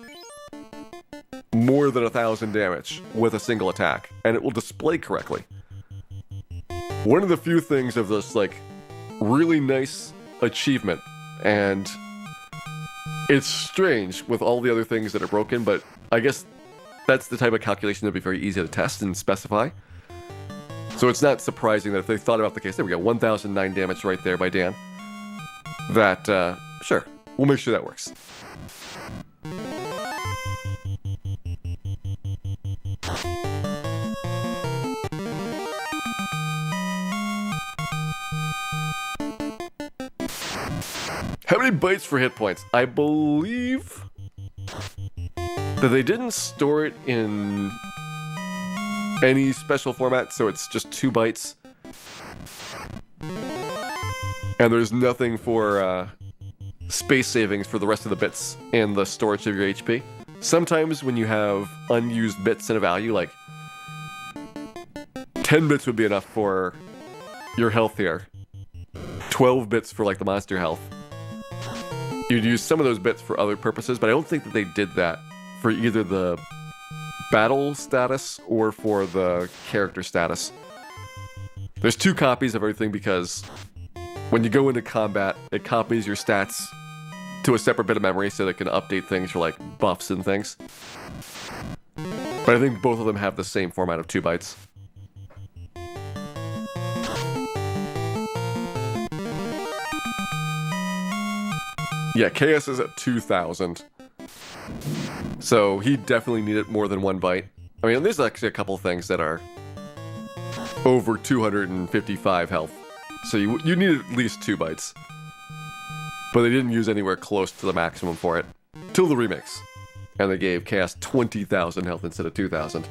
more than 1,000 damage with a single attack, and it will display correctly. One of the few things of this, like, really nice achievement, and it's strange with all the other things that are broken, but I guess that's the type of calculation that'd be very easy to test and specify. So it's not surprising that if they thought about the case, there we go, 1,009 damage right there by Dan, that, sure, we'll make sure that works. How many bytes for hit points? I believe that they didn't store it in any special format, so it's just 2 bytes. And there's nothing for space savings for the rest of the bits in the storage of your HP. Sometimes when you have unused bits in a value, like 10 bits would be enough for your health here. 12 bits for like the monster health. You'd use some of those bits for other purposes, but I don't think that they did that for either the battle status or for the character status. There's 2 copies of everything because when you go into combat, it copies your stats to a separate bit of memory so that it can update things for like buffs and things. But I think both of them have the same format of 2 bytes. Yeah, KS is at 2,000. So he definitely needed more than 1 byte. I mean, there's actually a couple things that are over 255 health. So you need at least 2 bytes. But they didn't use anywhere close to the maximum for it. Till the remix. And they gave KS 20,000 health instead of 2,000.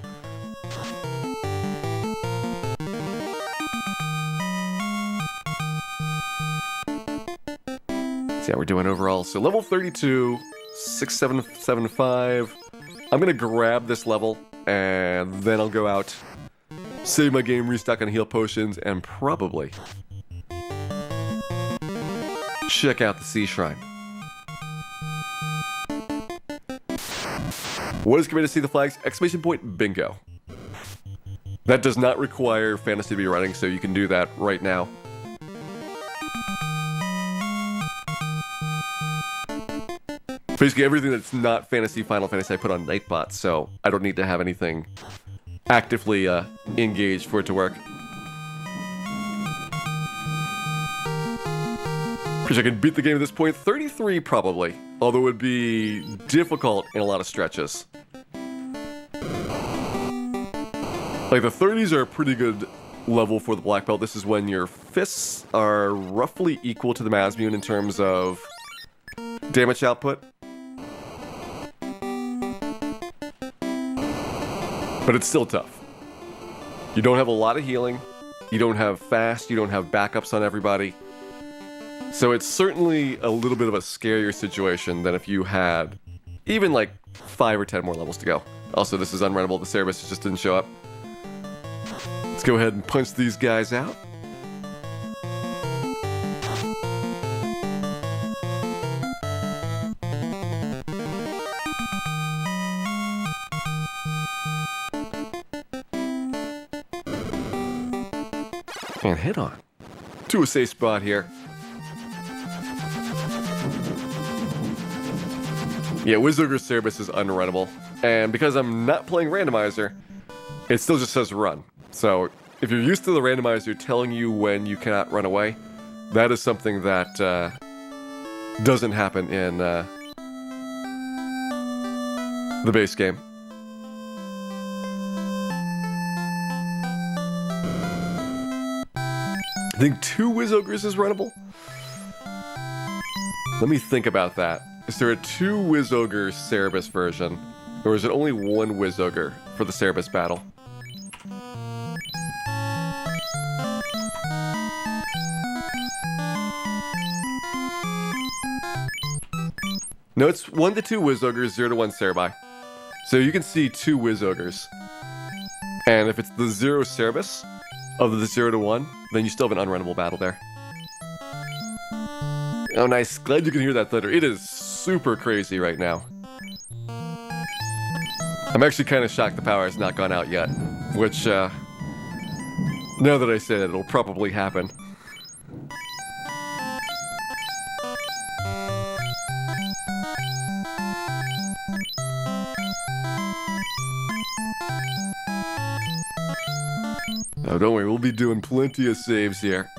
So yeah, we're doing overall. So level 32, 6775. I'm gonna grab this level, and then I'll go out, save my game, restock on heal potions, and probably check out the Sea Shrine. What is coming to see the flags? Exclamation point, bingo. That does not require fantasy to be running, so you can do that right now. Basically everything that's not fantasy, Final Fantasy, I put on Nightbot, so I don't need to have anything actively engaged for it to work. Pretty sure I could beat the game at this point. 33 probably, although it would be difficult in a lot of stretches. Like the 30s are a pretty good level for the black belt. This is when your fists are roughly equal to the Mazmune in terms of damage output. But it's still tough. You don't have a lot of healing, you don't have fast, you don't have backups on everybody. So it's certainly a little bit of a scarier situation than if you had even like 5 or 10 more levels to go. Also, this is unrunnable, the Cerebus just didn't show up. Let's go ahead and punch these guys out. And hit on to a safe spot here. Yeah, Wizogre Cerebus is unrunnable. And because I'm not playing randomizer, it still just says run. So if you're used to the randomizer telling you when you cannot run away, that is something that doesn't happen in the base game. I think 2 Wizogres is runnable? Let me think about that. Is there a 2 Wizogre Cerebus version? Or is it only 1 Wizogre for the Cerebus battle? No, it's 1 to 2 Wizogres, 0 to 1 Cerebi. So you can see 2 Wizogres. And if it's the 0 Cerebus of the 0 to 1, then you still have an unrunnable battle there. Oh, nice. Glad you can hear that thunder. It is super crazy right now. I'm actually kind of shocked the power has not gone out yet. Which, now that I said it, it'll probably happen. Oh, don't worry, we'll be doing plenty of saves here.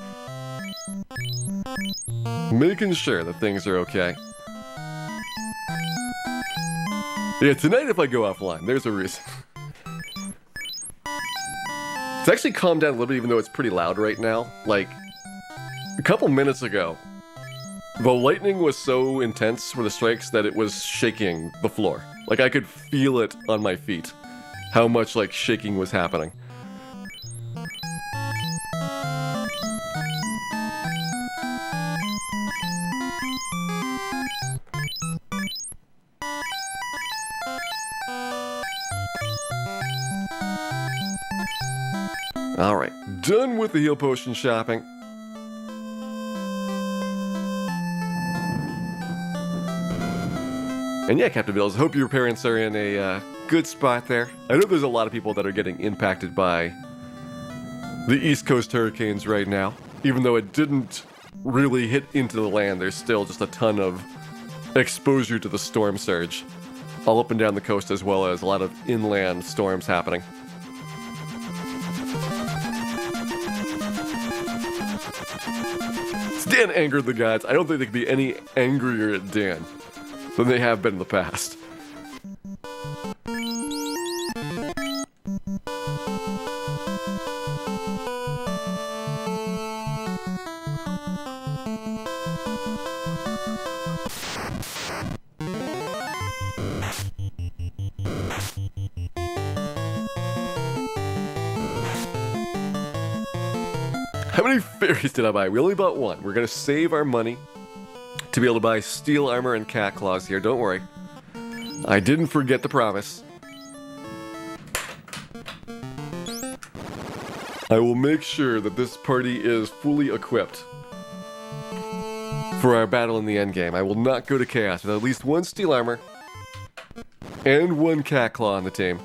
Making sure that things are okay. Yeah, tonight if I go offline, there's a reason. It's actually calmed down a little bit, even though it's pretty loud right now. Like, a couple minutes ago, the lightning was so intense for the strikes that it was shaking the floor. Like, I could feel it on my feet. How much, like, shaking was happening. Alright, done with the heal potion shopping. And yeah, Captain Bills, hope your parents are in a good spot there. I know there's a lot of people that are getting impacted by the East Coast hurricanes right now. Even though it didn't really hit into the land, there's still just a ton of exposure to the storm surge. All up and down the coast, as well as a lot of inland storms happening. Dan angered the gods. I don't think they could be any angrier at Dan than they have been in the past. How many fairies did I buy? We only bought 1. We're gonna save our money to be able to buy steel armor and cat claws here. Don't worry. I didn't forget the promise. I will make sure that this party is fully equipped for our battle in the endgame. I will not go to chaos with at least 1 steel armor and 1 cat claw on the team.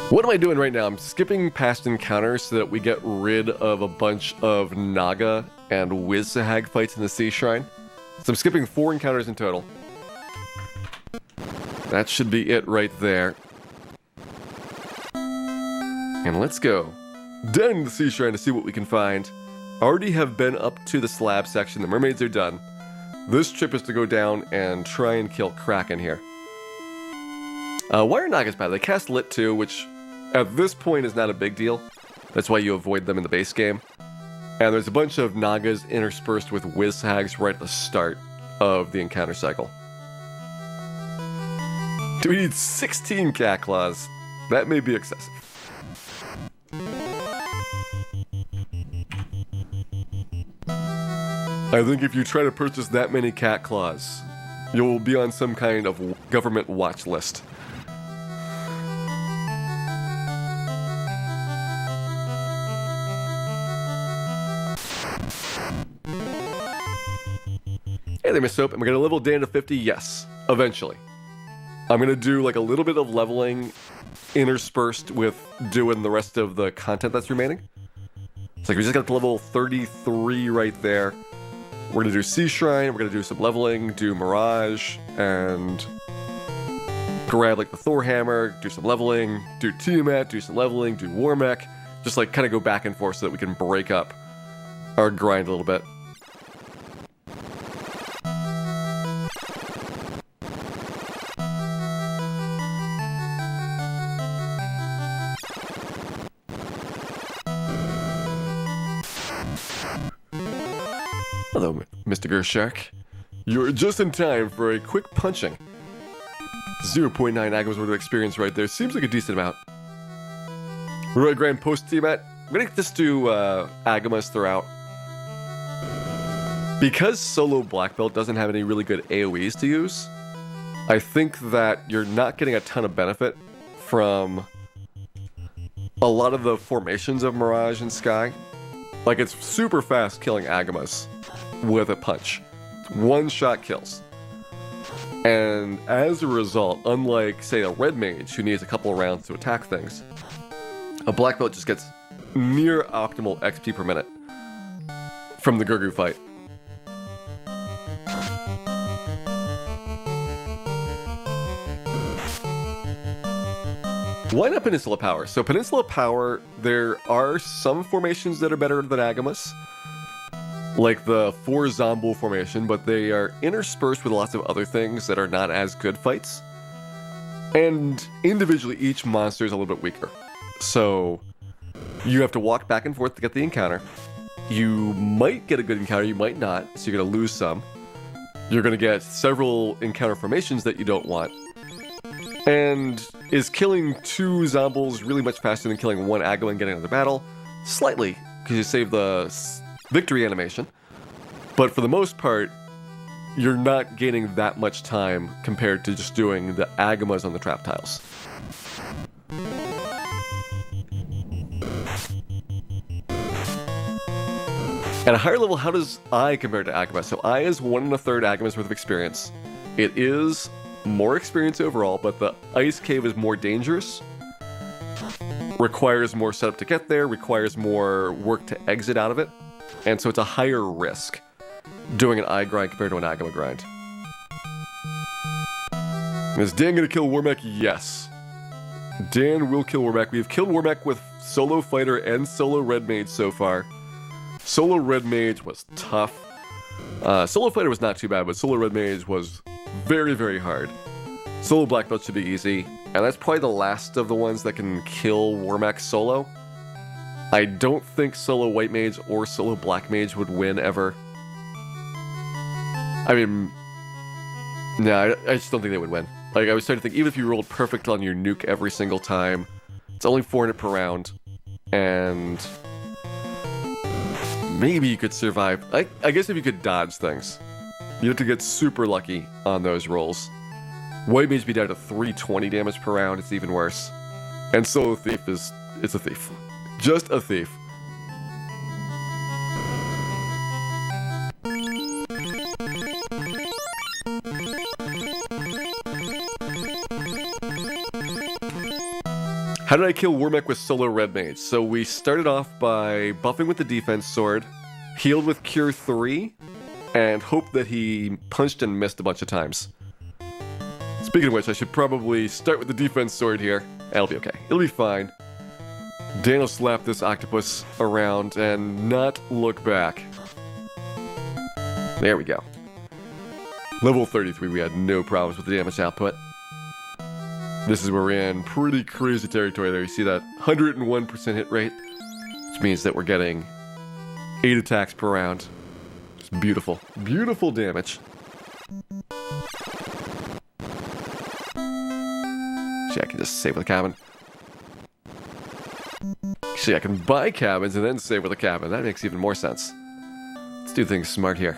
What am I doing right now? I'm skipping past encounters so that we get rid of a bunch of Naga and Wizahag fights in the Sea Shrine. So I'm skipping 4 encounters in total. That should be it right there. And let's go down to the Sea Shrine to see what we can find. Already have been up to the slab section. The mermaids are done. This trip is to go down and try and kill Kraken here. Why are Nagas bad? They cast Lit too, which at this point is not a big deal. That's why you avoid them in the base game. And there's a bunch of Nagas interspersed with Wizhags right at the start of the encounter cycle. Do we need 16 cat claws? That may be excessive. I think if you try to purchase that many cat claws, you'll be on some kind of government watch list. Hey there, Miss Soap. Am I going to level Dan to 50? Yes, eventually. I'm going to do like a little bit of leveling interspersed with doing the rest of the content that's remaining. It's like we just got to level 33 right there. We're going to do Sea Shrine, we're going to do some leveling, do Mirage, and grab like the Thor Hammer, do some leveling, do Tiamat, do some leveling, do Warmech. Just like kind of go back and forth so that we can break up our grind a little bit. Hello, Mr. Gershark. You're just in time for a quick punching. 0.9 Agamas worth of experience right there. Seems like a decent amount. Roy Grand post Tiamat. I'm gonna just do Agamas throughout. Because solo Black Belt doesn't have any really good AoEs to use, I think that you're not getting a ton of benefit from a lot of the formations of Mirage and Sky. Like, it's super fast killing Agamas with a punch. One-shot kills. And as a result, unlike, say, a Red Mage who needs a couple of rounds to attack things, a Black Belt just gets near optimal XP per minute from the Gurgu fight. Why not Peninsula Power? So Peninsula Power, there are some formations that are better than Agamas, like the 4 Zombo formation, but they are interspersed with lots of other things that are not as good fights. And individually, each monster is a little bit weaker. So you have to walk back and forth to get the encounter. You might get a good encounter, you might not, so you're going to lose some. You're going to get several encounter formations that you don't want. And is killing 2 Zombies really much faster than killing 1 Agama and getting another battle? Slightly, because you save the victory animation. But for the most part, you're not gaining that much time compared to just doing the Agamas on the trap tiles. At a higher level, how does I compare to Agama? So I is 1 1/3 Agama's worth of experience. It is more experience overall, but the ice cave is more dangerous. Requires more setup to get there, requires more work to exit out of it. And so it's a higher risk doing an I grind compared to an Agama grind. Is Dan gonna kill Warmech? Yes. Dan will kill Warmech. We've killed Warmech with solo fighter and solo red mage so far. Solo red mage was tough. Solo fighter was not too bad, but solo red mage was very, very hard. Solo black belt should be easy, and that's probably the last of the ones that can kill Warmech solo. I don't think solo white mage or solo black mage would win ever. I mean, no, I just don't think they would win. Like, I was starting to think, even if you rolled perfect on your nuke every single time, it's only 400 per round, and maybe you could survive. I guess if you could dodge things. You have to get super lucky on those rolls. White mage be down to 320 damage per round, it's even worse. And solo thief it's a thief. Just a thief. How did I kill Warmech with solo red mage? So we started off by buffing with the defense sword, healed with cure 3, and hoped that he punched and missed a bunch of times. Speaking of which, I should probably start with the defense sword here. It'll be okay. It'll be fine. Dan will slap this octopus around and not look back. There we go. Level 33, we had no problems with the damage output. This is where we're in pretty crazy territory there. You see that 101% hit rate, which means that we're getting 8 attacks per round. Just beautiful. Beautiful damage. See, I can just save with a cabin. See, I can buy cabins and then save with a cabin. That makes even more sense. Let's do things smart here.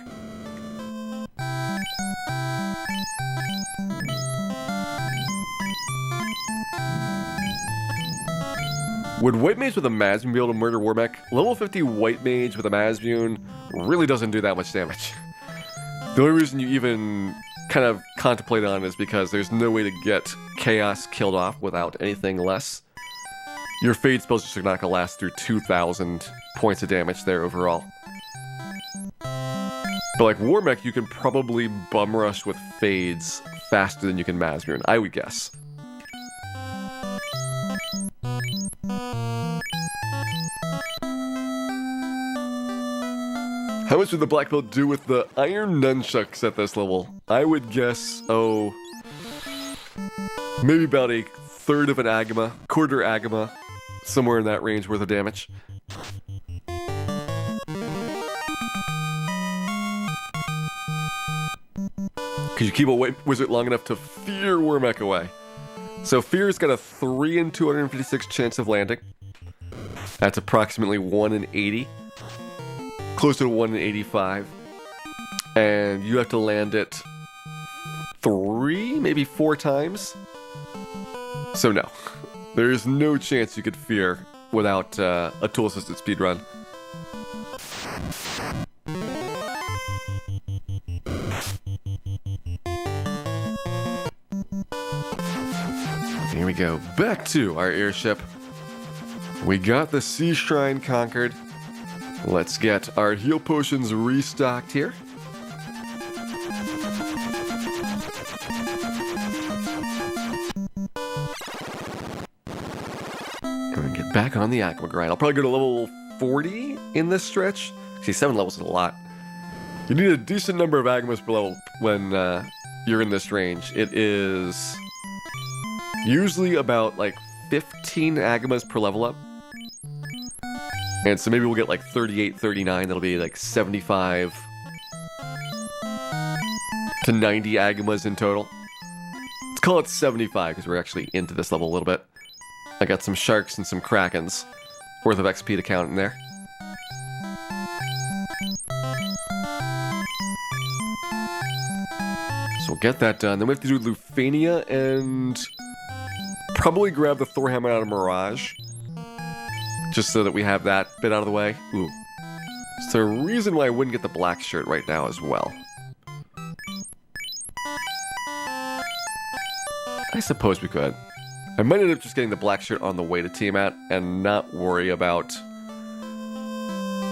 Would White Mage with a Mazmoon be able to murder Warmech? Level 50 White Mage with a Mazmoon really doesn't do that much damage. The only reason you even kind of contemplate on it is because there's no way to get Chaos killed off without anything less. Your Fade spells just are not going to last through 2,000 points of damage there overall. But like Warmech, you can probably bum rush with Fades faster than you can Masmurin, I would guess. How much would the black belt do with the iron nunchucks at this level? I would guess, maybe about a third of an Agama, quarter Agama, somewhere in that range worth of damage. Because you keep a wizard long enough to fear Wormech away. So Fear's got a 3 in 256 chance of landing. That's approximately 1 in 80. Closer to 1 in 85. And you have to land it 3, maybe 4 times. So no. There is no chance you could Fear without a tool-assisted speedrun. Here we go. Back to our airship. We got the Sea Shrine conquered. Let's get our heal potions restocked here. And get back on the Aqua grind. I'll probably go to level 40 in this stretch. See, 7 levels is a lot. You need a decent number of Agamas per level when you're in this range. It is usually about like 15 Agamas per level up. And so maybe we'll get like 38, 39. That'll be like 75 to 90 Agamas in total. Let's call it 75 because we're actually into this level a little bit. I got some sharks and some krakens worth of XP to count in there. So we'll get that done. Then we have to do Lufania and probably grab the Thor Hammer out of Mirage. Just so that we have that bit out of the way. Ooh. Is there a reason why I wouldn't get the black shirt right now as well? I suppose we could. I might end up just getting the black shirt on the way to Tiamat and not worry about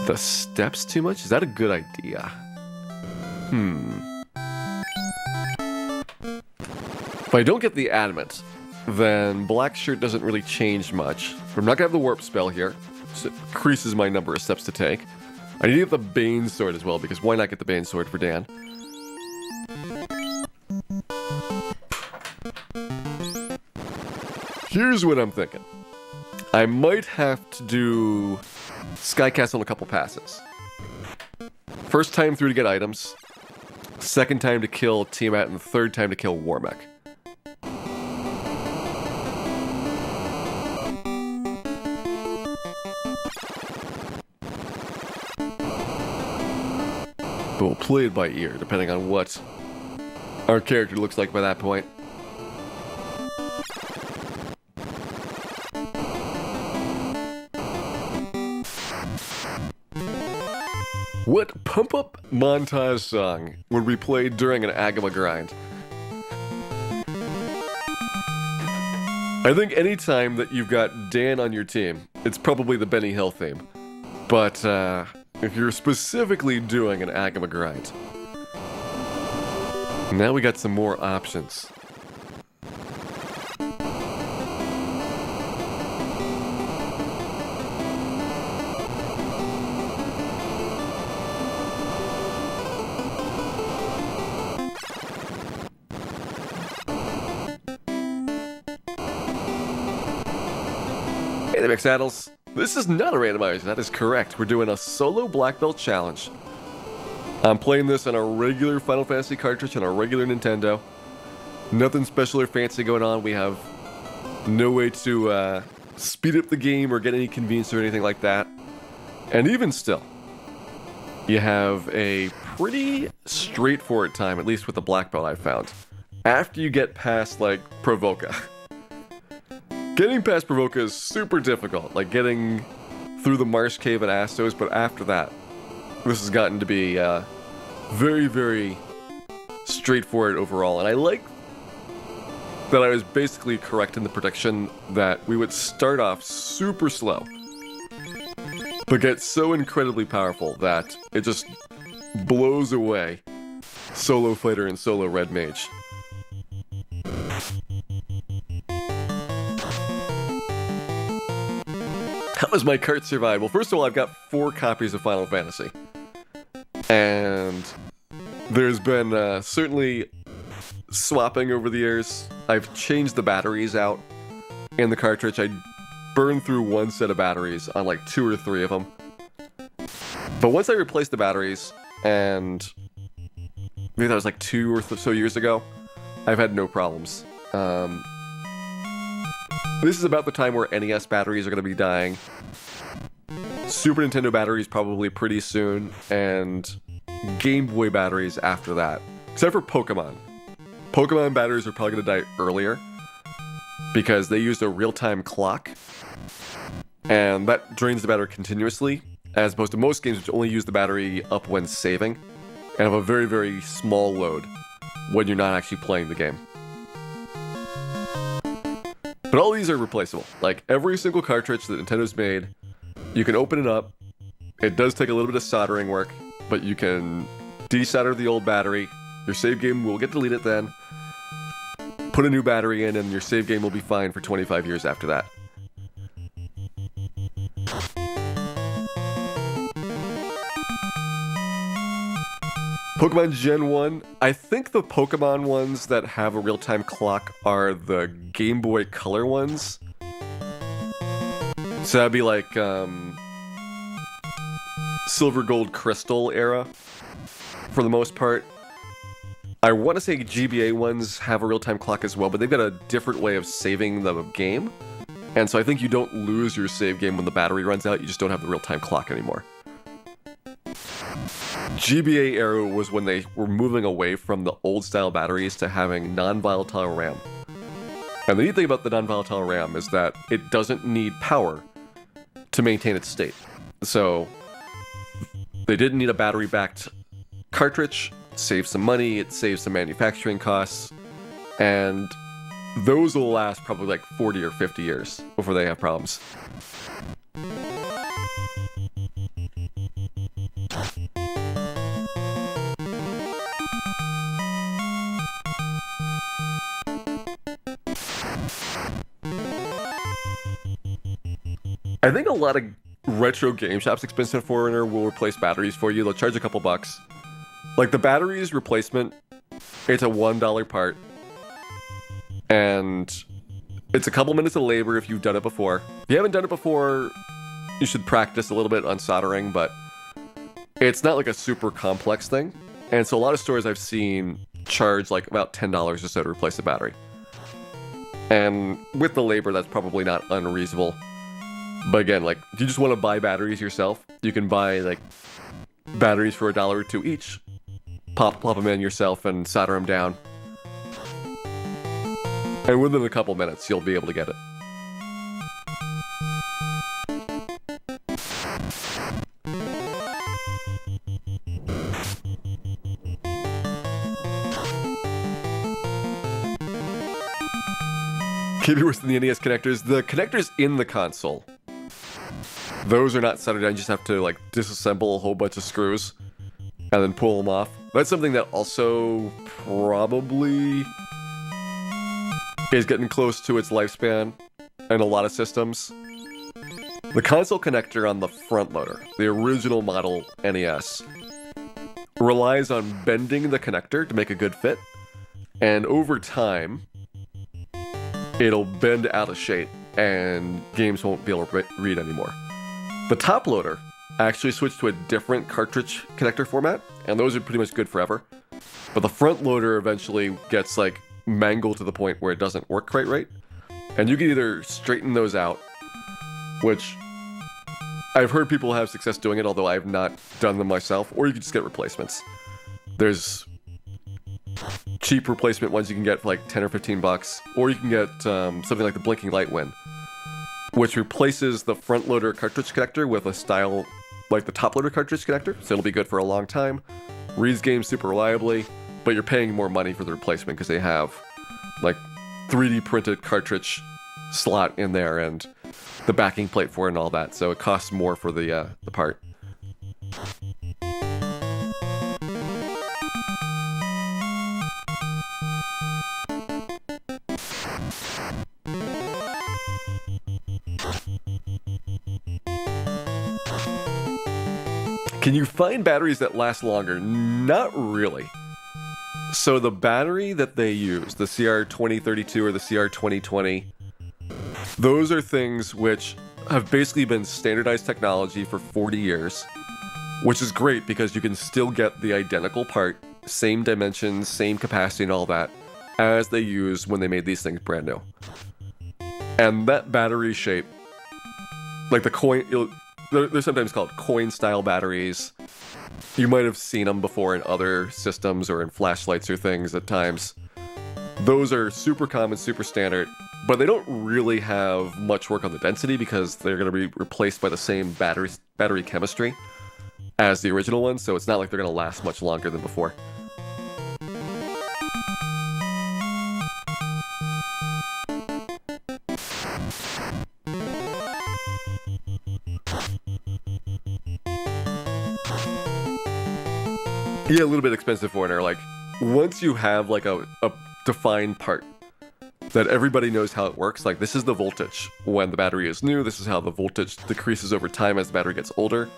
the steps too much. Is that a good idea? If I don't get the adamant, then black shirt doesn't really change much. I'm not gonna have the warp spell here, so it increases my number of steps to take. I need to get the Bane sword as well, because why not get the Bane sword for Dan? Here's what I'm thinking. I might have to do Sky Castle in a couple passes. First time through to get items, second time to kill Tiamat, and the third time to kill Warmech. But we'll play it by ear, depending on what our character looks like by that point. What pump-up montage song would we play during an Agama grind? I think any time that you've got Dan on your team, it's probably the Benny Hill theme. But, if you're specifically doing an Agama grind, now we got some more options. Hey there, Mix Saddles. This is not a randomizer, that is correct. We're doing a solo black belt challenge. I'm playing this on a regular Final Fantasy cartridge on a regular Nintendo. Nothing special or fancy going on. We have no way to speed up the game or get any convenience or anything like that. And even still, you have a pretty straightforward time, at least with the black belt I've found. After you get past, like, Provoca. Getting past Provoca is super difficult, like getting through the Marsh Cave at Astos, but after that, this has gotten to be very, very straightforward overall. And I like that I was basically correct in the prediction that we would start off super slow, but get so incredibly powerful that it just blows away Solo Fighter and Solo Red Mage. How has my cart survived? Well, first of all, I've got 4 copies of Final Fantasy. And there's been certainly swapping over the years. I've changed the batteries out in the cartridge. I burned through 1 set of batteries on like 2 or 3 of them. But once I replaced the batteries, and maybe that was like 2 or so years ago, I've had no problems. This is about the time where NES batteries are going to be dying. Super Nintendo batteries probably pretty soon, and Game Boy batteries after that. Except for Pokemon. Pokemon batteries are probably going to die earlier because they used a real-time clock, and that drains the battery continuously, as opposed to most games which only use the battery up when saving, and have a very, very small load when you're not actually playing the game. But all these are replaceable. Like, every single cartridge that Nintendo's made, you can open it up. It does take a little bit of soldering work, but you can desolder the old battery. Your save game will get deleted then. Put a new battery in, and your save game will be fine for 25 years after that. Pokemon Gen 1, I think the Pokemon ones that have a real-time clock are the Game Boy Color ones. So that'd be like Silver, Gold, Crystal era, for the most part. I want to say GBA ones have a real-time clock as well, but they've got a different way of saving the game. And so I think you don't lose your save game when the battery runs out, you just don't have the real-time clock anymore. GBA era was when they were moving away from the old-style batteries to having non-volatile RAM. And the neat thing about the non-volatile RAM is that it doesn't need power to maintain its state. So they didn't need a battery-backed cartridge. It saves some money, it saves some manufacturing costs, and those will last probably like 40 or 50 years before they have problems. I think a lot of retro game shops, expensive foreigner, will replace batteries for you. They'll charge a couple bucks. Like the batteries replacement, it's a $1 part. And it's a couple minutes of labor if you've done it before. If you haven't done it before, you should practice a little bit on soldering, but it's not like a super complex thing. And so a lot of stores I've seen charge like about $10 or so to replace the battery. And with the labor, that's probably not unreasonable. But again, like, if you just want to buy batteries yourself, you can buy, like, batteries for $1 or $2 each. Plop them in yourself and solder them down. And within a couple minutes, you'll be able to get it. Can't be worse than the NES connectors. The connectors in the console, those are not soldered down. You just have to like disassemble a whole bunch of screws and then pull them off. That's something that also probably is getting close to its lifespan in a lot of systems. The console connector on the front loader, the original model NES, relies on bending the connector to make a good fit, and over time it'll bend out of shape and games won't be able to read anymore. The top loader actually switched to a different cartridge connector format, and those are pretty much good forever. But the front loader eventually gets like mangled to the point where it doesn't work quite right. And you can either straighten those out, which I've heard people have success doing it, although I've not done them myself, or you can just get replacements. There's cheap replacement ones you can get for like 10 or 15 bucks, or you can get something like the Blinking Light Win, which replaces the front loader cartridge connector with a style like the top loader cartridge connector, so it'll be good for a long time. Reads games super reliably, but you're paying more money for the replacement because they have like 3D printed cartridge slot in there and the backing plate for it and all that, so it costs more for the part. Can you find batteries that last longer? Not really. So the battery that they use, the CR2032 or the CR2020, those are things which have basically been standardized technology for 40 years, which is great because you can still get the identical part, same dimensions, same capacity and all that, as they used when they made these things brand new. And that battery shape, like the coin, they're sometimes called coin-style batteries. You might have seen them before in other systems or in flashlights or things at times. Those are super common, super standard, but they don't really have much work on the density because they're going to be replaced by the same battery chemistry as the original ones, so it's not like they're going to last much longer than before. Yeah, a little bit expensive for it. Like, once you have like a defined part that everybody knows how it works, like this is the voltage when the battery is new, this is how the voltage decreases over time as the battery gets older.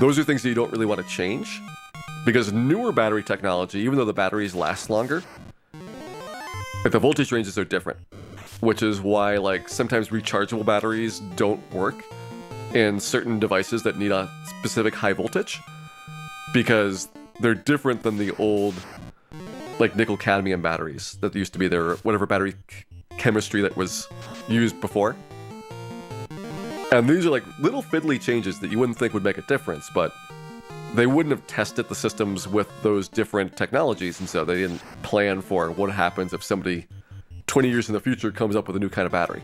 Those are things that you don't really want to change because newer battery technology, even though the batteries last longer, like the voltage ranges are different, which is why like sometimes rechargeable batteries don't work in certain devices that need a specific high voltage because they're different than the old like nickel cadmium batteries that used to be there, whatever battery chemistry that was used before. And these are like little fiddly changes that you wouldn't think would make a difference, but they wouldn't have tested the systems with those different technologies, and so they didn't plan for what happens if somebody 20 years in the future comes up with a new kind of battery.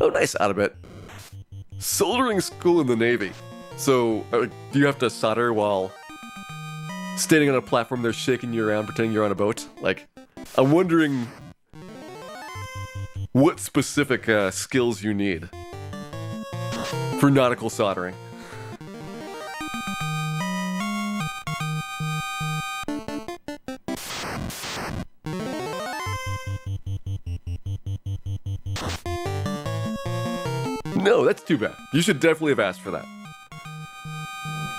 Oh, nice, out of it. Soldering school in the Navy. So, do you have to solder while standing on a platform they're shaking you around pretending you're on a boat? Like, I'm wondering what specific skills you need for nautical soldering. No, that's too bad. You should definitely have asked for that.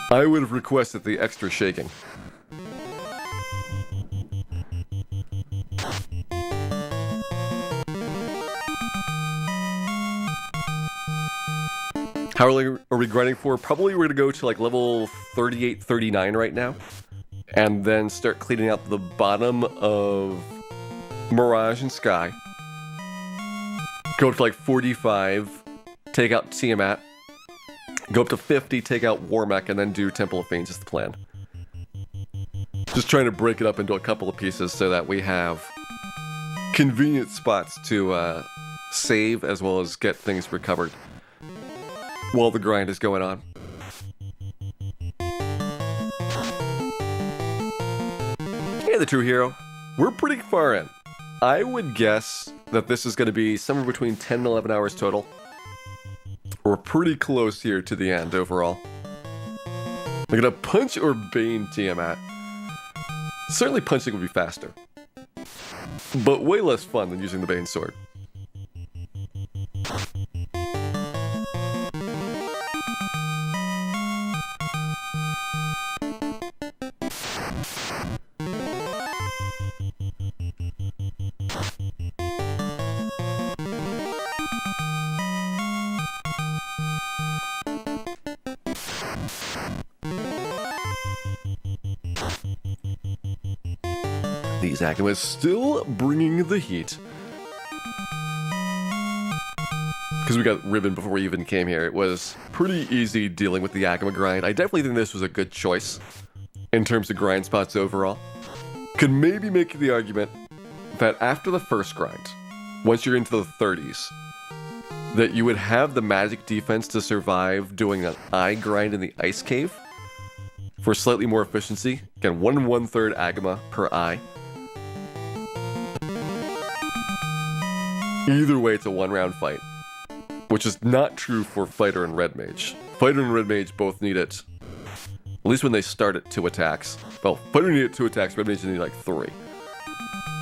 I would have requested the extra shaking. How early are we grinding for? Probably we're going to go to like level 38, 39 right now. And then start cleaning out the bottom of Mirage and Sky. Go up to like 45. Take out Tiamat, go up to 50, take out Warmech, and then do Temple of Fiends is the plan. Just trying to break it up into a couple of pieces so that we have convenient spots to save as well as get things recovered while the grind is going on. Hey, the true hero. We're pretty far in. I would guess that this is going to be somewhere between 10 and 11 hours total. We're pretty close here to the end overall. We're gonna punch or bane Tiamat. Certainly punching would be faster, but way less fun than using the bane sword. These Akimas still bringing the heat. Because we got ribbon before we even came here. It was pretty easy dealing with the Akima grind. I definitely think this was a good choice in terms of grind spots overall. Could maybe make the argument that after the first grind, once you're into the 30s, that you would have the magic defense to survive doing an eye grind in the ice cave for slightly more efficiency. Again, 1 1/3 Agama per eye. Either way, it's a 1-round fight, which is not true for Fighter and Red Mage. Fighter and Red Mage both need it, at least when they start at 2 attacks. Well, Fighter needed 2 attacks, Red Mage needed like 3.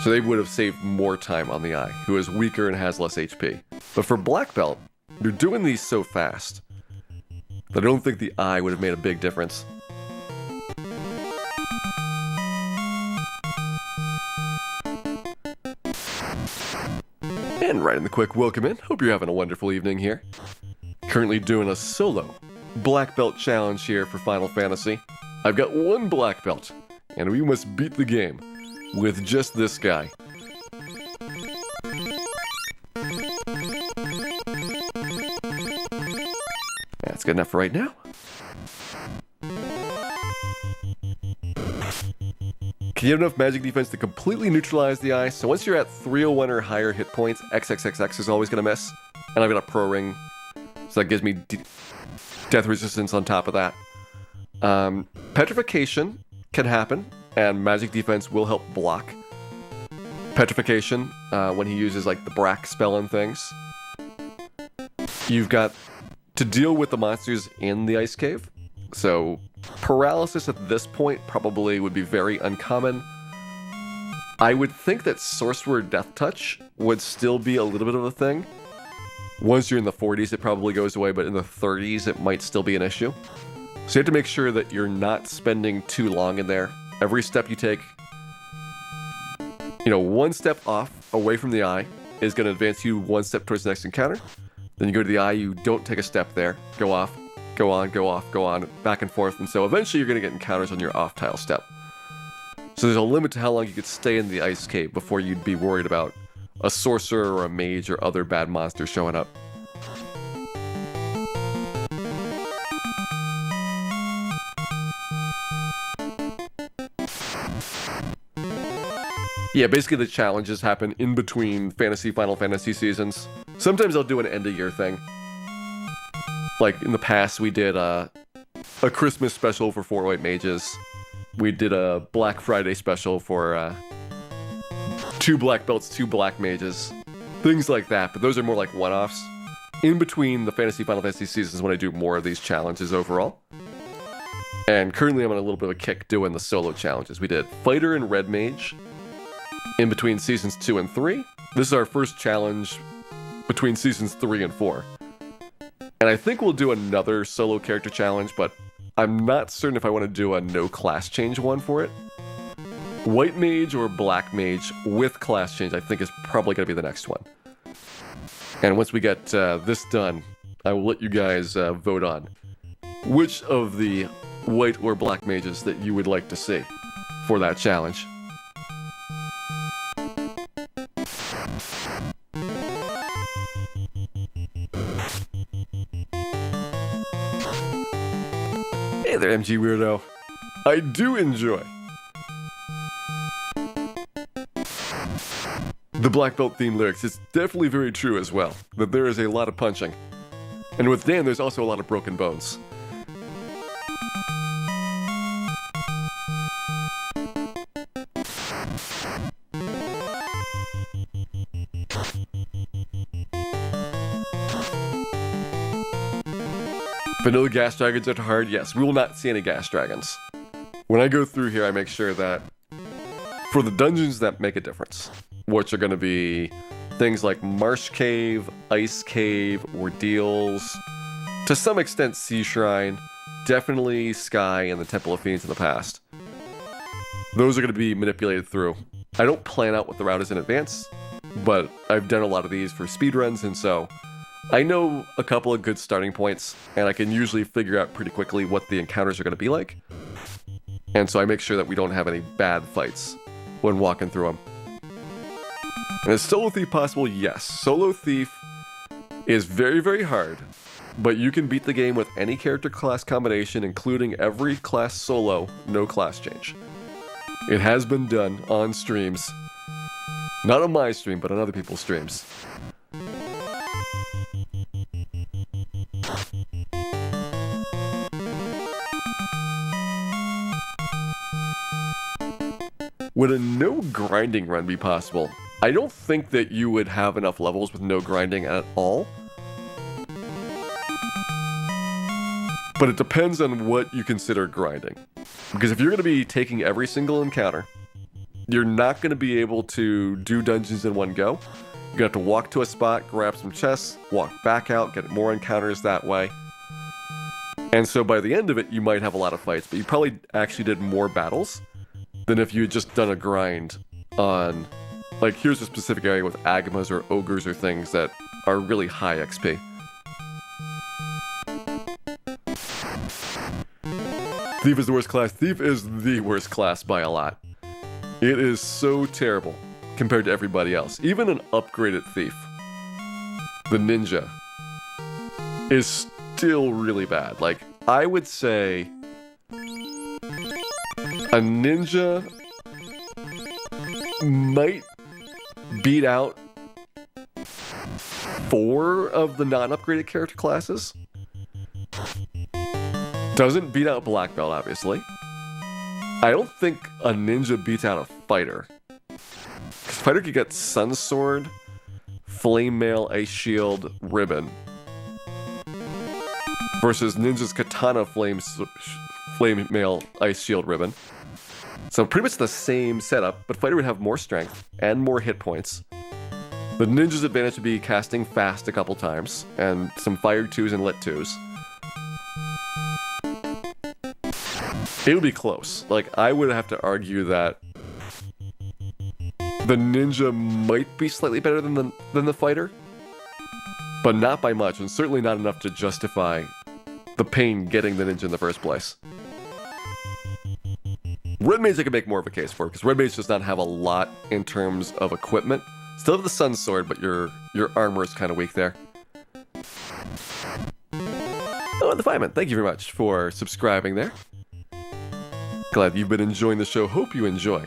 So they would have saved more time on the eye, who is weaker and has less HP. But for Black Belt, you're doing these so fast that I don't think the eye would have made a big difference. And right in the quick welcome in. Hope you're having a wonderful evening here. Currently doing a solo Black Belt challenge here for Final Fantasy. I've got 1 Black Belt, and we must beat the game with just this guy. That's good enough for right now. Can you have enough magic defense to completely neutralize the eye? So once you're at 301 or higher hit points, XXXX is always going to miss. And I've got a pro ring, so that gives me death resistance on top of that. Petrification can happen, and magic defense will help block petrification when he uses like the Brack spell and things. You've got to deal with the monsters in the ice cave, so paralysis at this point probably would be very uncommon. I would think that Sorcerer Death Touch would still be a little bit of a thing. Once you're in the 40s, it probably goes away, but in the 30s, it might still be an issue. So you have to make sure that you're not spending too long in there. Every step you take, 1 step off away from the eye is going to advance you 1 step towards the next encounter. Then you go to the eye, you don't take a step there, go off, go on, go off, go on, back and forth, and so eventually you're going to get encounters on your off-tile step. So there's a limit to how long you could stay in the ice cave before you'd be worried about a sorcerer or a mage or other bad monsters showing up. Yeah, basically the challenges happen in between Final Fantasy seasons. Sometimes I'll do an end-of-year thing. Like in the past, we did a Christmas special for 4 White Mages. We did a Black Friday special for 2 Black Belts, 2 Black Mages. Things like that, but those are more like one-offs. In between the Final Fantasy seasons when I do more of these challenges overall. And currently I'm on a little bit of a kick doing the solo challenges. We did Fighter and Red Mage in between seasons 2 and 3. This is our first challenge between seasons 3 and 4. And I think we'll do another solo character challenge, but I'm not certain if I want to do a no class change one for it. White Mage or Black Mage with class change I think is probably going to be the next one. And once we get this done, I will let you guys vote on which of the White or Black Mages that you would like to see for that challenge. Hey there, MG Weirdo. I do enjoy the Black Belt theme lyrics. It's definitely very true as well, that there is a lot of punching. And with Dan, there's also a lot of broken bones. Vanilla gas dragons are hard? Yes, we will not see any gas dragons. When I go through here, I make sure that for the dungeons that make a difference, which are going to be things like Marsh Cave, Ice Cave, Ordeals, to some extent Sea Shrine, definitely Sky and the Temple of Fiends in the past. Those are going to be manipulated through. I don't plan out what the route is in advance, but I've done a lot of these for speedruns, and so I know a couple of good starting points, and I can usually figure out pretty quickly what the encounters are going to be like. And so I make sure that we don't have any bad fights when walking through them. And is Solo Thief possible? Yes. Solo Thief is very, very hard, but you can beat the game with any character class combination, including every class solo, no class change. It has been done on streams. Not on my stream, but on other people's streams. Would a no grinding run be possible? I don't think that you would have enough levels with no grinding at all. But it depends on what you consider grinding. Because if you're going to be taking every single encounter, you're not going to be able to do dungeons in one go. You're going to have to walk to a spot, grab some chests, walk back out, get more encounters that way. And so by the end of it, you might have a lot of fights, but you probably actually did more battles than if you had just done a grind on, like, here's a specific area with Agamas or Ogres or things that are really high XP. Thief is the worst class. Thief is the worst class by a lot. It is so terrible compared to everybody else. Even an upgraded Thief, the Ninja, is still really bad. Like, I would say a Ninja might beat out 4 of the non-upgraded character classes. Doesn't beat out Black Belt, obviously. I don't think a Ninja beats out a Fighter. Because Fighter could get Sun Sword, Flame Mail, Ice Shield, Ribbon. Versus Ninja's Katana, Flame Mail, Ice Shield, Ribbon. So pretty much the same setup, but Fighter would have more strength and more hit points. The Ninja's advantage would be casting fast a couple times, and some Fire 2s and Lit 2s. It would be close. Like, I would have to argue that the Ninja might be slightly better than the Fighter, but not by much, and certainly not enough to justify the pain getting the Ninja in the first place. Red Mage I could make more of a case for, because Red Mage does not have a lot in terms of equipment. Still have the Sun Sword, but your armor is kind of weak there. Oh, the Fireman, thank you very much for subscribing there. Glad you've been enjoying the show. Hope you enjoy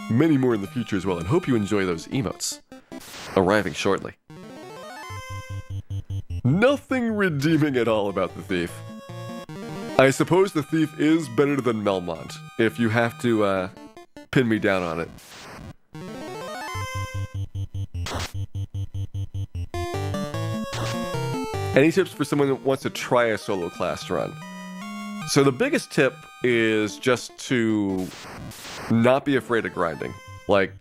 many more in the future as well, and hope you enjoy those emotes arriving shortly. Nothing redeeming at all about the Thief. I suppose the Thief is better than Melmont, if you have to pin me down on it. Any tips for someone that wants to try a solo class run? So the biggest tip is just to not be afraid of grinding. Like,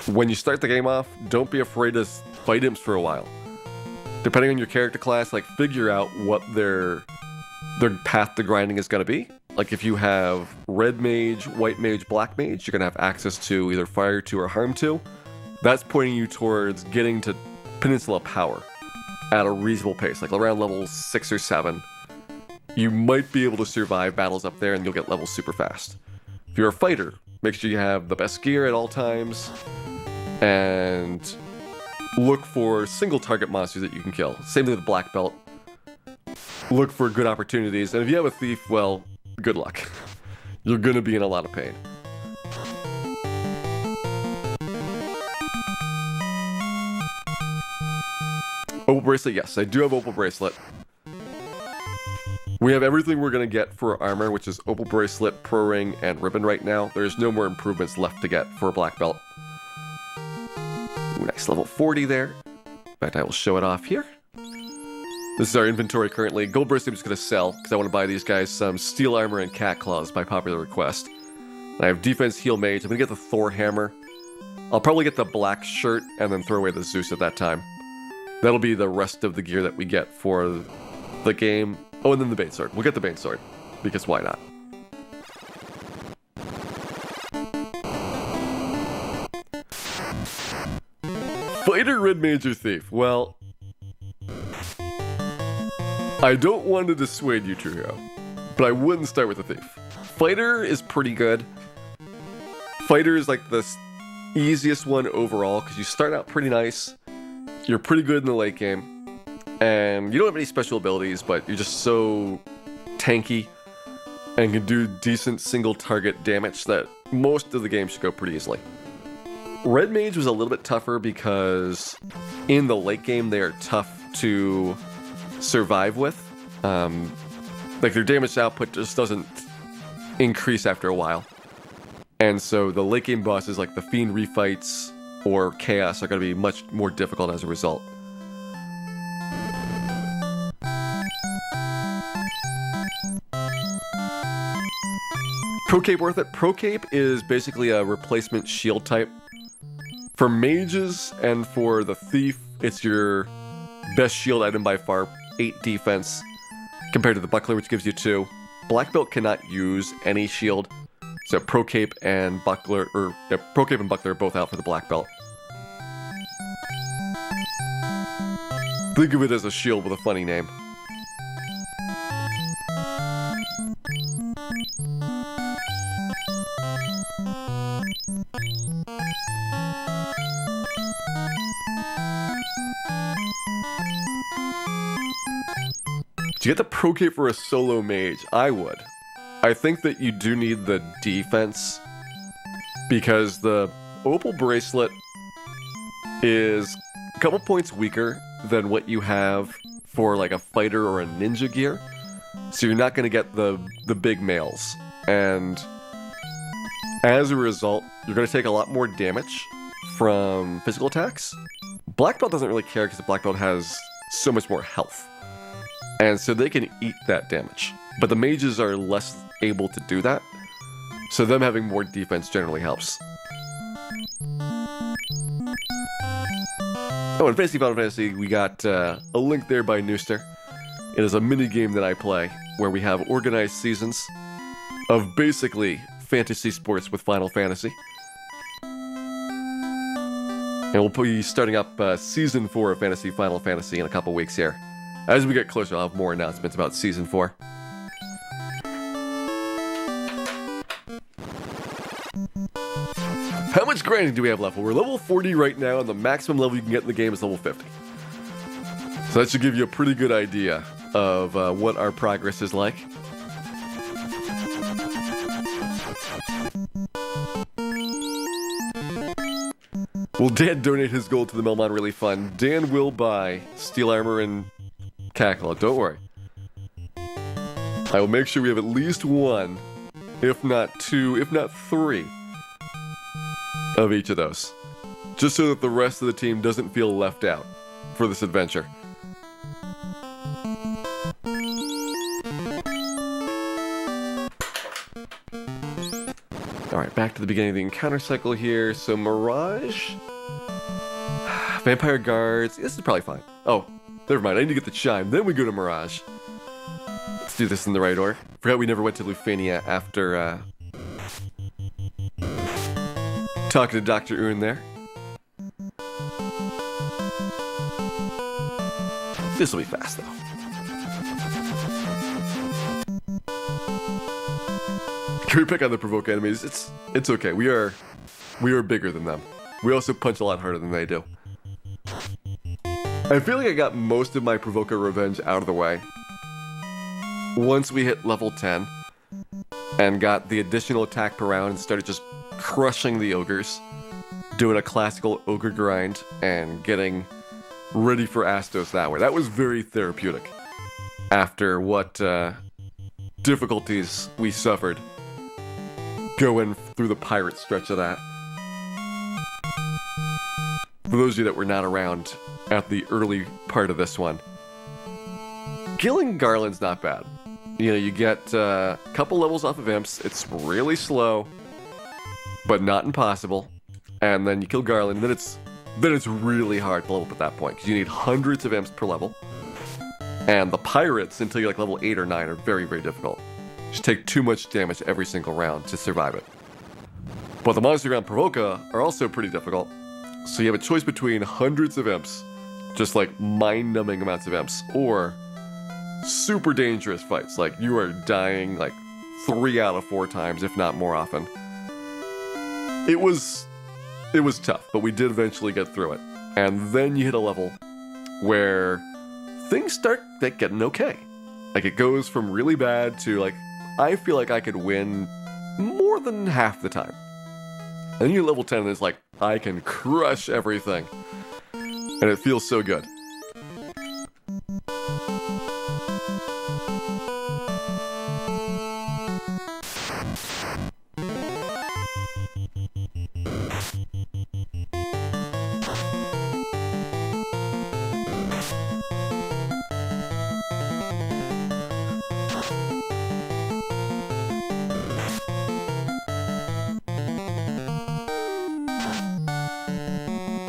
when you start the game off, don't be afraid to fight imps for a while. Depending on your character class, like, figure out what their path to grinding is going to be. Like, if you have Red Mage, White Mage, Black Mage, you're going to have access to either Fire 2 or Harm 2. That's pointing you towards getting to Peninsula Power at a reasonable pace, like around level 6 or 7. You might be able to survive battles up there and you'll get levels super fast. If you're a fighter, make sure you have the best gear at all times, and look for single target monsters that you can kill. Same thing with Black Belt. Look for good opportunities, and if you have a Thief, well, good luck. You're gonna be in a lot of pain. Opal Bracelet, yes, I do have Opal Bracelet. We have everything we're going to get for armor, which is Opal Bracelet, Pro Ring, and Ribbon right now. There's no more improvements left to get for a Black Belt. Ooh, nice level 40 there. In fact, I will show it off here. This is our inventory currently. Gold Bracelet I'm just going to sell, because I want to buy these guys some Steel Armor and Cat Claws by popular request. I have Defense, Heal, Mage. I'm going to get the Thor Hammer. I'll probably get the Black Shirt, and then throw away the Zeus at that time. That'll be the rest of the gear that we get for the game. Oh, and then the Bane Sword. We'll get the Bane Sword, because why not? Fighter, Red Mage, or Thief? Well, I don't want to dissuade you, True Hero, but I wouldn't start with the Thief. Fighter is pretty good. Fighter is like the easiest one overall, because you start out pretty nice. You're pretty good in the late game. And you don't have any special abilities, but you're just so tanky and can do decent single target damage that most of the game should go pretty easily. Red Mage was a little bit tougher because in the late game they are tough to survive with. Like their damage output just doesn't increase after a while. And so the late game bosses like the Fiend refights or Chaos are going to be much more difficult as a result. Pro Cape worth it? Pro Cape is basically a replacement shield type. For mages and for the thief, it's your best shield item by far, 8 defense, compared to the buckler, which gives you 2. Black belt cannot use any shield, so Pro Cape and buckler, Pro Cape and buckler are both out for the black belt. Think of it as a shield with a funny name. To get the Pro Cape for a solo mage, I would. I think that you do need the defense because the Opal Bracelet is a couple points weaker than what you have for like a fighter or a ninja gear. So you're not going to get the big males. And as a result, you're going to take a lot more damage from physical attacks. Black Belt doesn't really care because the Black Belt has so much more health. And so they can eat that damage. But the mages are less able to do that. So them having more defense generally helps. Oh, in Final Fantasy, we got a link there by Nooster. It is a mini game that I play where we have organized seasons of basically fantasy sports with Final Fantasy. And we'll be starting up Season 4 of Final Fantasy in a couple weeks here. As we get closer, I'll have more announcements about Season 4. How much grinding do we have left? Well, we're level 40 right now, and the maximum level you can get in the game is level 50. So that should give you a pretty good idea of what our progress is like. Will Dan donate his gold to the Melmon Really Fun? Dan will buy steel armor and Cackle, don't worry. I will make sure we have at least 1, if not 2, if not 3 of each of those. Just so that the rest of the team doesn't feel left out for this adventure. Alright, back to the beginning of the encounter cycle here. So Mirage, Vampire Guards, this is probably fine. Oh, never mind, I need to get the chime, then we go to Mirage. Let's do this in the right order. Forgot we never went to Lufania after talking to Dr. Oon there. This will be fast, though. Can we pick on the provoke enemies? It's okay. We are bigger than them. We also punch a lot harder than they do. I feel like I got most of my Provoker revenge out of the way once we hit level 10 and got the additional attack per round and started just crushing the ogres, doing a classical ogre grind and getting ready for Astos that way. That was very therapeutic after what difficulties we suffered going through the pirate stretch of that. For those of you that were not around at the early part of this one, killing Garland's not bad. You know, you get a couple levels off of imps. It's really slow, but not impossible. And then you kill Garland, and then it's really hard to level up at that point, because you need hundreds of imps per level. And the pirates, until you're like level 8 or 9, are very, very difficult. You just take too much damage every single round to survive it. But the monsters around Provoca are also pretty difficult. So you have a choice between hundreds of imps, just like mind-numbing amounts of imps, or super dangerous fights, like you are dying like 3 out of 4 times, if not more often. It was tough, but we did eventually get through it. And then you hit a level where things start getting okay. Like it goes from really bad to like, I feel like I could win more than half the time. And then you hit level 10 and it's like, I can crush everything. And it feels so good.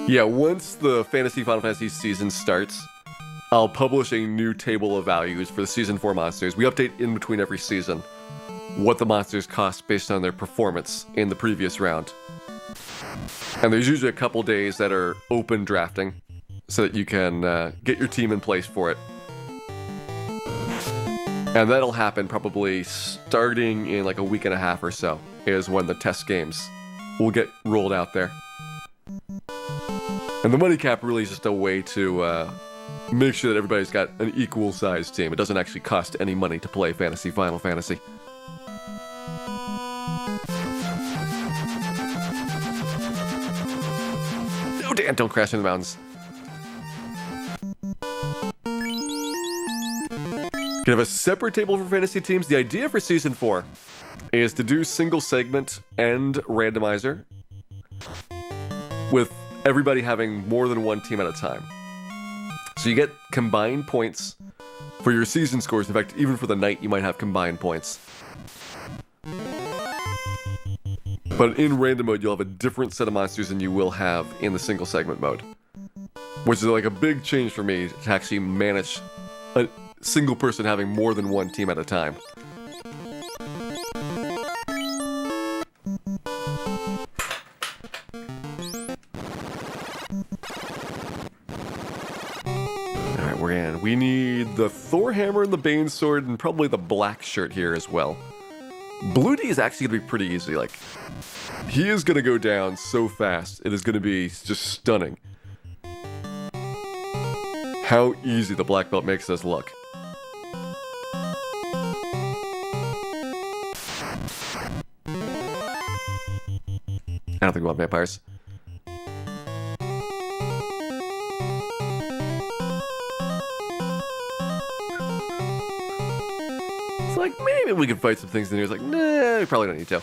Yeah, once the Final Fantasy season starts, I'll publish a new table of values for the Season 4 monsters. We update in between every season what the monsters cost based on their performance in the previous round. And there's usually a couple days that are open drafting, so that you can get your team in place for it. And that'll happen probably starting in like a week and a half or so, is when the test games will get rolled out there. And the money cap really is just a way to make sure that everybody's got an equal sized team. It doesn't actually cost any money to play Final Fantasy. No, Dan, don't crash in the mountains. Gonna have a separate table for fantasy teams. The idea for Season 4 is to do single segment and randomizer, with everybody having more than one team at a time. So you get combined points for your season scores. In fact, even for the night, you might have combined points. But in random mode, you'll have a different set of monsters than you will have in the single segment mode, which is like a big change for me to actually manage a single person having more than one team at a time. Alright, we're in. We need the Thor Hammer and the Bane Sword and probably the black shirt here as well. Blue D is actually going to be pretty easy. Like, he is going to go down so fast. It is going to be just stunning how easy the black belt makes this look. I don't think we want vampires. It's like, maybe we could fight some things in here. It's like, nah, we probably don't need to.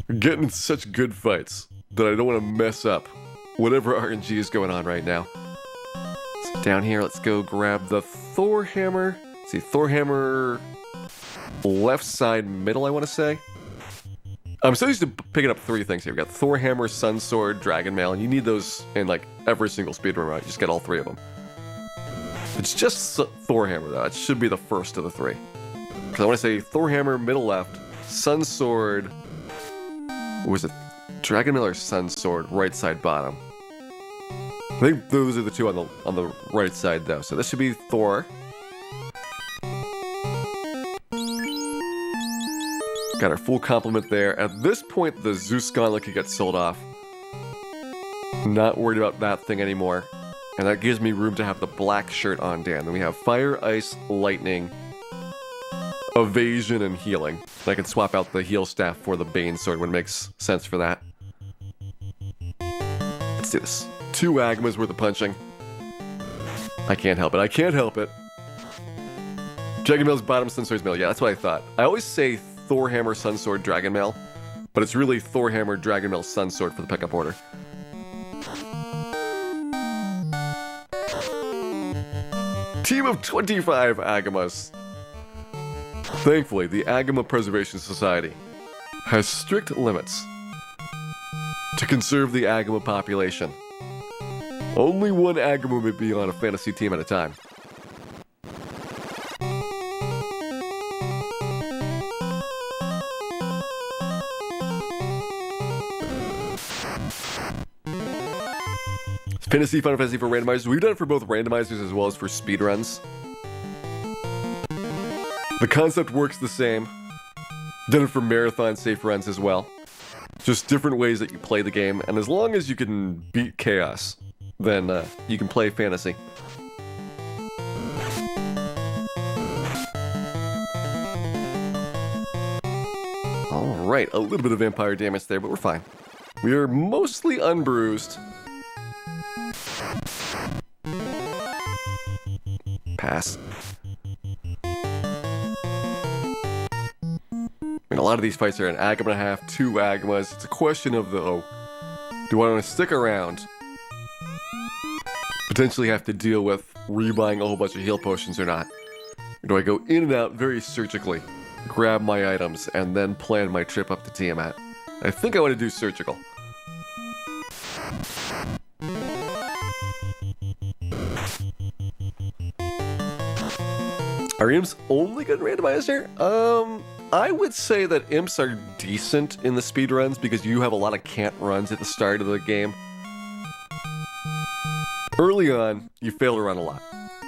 We're getting in such good fights that I don't want to mess up whatever RNG is going on right now. So down here, let's go grab the Thor Hammer. Let's see, Thor Hammer left side middle, I want to say. I'm so used to picking up three things here. We got Thor Hammer, Sun Sword, Dragon Mail, and you need those in like every single speedrun, right? You just get all three of them. It's just Thor Hammer though. It should be the first of the three. Because I want to say Thor Hammer, middle left, Sun Sword. What was it? Dragon Mail or Sun Sword, right side bottom. I think those are the two on the right side though. So this should be Thor. Got our full complement there. At this point, the Zeus Gauntlet could get sold off. Not worried about that thing anymore. And that gives me room to have the black shirt on Dan. Then we have Fire, Ice, Lightning, Evasion, and Healing. And I can swap out the Heal Staff for the Bane Sword when it makes sense for that. Let's do this. 2 Agmas worth of punching. I can't help it. I can't help it. Dragon Mail's bottom, Sun Sword's middle. Yeah, that's what I thought. I always say Thor Hammer, Sun Sword, Dragon Mail, but it's really Thor Hammer, Dragon Mail, Sun Sword for the pickup order. Team of 25 Agamas. Thankfully, the Agama Preservation Society has strict limits to conserve the Agama population. Only one Agama may be on a fantasy team at a time. Fantasy Final Fantasy for randomizers. We've done it for both randomizers as well as for speedruns. The concept works the same. Done it for marathon safe runs as well. Just different ways that you play the game, and as long as you can beat chaos, then you can play fantasy. Alright, a little bit of vampire damage there, but we're fine. We are mostly unbruised. Pass. I mean, a lot of these fights are an agma and a half, 2 agmas. It's a question of, though, do I want to stick around? Potentially have to deal with rebuying a whole bunch of heal potions or not? Or do I go in and out very surgically, grab my items, and then plan my trip up to Tiamat? I think I want to do surgical. Are imps only good randomized here? I would say that imps are decent in the speedruns because you have a lot of can't runs at the start of the game. Early on, you fail to run a lot.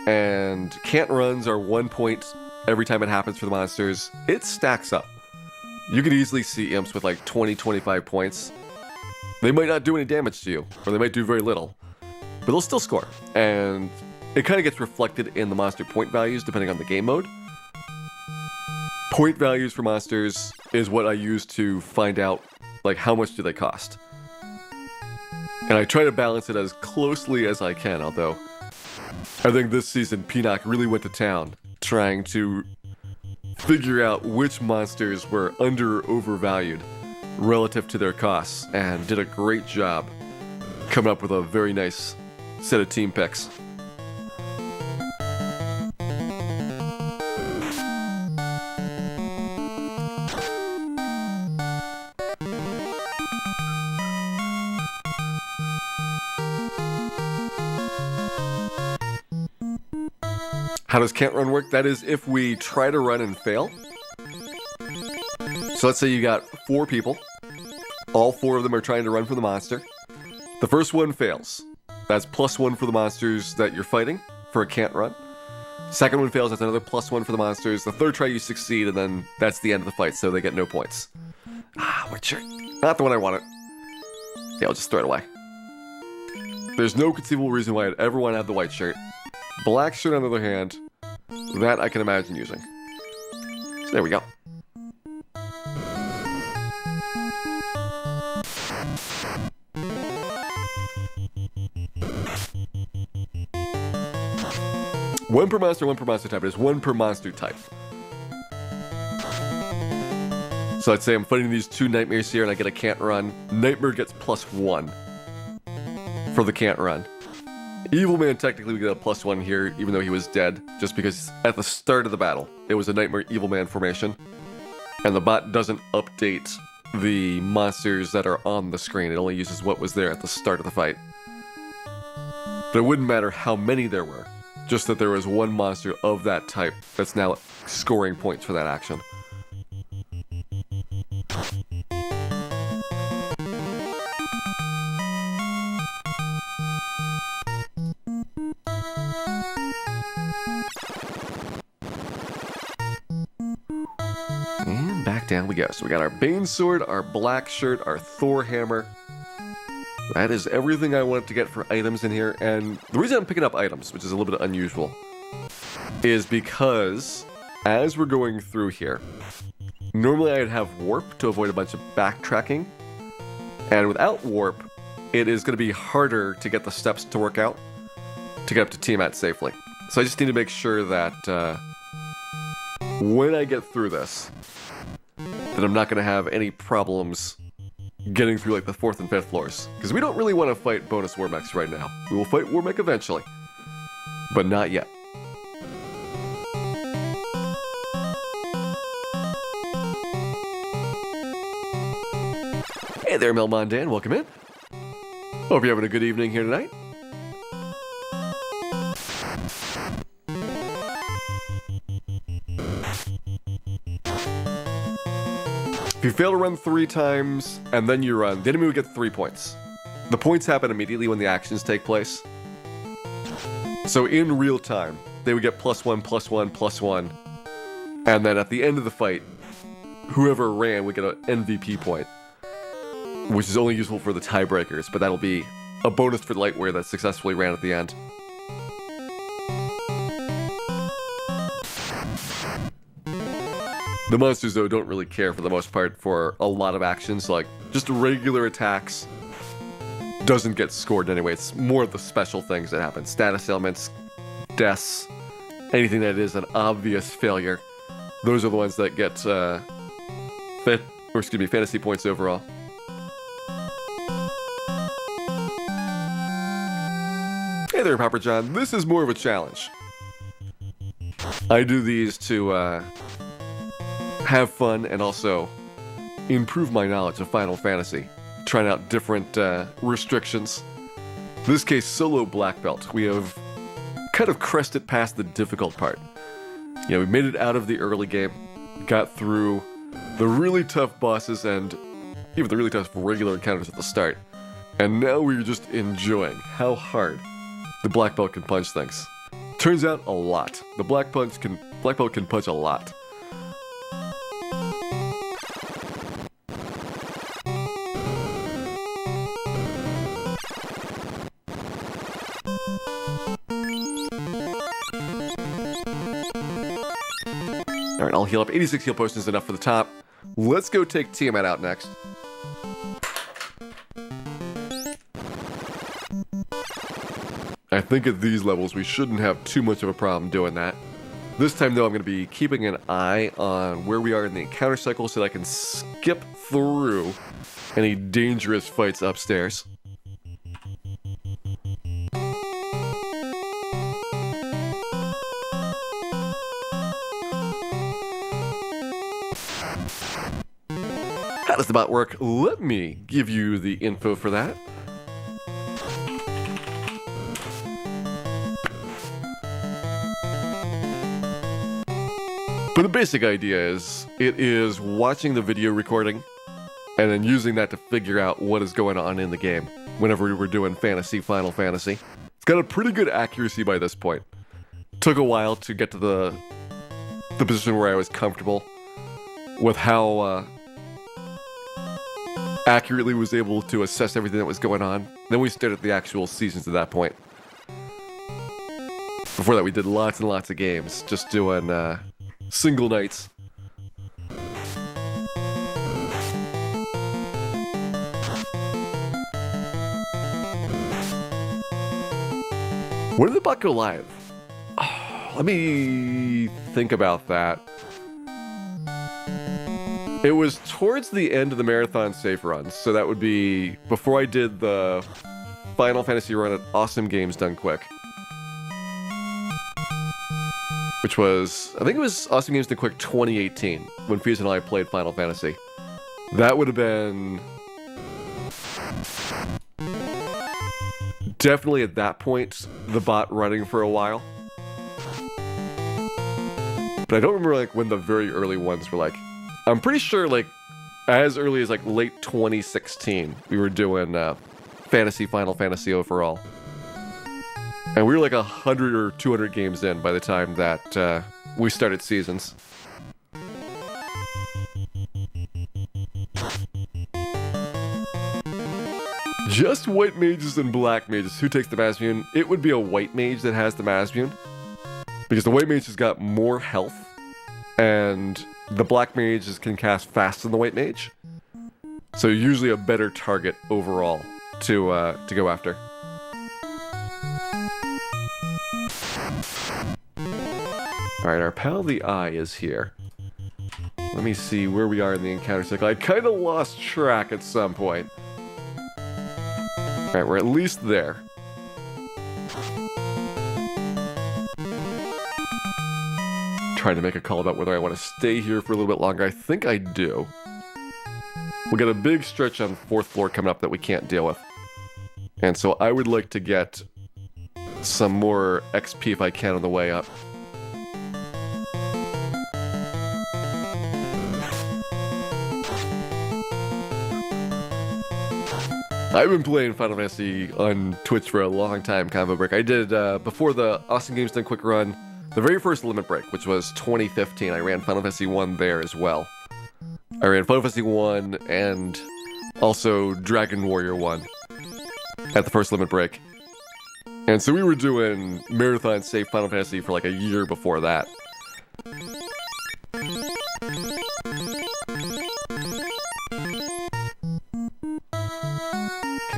And can't runs are 1 point every time it happens for the monsters. It stacks up. You could easily see imps with like 20, 25 points. They might not do any damage to you, or they might do very little, but they'll still score. And it kind of gets reflected in the monster point values depending on the game mode. Point values for monsters is what I use to find out, like, how much do they cost. And I try to balance it as closely as I can, although I think this season Pinnock really went to town trying to figure out which monsters were under or overvalued relative to their costs, and did a great job coming up with a very nice set of team picks. How does can't run work? That is if we try to run and fail. So let's say you got 4 people. All 4 of them are trying to run from the monster. The first one fails. That's +1 for the monsters that you're fighting for a can't run. Second one fails, that's another +1 for the monsters. The third try you succeed, and then that's the end of the fight, so they get no points. White shirt. Not the one I wanted. Yeah, I'll just throw it away. There's no conceivable reason why I'd ever want to have the white shirt. Black shirt, on the other hand, that I can imagine using. So there we go. One per monster type. It is 1 per monster type. So let's say I'm fighting these 2 nightmares here and I get a can't run. Nightmare gets +1 for the can't run. Evil Man technically would get a +1 here, even though he was dead, just because at the start of the battle, it was a Nightmare Evil Man formation, and the bot doesn't update the monsters that are on the screen. It only uses what was there at the start of the fight. But it wouldn't matter how many there were, just that there was 1 monster of that type that's now scoring points for that action. And back down we go. So we got our Bane Sword, our Black Shirt, our Thor Hammer. That is everything I wanted to get for items in here. And the reason I'm picking up items, which is a little bit unusual, is because as we're going through here, normally I'd have Warp to avoid a bunch of backtracking. And without Warp, it is going to be harder to get the steps to work out to get up to Tiamat safely. So I just need to make sure that when I get through this, that I'm not going to have any problems getting through like the 4th and 5th floors. Because we don't really want to fight bonus Warmechs right now. We will fight Warmech eventually, but not yet. Hey there, Melmondan, welcome in. Hope you're having a good evening here tonight. If you fail to run 3 times, and then you run, the enemy would get 3 points. The points happen immediately when the actions take place. So in real time, they would get +1, +1, +1. And then at the end of the fight, whoever ran would get an MVP point, which is only useful for the tiebreakers, but that'll be a bonus for the Lightwear that successfully ran at the end. The monsters, though, don't really care for the most part for a lot of actions, like just regular attacks doesn't get scored anyway. It's more of the special things that happen. Status ailments, deaths, anything that is an obvious failure. Those are the ones that get fantasy points overall. Hey there, Papa John. This is more of a challenge. I do these to have fun and also improve my knowledge of Final Fantasy. Trying out different restrictions. In this case, solo black belt. We have kind of crested past the difficult part. You know, we made it out of the early game, got through the really tough bosses and even the really tough regular encounters at the start. And now we're just enjoying how hard the black belt can punch things. Turns out a lot. The black belt can punch a lot. Alright, I'll heal up. 86 heal potions is enough for the top. Let's go take Tiamat out next. I think at these levels we shouldn't have too much of a problem doing that. This time though, I'm going to be keeping an eye on where we are in the encounter cycle so that I can skip through any dangerous fights upstairs. How does the bot work? Let me give you the info for that. But the basic idea is, it is watching the video recording and then using that to figure out what is going on in the game whenever we're doing Final Fantasy. It's got a pretty good accuracy by this point. Took a while to get to the position where I was comfortable with how accurately was able to assess everything that was going on. Then we started the actual seasons at that point. Before that we did lots and lots of games, just doing single nights. When did the bot go live? Oh, let me think about that. It was towards the end of the marathon safe runs, so that would be before I did the Final Fantasy run at Awesome Games Done Quick. Which was, I think it was Awesome Games Done Quick 2018, when Fies and I played Final Fantasy. That would have been definitely at that point, the bot running for a while. But I don't remember like when the very early ones were like. I'm pretty sure like as early as like late 2016, we were doing Final Fantasy overall. And we were like 100 or 200 games in by the time that we started seasons. Just white mages and black mages. Who takes the Masmune? It would be a white mage that has the Masmune. Because the white mage has got more health. And the black mage can cast faster than the white mage. So usually a better target overall to go after. Alright, our pal the Eye is here. Let me see where we are in the encounter cycle. I kind of lost track at some point. Alright, we're at least there. Trying to make a call about whether I want to stay here for a little bit longer. I think I do. We got a big stretch on the 4th floor coming up that we can't deal with. And so I would like to get some more XP if I can on the way up. I've been playing Final Fantasy on Twitch for a long time, Combo Break. I did, before the Awesome Games Done Quick run, the very first Limit Break, which was 2015. I ran Final Fantasy 1 there as well. I ran Final Fantasy 1 and also Dragon Warrior 1 at the first Limit Break. And so we were doing Marathon Safe Final Fantasy for like a year before that.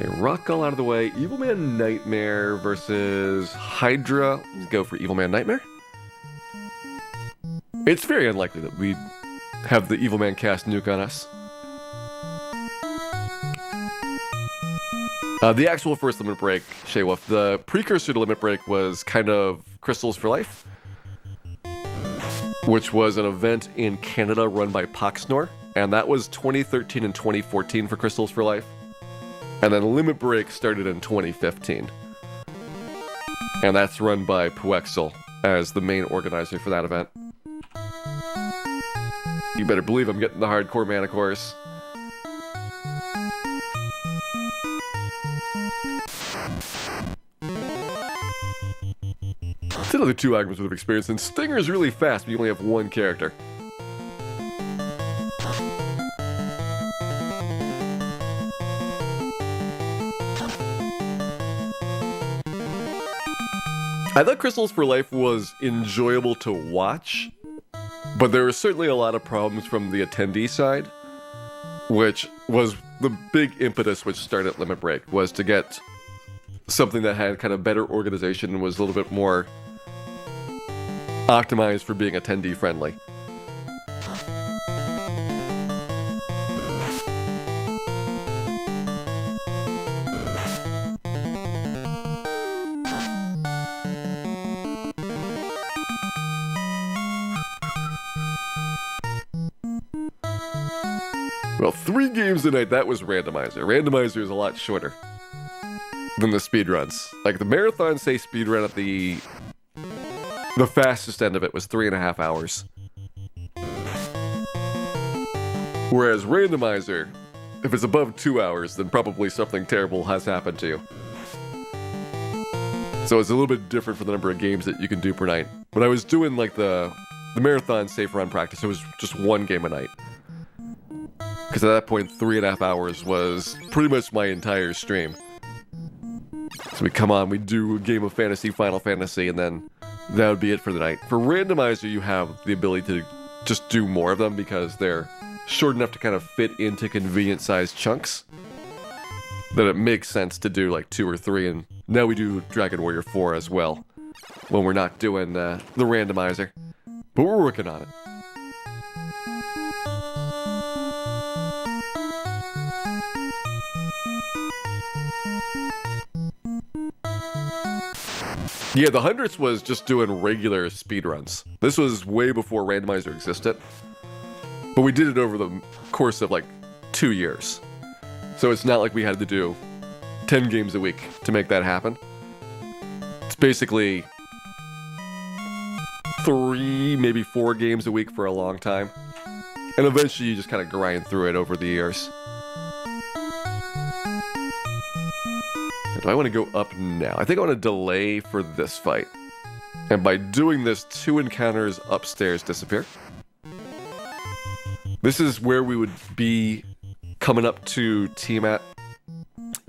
Okay, Rock Gull out of the way. Evil Man Nightmare versus Hydra. Let's go for Evil Man Nightmare. It's very unlikely that we'd have the Evil Man cast nuke on us. The actual first Limit Break, Shaywolf, the precursor to Limit Break was kind of Crystals for Life, which was an event in Canada run by Poxnor, and that was 2013 and 2014 for Crystals for Life. And then Limit Break started in 2015. And that's run by Puexel as the main organizer for that event. You better believe I'm getting the hardcore Manticores. It's another 2 items with experience, and Stinger's really fast, but you only have 1 character. I thought Crystals for Life was enjoyable to watch, but there were certainly a lot of problems from the attendee side, which was the big impetus which started Limit Break, was to get something that had kind of better organization and was a little bit more optimized for being attendee friendly. Well, 3 games a night, that was Randomizer. Randomizer is a lot shorter than the speedruns. Like, the marathon, say, speedrun at the fastest end of it was 3.5 hours. Whereas Randomizer, if it's above 2 hours, then probably something terrible has happened to you. So it's a little bit different for the number of games that you can do per night. When I was doing, like, the marathon safe run practice, it was just 1 game a night. Because at that point, 3.5 hours was pretty much my entire stream. So we come on, we do a game of fantasy, Final Fantasy, and then that would be it for the night. For Randomizer, you have the ability to just do more of them because they're short enough to kind of fit into convenient-sized chunks. That it makes sense to do like 2 or 3, and now we do Dragon Warrior 4 as well, when we're not doing the Randomizer. But we're working on it. Yeah, the Hundreds was just doing regular speedruns. This was way before Randomizer existed. But we did it over the course of like 2 years. So it's not like we had to do 10 games a week to make that happen. It's basically 3, maybe 4 games a week for a long time. And eventually you just kind of grind through it over the years. Do I want to go up now? I think I want to delay for this fight. And by doing this, 2 encounters upstairs disappear. This is where we would be coming up to TMAT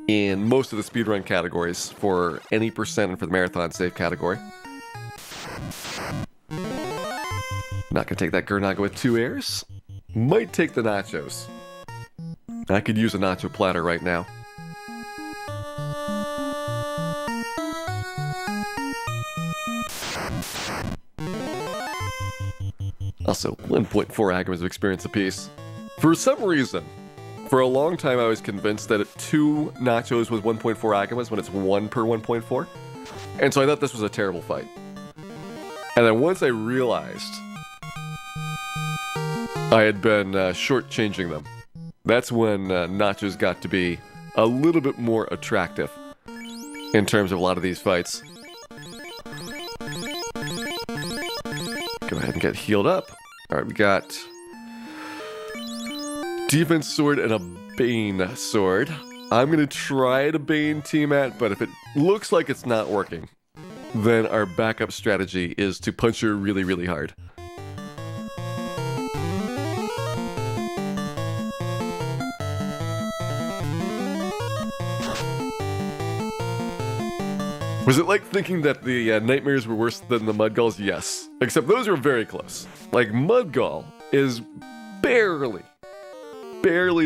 in most of the speedrun categories for any percent and for the marathon safe category. Not gonna take that Gurnaga with 2 airs. Might take the nachos. I could use a nacho platter right now. Also, 1.4 Agamas of experience apiece. For some reason, for a long time I was convinced that 2 nachos was 1.4 Agamas when it's 1 per 1.4. And so I thought this was a terrible fight. And then once I realized I had been shortchanging them, that's when nachos got to be a little bit more attractive in terms of a lot of these fights. Go ahead and get healed up. Alright, we got Defense Sword and a Bane Sword. I'm going to try to Bane TMAT, but if it looks like it's not working, then our backup strategy is to punch her really, really hard. Was it like thinking that the nightmares were worse than the Mudgulls? Yes. Except those are very close. Like, Mudgull is barely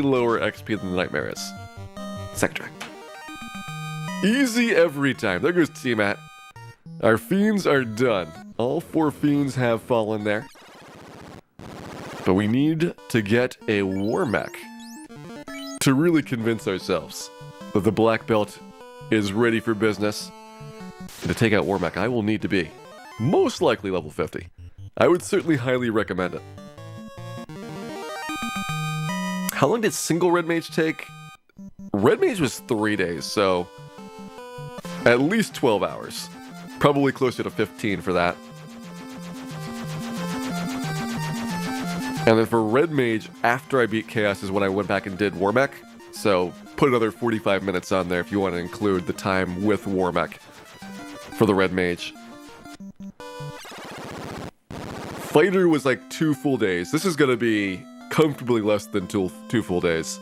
lower XP than the nightmare is. Second track. Easy every time. There goes T-Mat. Our fiends are done. All 4 fiends have fallen there. But we need to get a war mech to really convince ourselves that the black belt is ready for business. And to take out war mech, I will need to be most likely level 50. I would certainly highly recommend it. How long did single red mage take? Red mage was 3 days, so at least 12 hours. Probably closer to 15 for that. And then for red mage, after I beat Chaos is when I went back and did war mech. So put another 45 minutes on there if you want to include the time with war mech for the red mage. Fighter was like 2 full days. This is going to be comfortably less than 2 full days.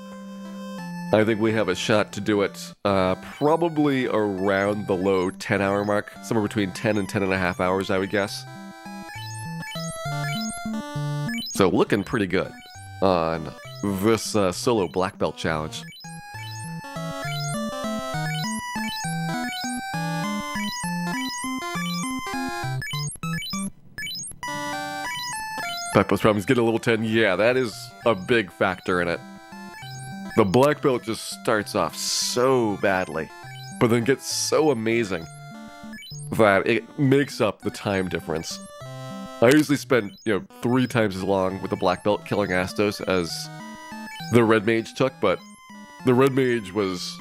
I think we have a shot to do it probably around the low 10-hour mark. Somewhere between 10 and 10.5 hours, I would guess. So looking pretty good on this solo black belt challenge. Black belt's problems get a level 10. Yeah, that is a big factor in it. The black belt just starts off so badly, but then gets so amazing that it makes up the time difference. I usually spend, 3 times as long with the black belt killing Astos as the red mage took, but the red mage was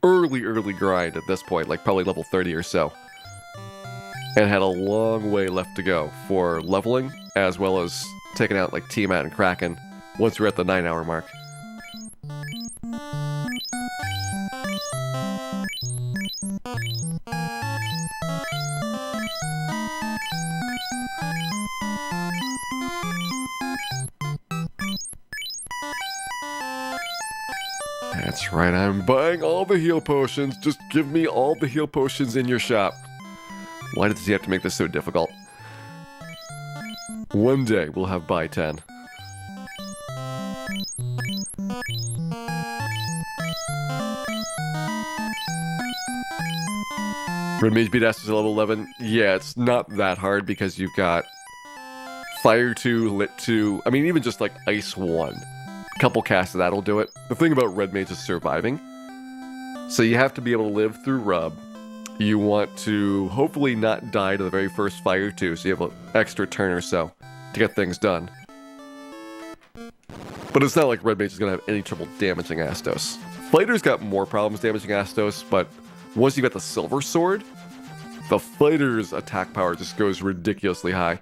early grind at this point, like probably level 30 or so. And had a long way left to go for leveling, as well as taking out like T-Mat and Kraken once we're at the 9-hour mark. That's right, I'm buying all the heal potions. Just give me all the heal potions in your shop. Why does he have to make this so difficult? One day we'll have buy 10. Red Mage beat Astos at level 11. Yeah, it's not that hard because you've got Fire 2, Lit 2, I mean even just like Ice 1. A couple casts of that'll do it. The thing about Red Mage is surviving. So you have to be able to live through Rub. You want to hopefully not die to the very first Fire 2, so you have an extra turn or so to get things done. But it's not like Red Mage is going to have any trouble damaging Astos. Fighter's got more problems damaging Astos, but once you get the Silver Sword, the Fighter's attack power just goes ridiculously high.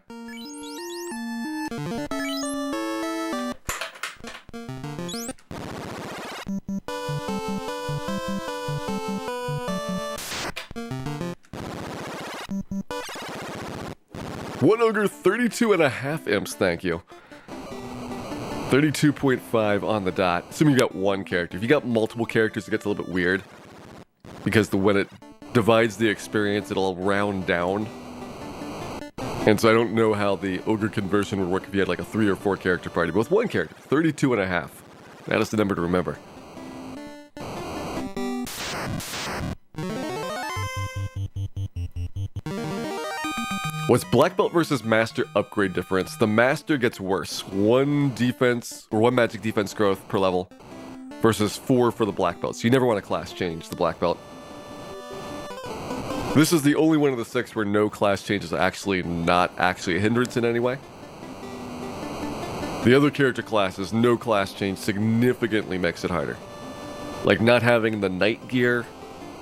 One ogre, 32.5 imps, thank you. 32.5 on the dot. Assuming you got one character. If you got multiple characters, it gets a little bit weird. Because when it divides the experience, it'll round down. And so I don't know how the ogre conversion would work if you had like a 3 or 4 character party. But with one character, 32.5. That is the number to remember. What's Black Belt versus Master upgrade difference? The Master gets worse. 1 defense, or 1 magic defense growth per level, versus 4 for the Black Belt. So you never want to class change the Black Belt. This is the only one of the 6 where no class change is actually not actually a hindrance in any way. The other character classes, no class change significantly makes it harder. Like not having the knight gear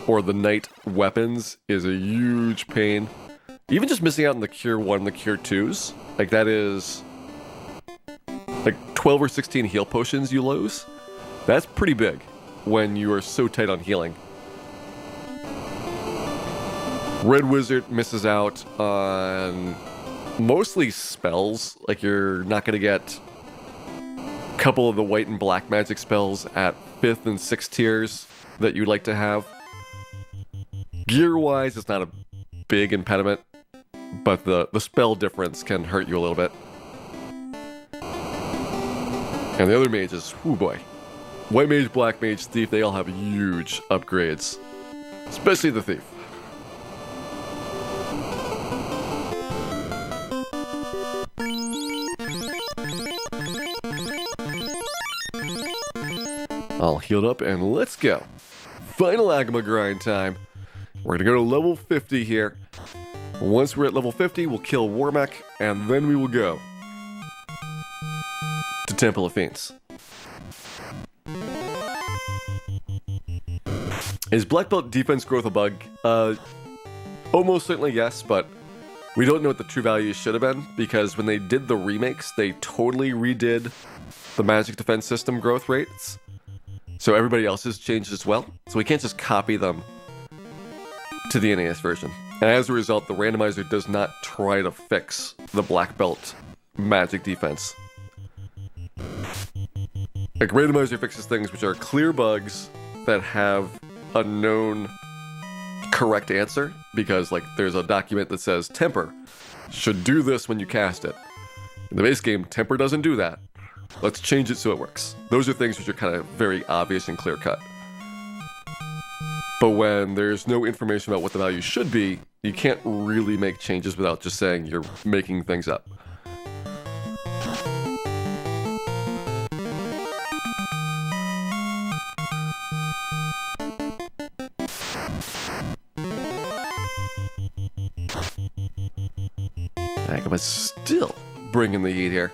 or the knight weapons is a huge pain. Even just missing out on the Cure 1 and the Cure 2s, like that is like 12 or 16 heal potions you lose. That's pretty big when you are so tight on healing. Red Wizard misses out on mostly spells, like you're not going to get a couple of the white and black magic spells at 5th and 6th tiers that you'd like to have. Gear-wise, it's not a big impediment, but the spell difference can hurt you a little bit. And the other mages, whoo boy. White Mage, Black Mage, Thief, they all have huge upgrades. Especially the Thief. All healed up and let's go. Final Agma grind time. We're gonna go to level 50 here. Once we're at level 50, we'll kill Warmech, and then we will go to Temple of Fiends. Is Black Belt defense growth a bug? Almost certainly yes, but we don't know what the true value should have been, because when they did the remakes, they totally redid the magic defense system growth rates. So everybody else has changed as well. So we can't just copy them to the NES version. And as a result, the randomizer does not try to fix the Black Belt magic defense. Like, randomizer fixes things which are clear bugs that have a known correct answer, because, like, there's a document that says Temper should do this when you cast it. In the base game, Temper doesn't do that. Let's change it so it works. Those are things which are kind of very obvious and clear cut. But when there's no information about what the value should be, you can't really make changes without just saying you're making things up. Agama's still bringing the heat here.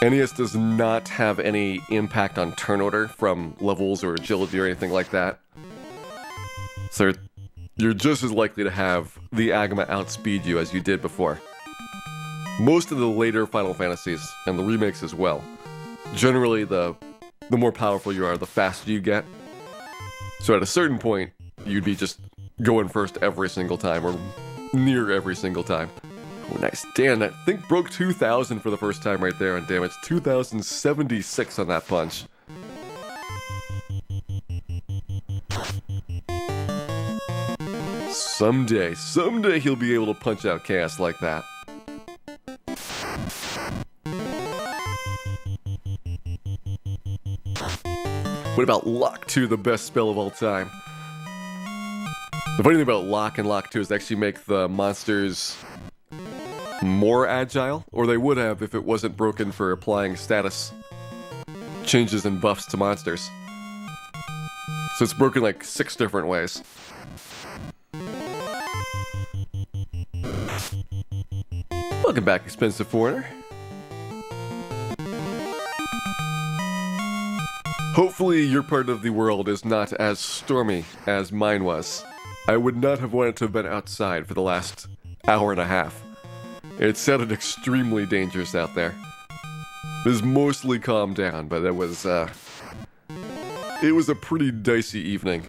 NES does not have any impact on turn order from levels or agility or anything like that. So you're just as likely to have the Agama outspeed you as you did before. Most of the later Final Fantasies, and the remakes as well, generally the more powerful you are, the faster you get. So at a certain point, you'd be just going first every single time, or near every single time. Oh, nice. Dan, I think broke 2,000 for the first time right there on damage. 2,076 on that punch. Someday he'll be able to punch out chaos like that. What about Lock 2, the best spell of all time? The funny thing about Lock and Lock 2 is they actually make the monsters more agile, or they would have if it wasn't broken for applying status changes and buffs to monsters. So it's broken like 6 different ways. Welcome back, expensive foreigner. Hopefully your part of the world is not as stormy as mine was. I would not have wanted to have been outside for the last hour and a half. It sounded extremely dangerous out there. It was mostly calmed down, but it was a pretty dicey evening.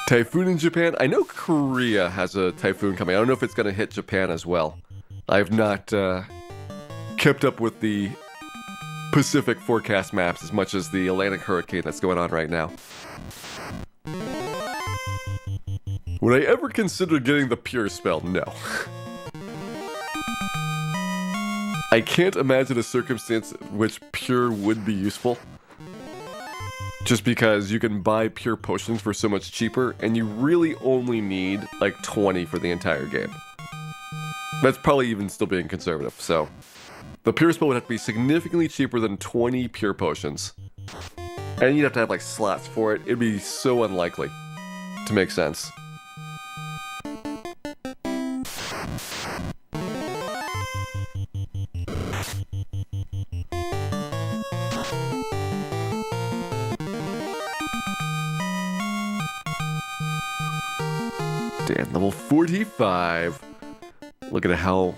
Typhoon in Japan? I know Korea has a typhoon coming. I don't know if it's going to hit Japan as well. I have not kept up with the Pacific forecast maps as much as the Atlantic hurricane that's going on right now. Would I ever consider getting the Pure spell? No. I can't imagine a circumstance in which Pure would be useful. Just because you can buy Pure potions for so much cheaper, and you really only need like 20 for the entire game. That's probably even still being conservative, so the Pure spell would have to be significantly cheaper than 20 Pure potions. And you'd have to have like slots for it. It'd be so unlikely to make sense. Dan, level 45. Look at how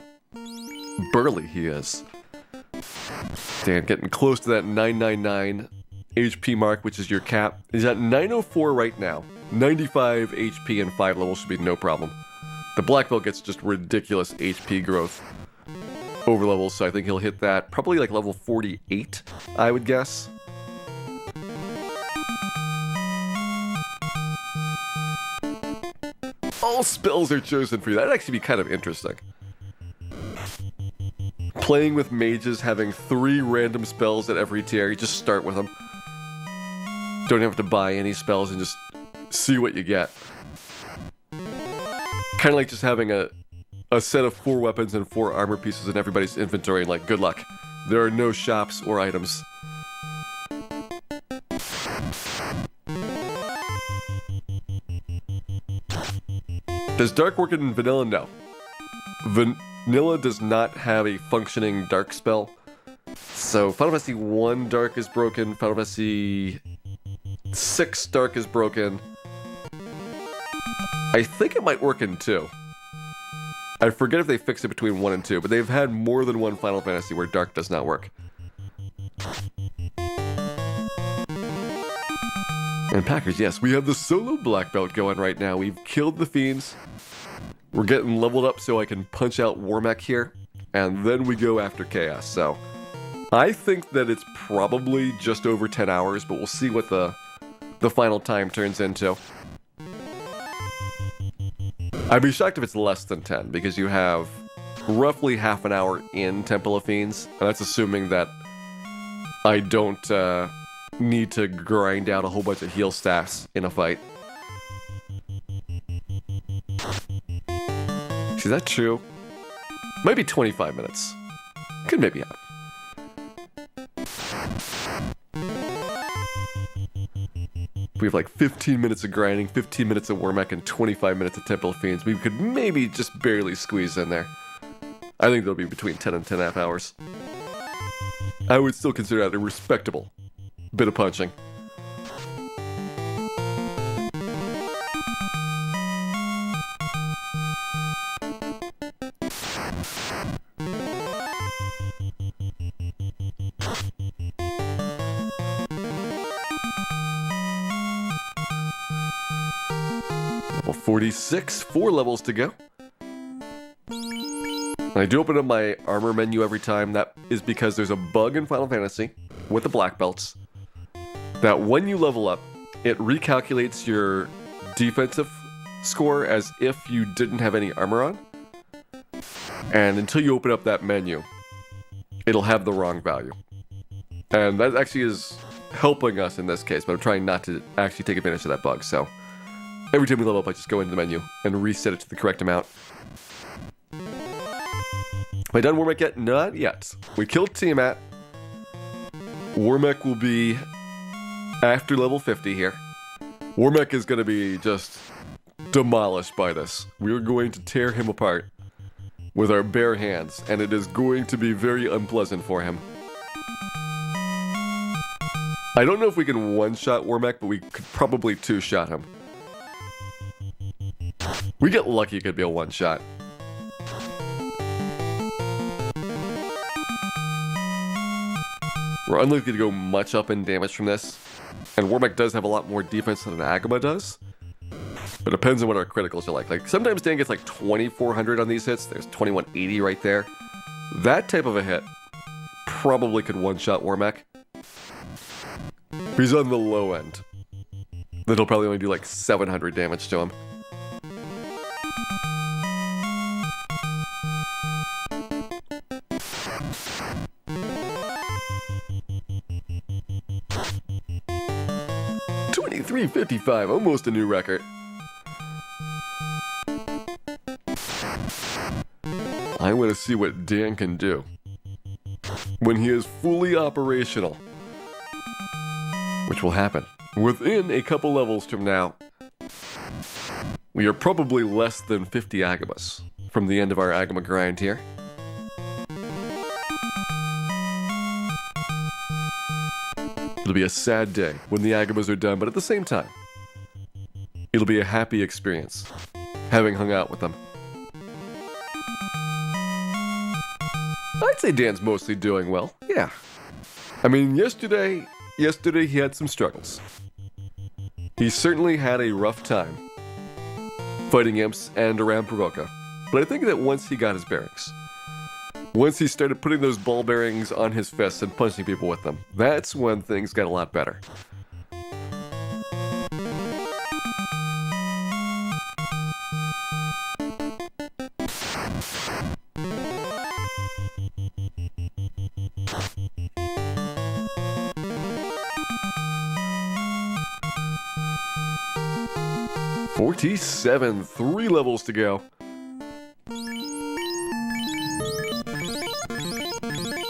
burly he is. Dan getting close to that 999 HP mark, which is your cap. He's at 904 right now. 95 HP and 5 levels should be no problem. The Black Belt gets just ridiculous HP growth over levels, so I think he'll hit that probably like level 48, I would guess. All spells are chosen for you. That'd actually be kind of interesting. Playing with mages, having 3 random spells at every tier, you just start with them. Don't have to buy any spells and just see what you get. Kind of like just having a set of 4 weapons and 4 armor pieces in everybody's inventory, and like, good luck. There are no shops or items. Does dark work in vanilla? No. Vanilla does not have a functioning dark spell. So Final Fantasy 1 dark is broken, Final Fantasy 6 dark is broken. I think it might work in 2. I forget if they fixed it between 1 and 2, but they've had more than one Final Fantasy where dark does not work. And Packers, yes, we have the solo black belt going right now. We've killed the fiends. We're getting leveled up so I can punch out Warmech here, and then we go after Chaos. So I think that it's probably just over 10 hours, but we'll see what the final time turns into. I'd be shocked if it's less than 10, because you have roughly half an hour in Temple of Fiends, and that's assuming that I don't need to grind out a whole bunch of heal stats in a fight. Is that true? Maybe 25 minutes. Could maybe happen. We have like 15 minutes of grinding, 15 minutes of Warmech, and 25 minutes of Temple of Fiends. We could maybe just barely squeeze in there. I think that'll be between 10 and 10.5 hours. I would still consider that a respectable bit of punching. Level 46, 4 levels to go. And I do open up my armor menu every time. That is because there's a bug in Final Fantasy with the black belts that when you level up, it recalculates your defensive score as if you didn't have any armor on. And until you open up that menu, it'll have the wrong value. And that actually is helping us in this case, but I'm trying not to actually take advantage of that bug. So every time we level up, I just go into the menu and reset it to the correct amount. Have I done Warmech yet? Not yet. We killed Tiamat. Warmech will be after level 50 here. Warmech is going to be just demolished by this. We are going to tear him apart with our bare hands, and it is going to be very unpleasant for him. I don't know if we can one-shot Warmech, but we could probably two-shot him. We get lucky, it could be a one-shot. We're unlikely to go much up in damage from this. And Warmech does have a lot more defense than an Agama does. But it depends on what our criticals are like. Like, sometimes Dan gets like 2,400 on these hits. There's 2,180 right there. That type of a hit probably could one-shot Warmech. If he's on the low end, then he'll probably only do like 700 damage to him. $23.55, almost a new record. I want to see what Dan can do when he is fully operational, which will happen within a couple levels from now. We are probably less than 50 Agamas from the end of our Agama grind here. It'll be a sad day when the Agamas are done, but at the same time, it'll be a happy experience having hung out with them. I'd say Dan's mostly doing well, yeah. I mean, yesterday he had some struggles. He certainly had a rough time fighting imps and around Provoca, but I think that once he got his bearings, Once he started putting those ball bearings on his fists and punching people with them, that's when things got a lot better. $47, 3 levels to go.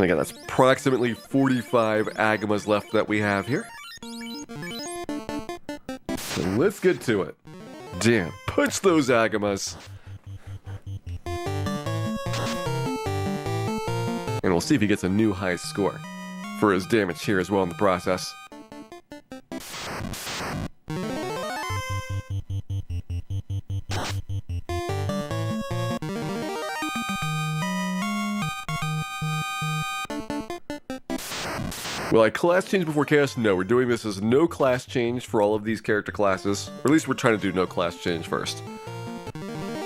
Again, that's approximately 45 Agamas left that we have here. So let's get to it. Damn, punch those Agamas. And we'll see if he gets a new high score for his damage here as well in the process. Will I class change before chaos? No, we're doing this as no class change for all of these character classes. Or at least we're trying to do no class change first.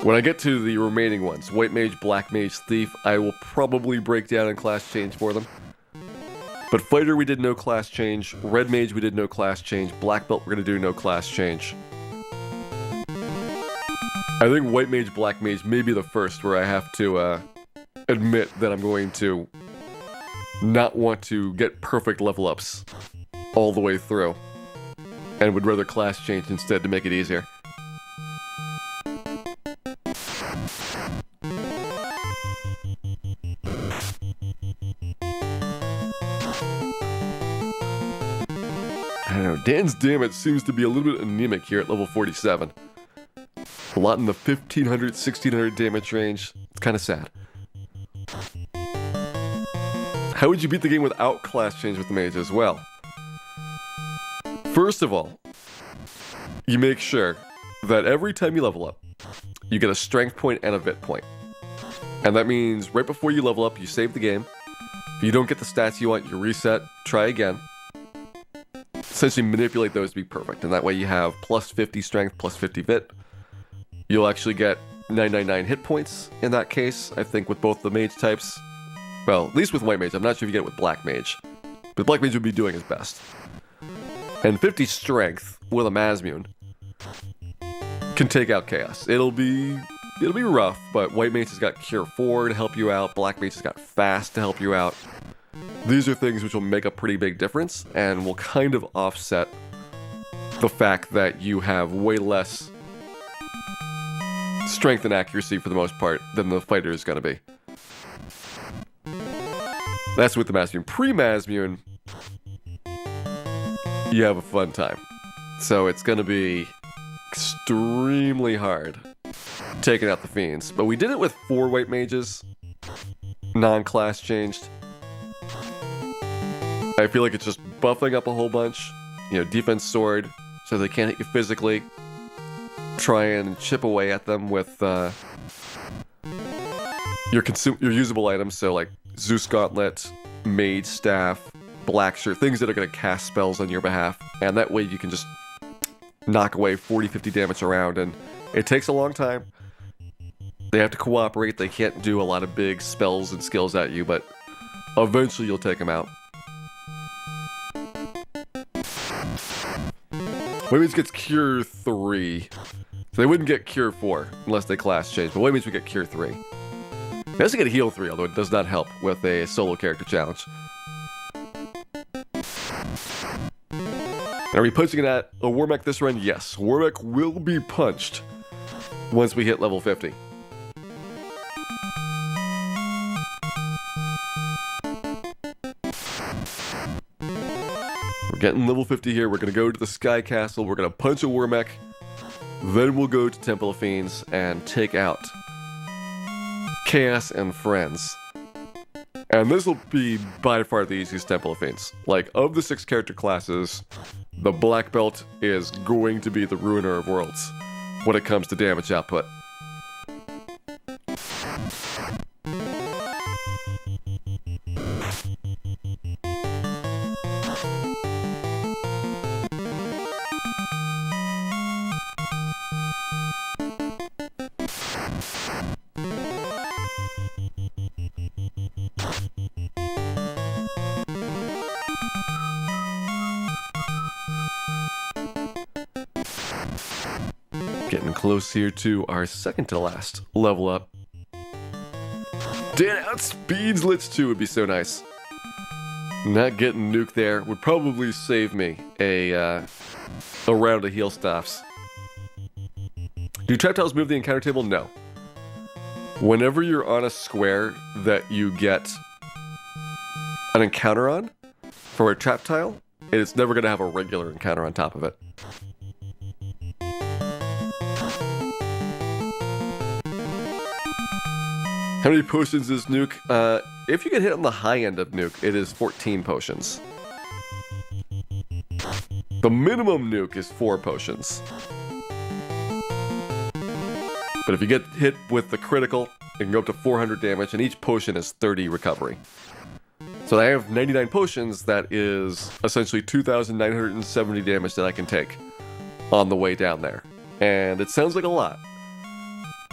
When I get to the remaining ones, White Mage, Black Mage, Thief, I will probably break down and class change for them. But Fighter we did no class change, Red Mage we did no class change, Black Belt we're going to do no class change. I think White Mage, Black Mage may be the first where I have to admit that I'm going to not want to get perfect level ups all the way through, and would rather class change instead to make it easier. I don't know, Dan's damage seems to be a little bit anemic here at level 47. A lot in the 1500, 1600 damage range. It's kind of sad. How would you beat the game without class change with the mage as well? First of all, you make sure that every time you level up, you get a strength point and a vit point. And that means right before you level up, you save the game. If you don't get the stats you want, you reset, try again. Essentially manipulate those to be perfect, and that way you have plus 50 strength, plus 50 vit. You'll actually get 999 hit points in that case, I think, with both the mage types. Well, at least with White Mage. I'm not sure if you get it with Black Mage. But Black Mage would be doing his best. And 50 strength with a Mazmune can take out Chaos. It'll be rough, but White Mage has got Cure 4 to help you out. Black Mage has got Fast to help you out. These are things which will make a pretty big difference and will kind of offset the fact that you have way less strength and accuracy for the most part than the fighter is going to be. That's with the Mazmune. Pre-Mazmune, you have a fun time. So it's going to be extremely hard taking out the Fiends. But we did it with 4 White Mages, non-class changed. I feel like it's just buffing up a whole bunch. You know, defense sword, so they can't hit you physically. Try and chip away at them with your usable items, so like Zeus Gauntlet, Mage Staff, Black Shirt, things that are going to cast spells on your behalf, and that way you can just knock away 40-50 damage around, and it takes a long time. They have to cooperate, they can't do a lot of big spells and skills at you, but eventually you'll take them out. White Mage gets Cure 3, so they wouldn't get Cure 4 unless they class change, but White Mage would get Cure 3. They also get Heal 3, although it does not help with a solo character challenge. Are we punching it at a Warmech this run? Yes, Warmech will be punched once we hit level 50. We're getting level 50 here. We're going to go to the Sky Castle. We're going to punch a Warmech. Then we'll go to Temple of Fiends and take out Chaos and Friends. And this will be by far the easiest Temple of Fiends. Like, of the 6 character classes, the Black Belt is going to be the ruiner of worlds when it comes to damage output. Getting close here to our second to last level up. Dan outspeeds Lich 2 would be so nice. Not getting nuked there would probably save me a round of heal stops. Do trap tiles move the encounter table? No. Whenever you're on a square that you get an encounter on for a trap tile, it's never going to have a regular encounter on top of it. How many potions is Nuke? If you get hit on the high end of Nuke, it is 14 potions. The minimum Nuke is 4 potions. But if you get hit with the critical, it can go up to 400 damage, and each potion is 30 recovery. So I have 99 potions, that is essentially 2,970 damage that I can take on the way down there. And it sounds like a lot.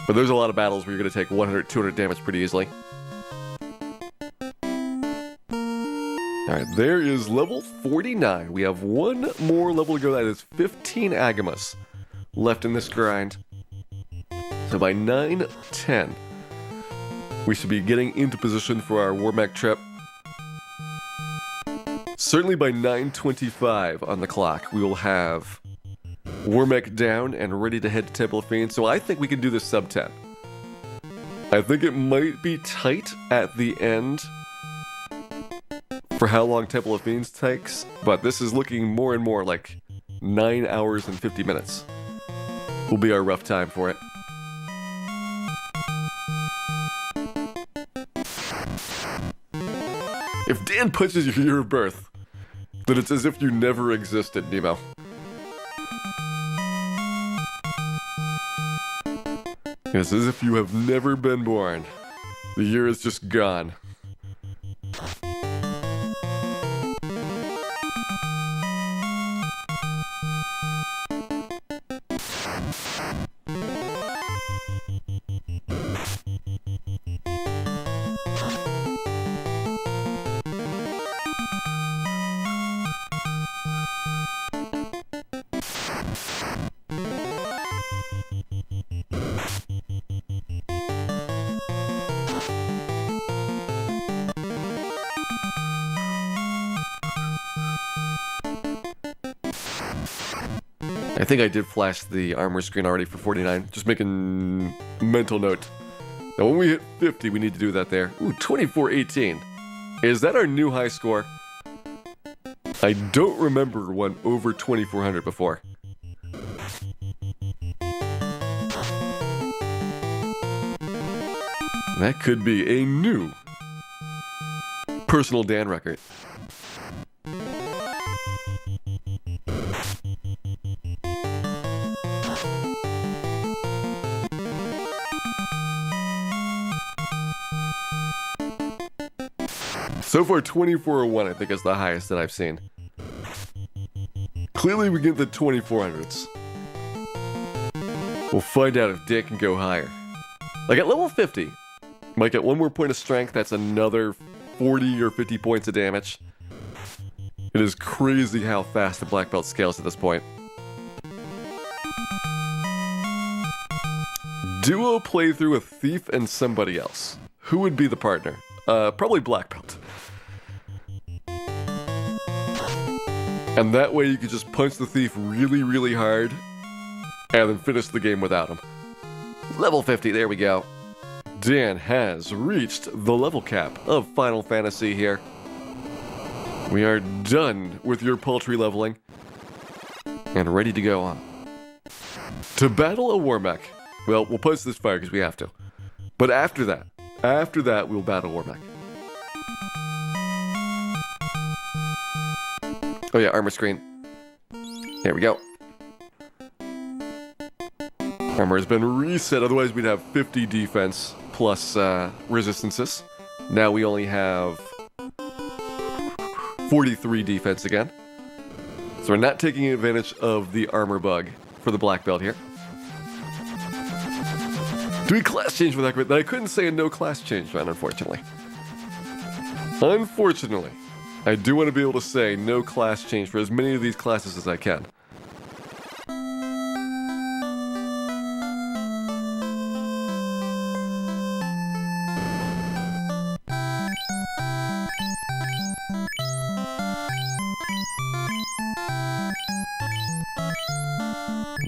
But there's a lot of battles where you're going to take 100, 200 damage pretty easily. Alright, there is level 49. We have one more level to go. That is 15 Agamas left in this grind. So by 9:10, we should be getting into position for our Warmech trip. Certainly by 9:25 on the clock, we will have Warmech down and ready to head to Temple of Fiends, so I think we can do this sub 10. I think it might be tight at the end for how long Temple of Fiends takes, but this is looking more and more like 9 hours and 50 minutes. Will be our rough time for it. If Dan punches your year of birth, then it's as if you never existed, Nemo. It's as if you have never been born. The year is just gone. I think I did flash the armor screen already for 49. Just making mental note. Now when we hit 50, we need to do that there. Ooh, 2418. Is that our new high score? I don't remember one over 2400 before. That could be a new personal Dan record. So far, 2401, I think, is the highest that I've seen. Clearly, we get the 2400s. We'll find out if Dan can go higher. Like at level 50, might get one more point of strength. That's another 40 or 50 points of damage. It is crazy how fast the black belt scales at this point. Duo playthrough with Thief and somebody else. Who would be the partner? Probably black belt. And that way you could just punch the Thief really, really hard and then finish the game without him. Level 50, there we go. Dan has reached the level cap of Final Fantasy here. We are done with your paltry leveling and ready to go on. To battle a Warmech. Well, we'll punch this fire because we have to. But after that, we'll battle Warmech. Oh yeah, armor screen. There we go. Armor has been reset, otherwise we'd have 50 defense plus resistances. Now we only have 43 defense again. So we're not taking advantage of the armor bug for the black belt here. Do we class change with that? I couldn't say a no class change, man, unfortunately. Unfortunately. I do want to be able to say no class change for as many of these classes as I can.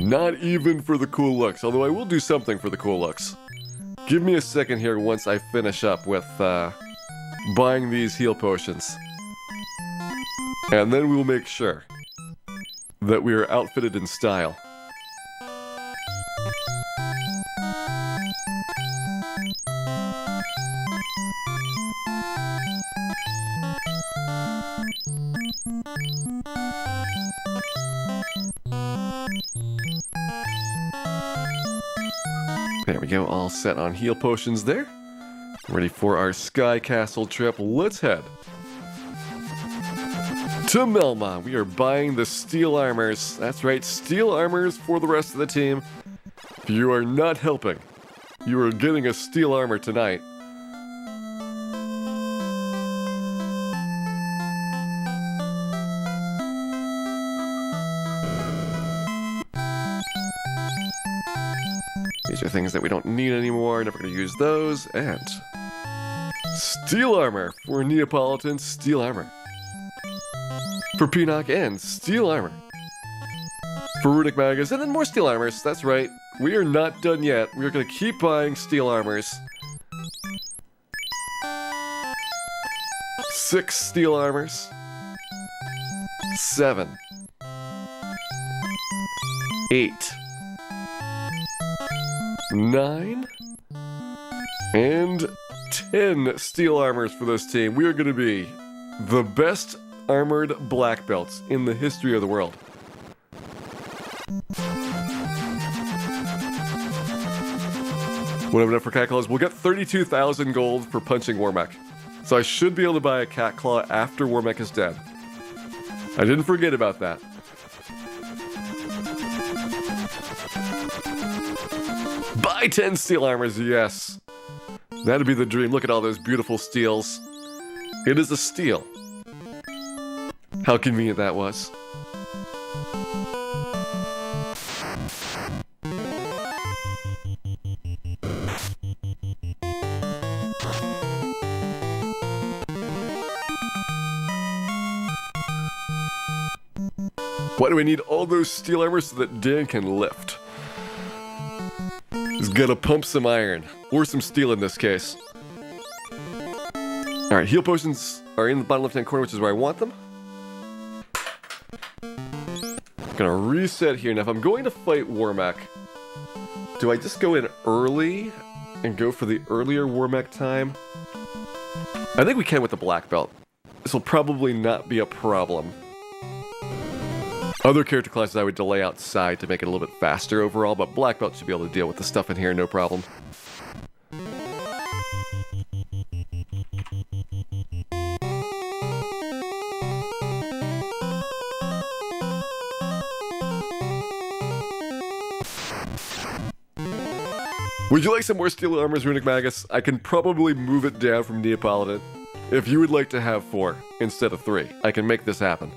Not even for the cool looks, although I will do something for the cool looks. Give me a second here once I finish up with buying these heal potions. And then we will make sure that we are outfitted in style. There we go, all set on heal potions there. Ready for our Sky Castle trip. Let's head to Melmon. We are buying the steel armors. That's right, steel armors for the rest of the team. If you are not helping, you are getting a steel armor tonight. These are things that we don't need anymore, never going to use those. And steel armor for Neapolitan, steel armor. For Pinnock and steel armor. For Runic Magus, and then more steel armors. That's right, we are not done yet. We are going to keep buying steel armors. 6 steel armors. 7. 8. 9 and 10 steel armors for this team. We are going to be the best armored black belts in the history of the world. What have enough for cat claws? We'll get 32,000 gold for punching Warmech. So I should be able to buy a cat claw after Warmech is dead. I didn't forget about that. Buy 10 steel armors, yes. That'd be the dream. Look at all those beautiful steels. It is a steel. How convenient that was. Why do we need all those steel armor so that Dan can lift? He's gotta pump some iron, or some steel in this case. Alright, heal potions are in the bottom left-hand corner, which is where I want them. I'm gonna reset here. Now, if I'm going to fight Warmech, do I just go in early and go for the earlier Warmech time? I think we can with the black belt. This will probably not be a problem. Other character classes I would delay outside to make it a little bit faster overall, but black belt should be able to deal with the stuff in here, no problem. Would you like some more steel armors, Runic Magus? I can probably move it down from Neapolitan. If you would like to have 4 instead of 3, I can make this happen.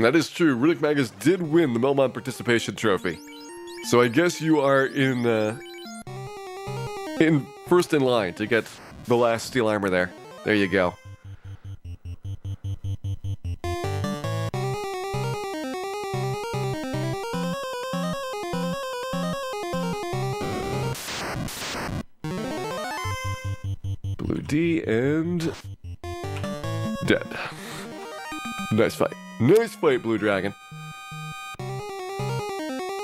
That is true. Runic Magus did win the Melmon Participation Trophy. So I guess you are in first in line to get the last steel armor there. There you go. Blue D and dead. Nice fight. Nice fight, Blue Dragon.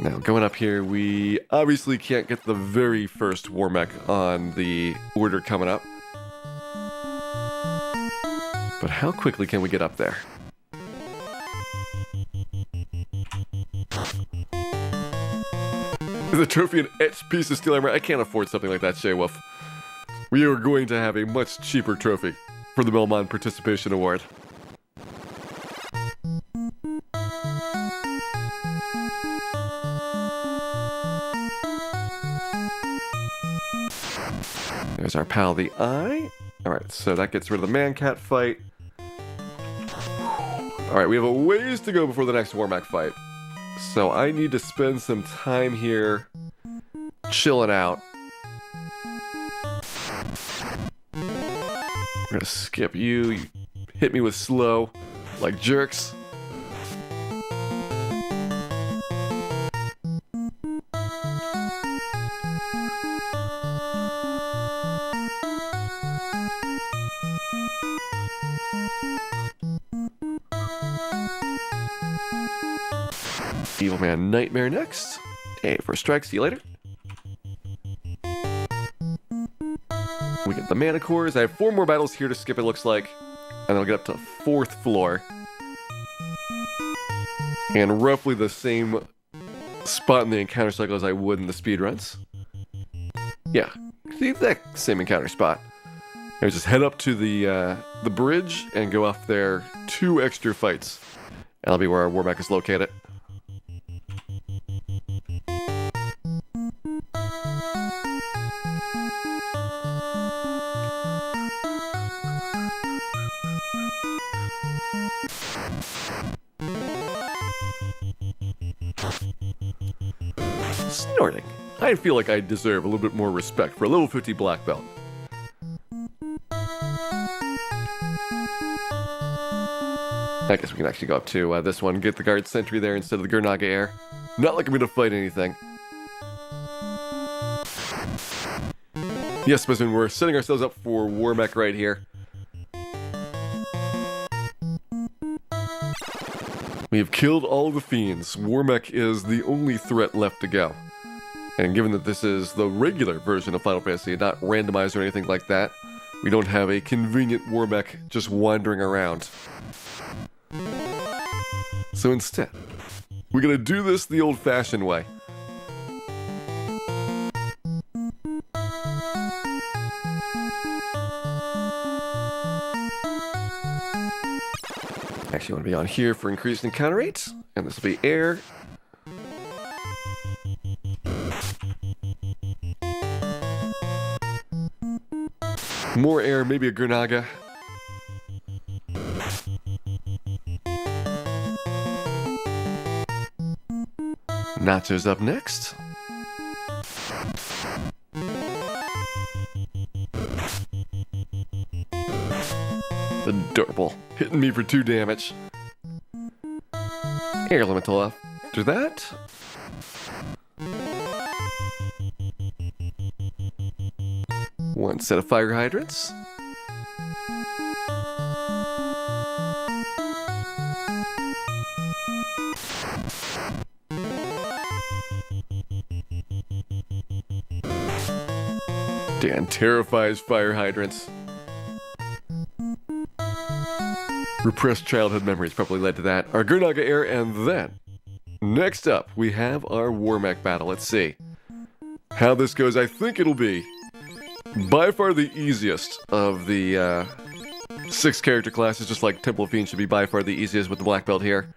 Now, going up here, we obviously can't get the very first Warmech on the order coming up. But how quickly can we get up there? Is the trophy an etched piece of steel armor? I can't afford something like that, Shea Wolf. We are going to have a much cheaper trophy for the Melmon Participation Award. There's our pal, the Eye. Alright, so that gets rid of the man-cat fight. Alright, we have a ways to go before the next Warmac fight. So I need to spend some time here chilling out. I'm gonna skip you. You hit me with slow, like jerks. Evil Man Nightmare next. Hey, first strike, see you later. We get the mana cores. I have 4 more battles here to skip, it looks like. And then I'll get up to 4th floor. And roughly the same spot in the encounter cycle as I would in the speedruns. Yeah, the exact same encounter spot. I just head up to the bridge and go off there 2 extra fights. That'll be where our Warmac is located. Snorting. I feel like I deserve a little bit more respect for a level 50 black belt. I guess we can actually go up to this one, get the guard sentry there instead of the Gurnaga Air. Not like I'm gonna fight anything. Yes, Specimen, we're setting ourselves up for Warmac right here. We have killed all the fiends. Warmac is the only threat left to go. And given that this is the regular version of Final Fantasy, not randomized or anything like that, we don't have a convenient Warmac just wandering around. So instead, we're gonna do this the old-fashioned way. Actually, want to be on here for increased encounter rates, and this will be air. More air, maybe a Gurnaga. Nacho's up next. Adorable. Hitting me for 2 damage. Air Elemental after that. One set of fire hydrants. Dan terrifies fire hydrants. Repressed childhood memories probably led to that. Our Gurnaga Air, and then, next up, we have our Warmac battle. Let's see how this goes. I think it'll be by far the easiest of the 6 character classes, just like Temple of Fiends should be by far the easiest with the black belt here.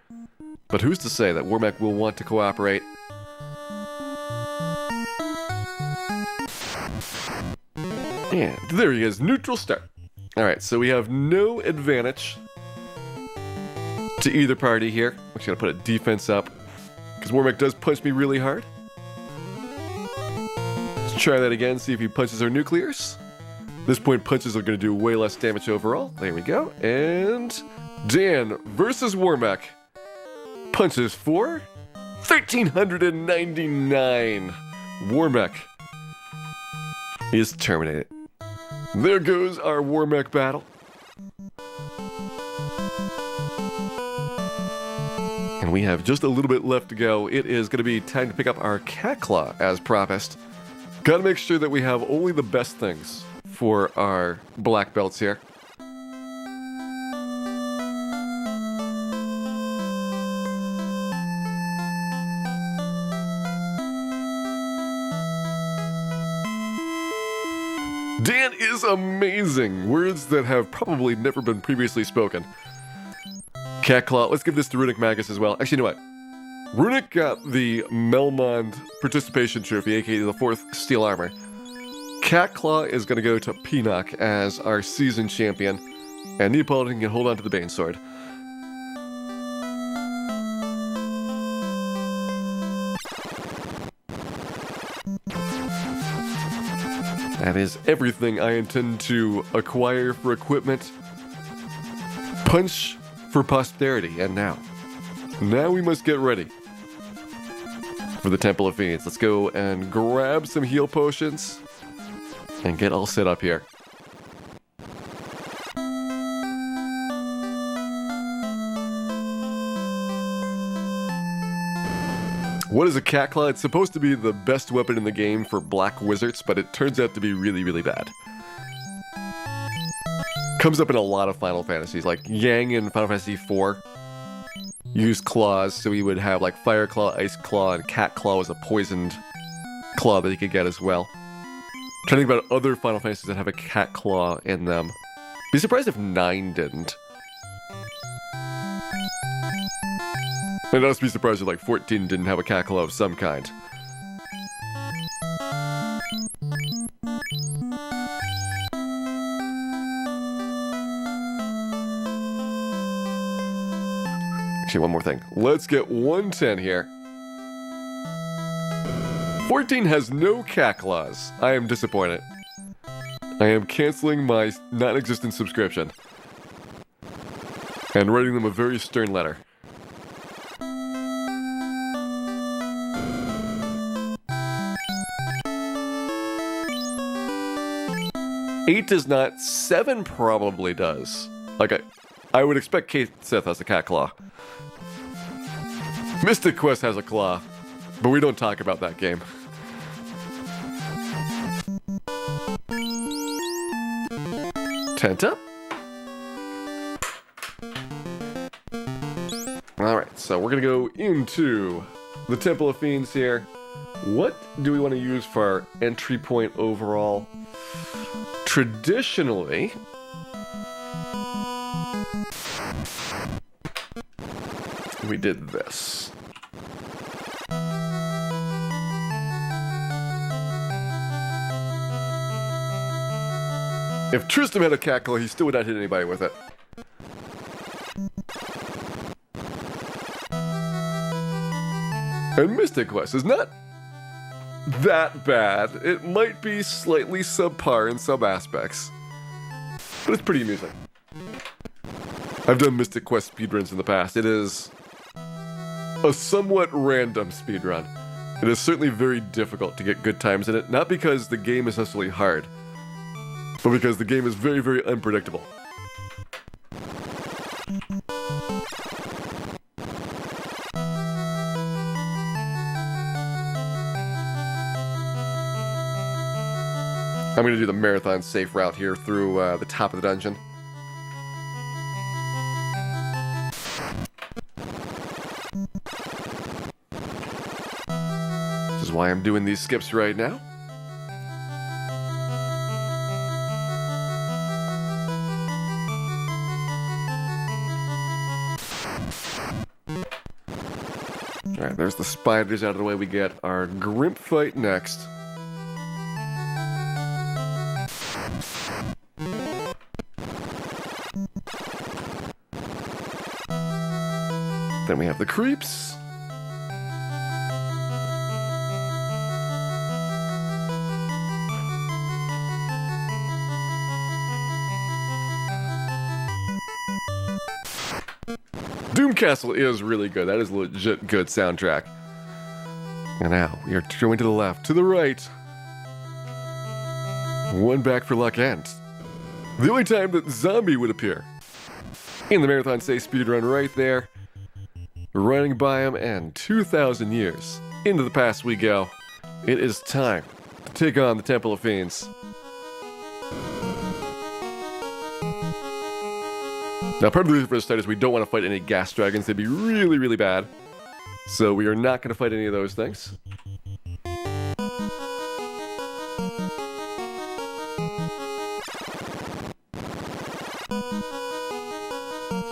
But who's to say that Warmac will want to cooperate? And there he is, neutral start. Alright, so we have no advantage to either party here. I'm just gonna put a defense up, because Warmac does punch me really hard. Let's try that again, see if he punches our nuclears. At this point, punches are gonna do way less damage overall. There we go. And Dan versus Warmac. Punches for 1,399. Warmac is terminated. There goes our Warmac battle. And we have just a little bit left to go. It is going to be time to pick up our Cat Claw as promised. Got to make sure that we have only the best things for our black belts here. Dan is amazing. Words that have probably never been previously spoken. Cat Claw. Let's give this to Runic Magus as well. Actually, you know what? Runic got the Melmond Participation Trophy, aka the 4th Steel Armor. Cat Claw is going to go to Peanut as our season champion, and Neapolitan can hold on to the Bane Sword. That is everything I intend to acquire for equipment. Punch for posterity, and now we must get ready for the Temple of Fiends. Let's go and grab some heal potions and get all set up here. What is a Cat Claw? It's supposed to be the best weapon in the game for black wizards, but it turns out to be really, really bad. Comes up in a lot of Final Fantasies, like Yang in Final Fantasy IV used claws, so he would have like Fire Claw, Ice Claw, and Cat Claw was a poisoned claw that he could get as well. I'm trying to think about other Final Fantasies that have a Cat Claw in them. Be surprised if 9 didn't. I'd also be surprised if like 14 didn't have a Cat Claw of some kind. Actually, one more thing. Let's get 110 here. 14 has no Cat Claws. I am disappointed. I am canceling my non-existent subscription and writing them a very stern letter. Eight does not. 7 probably does. Like I would expect Kate Sith has a Cat Claw. Mystic Quest has a claw, but we don't talk about that game. Tenta? Alright, so we're gonna go into the Temple of Fiends here. What do we want to use for our entry point overall? Traditionally, we did this. If Tristram had a Cat Claw, he still would not hit anybody with it. And Mystic Quest is not that bad. It might be slightly subpar in some aspects, but it's pretty amusing. I've done Mystic Quest speedruns in the past. It is a somewhat random speedrun. It is certainly very difficult to get good times in it, not because the game is necessarily hard, but because the game is very, very unpredictable. I'm going to do the marathon safe route here through the top of the dungeon. This is why I'm doing these skips right now. Alright, there's the spiders out of the way. We get our Grimp fight next. Then we have the creeps. Doom Castle is really good. That is legit good soundtrack. And now we are going to the left, to the right. One back for luck, and the only time that Zombie would appear in the Marathon Say speedrun right there. Running by him, and 2,000 years into the past we go. It is time to take on the Temple of Fiends. Now, part of the reason for this start is we don't want to fight any gas dragons. They'd be really, really bad. So we are not going to fight any of those things.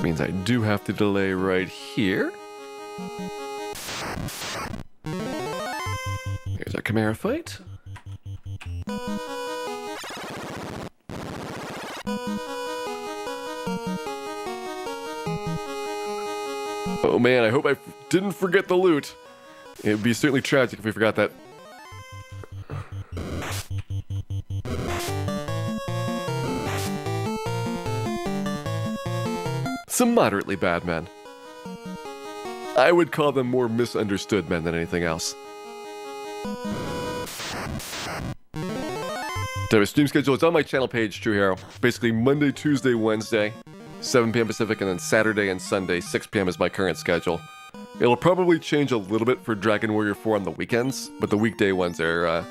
Means I do have to delay right here. Here's our Chimera fight. Oh man, I hope I didn't forget the loot. It would be certainly tragic if we forgot that. Some moderately bad men. I would call them more misunderstood men than anything else. So my stream schedule, it's on my channel page, True Hero. Basically Monday, Tuesday, Wednesday, 7 p.m. Pacific, and then Saturday and Sunday, 6 p.m. is my current schedule. It'll probably change a little bit for Dragon Warrior 4 on the weekends, but the weekday ones are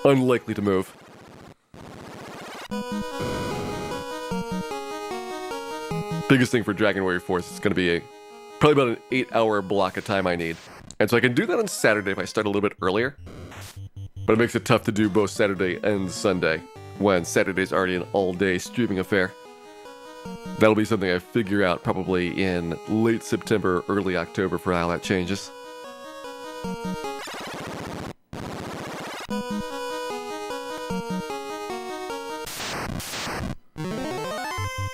unlikely to move. Biggest thing for Dragon Warrior 4 is it's going to be probably about an 8-hour block of time I need. And so I can do that on Saturday if I start a little bit earlier. But it makes it tough to do both Saturday and Sunday, when Saturday's already an all-day streaming affair. That'll be something I figure out probably in late September, early October for how that changes.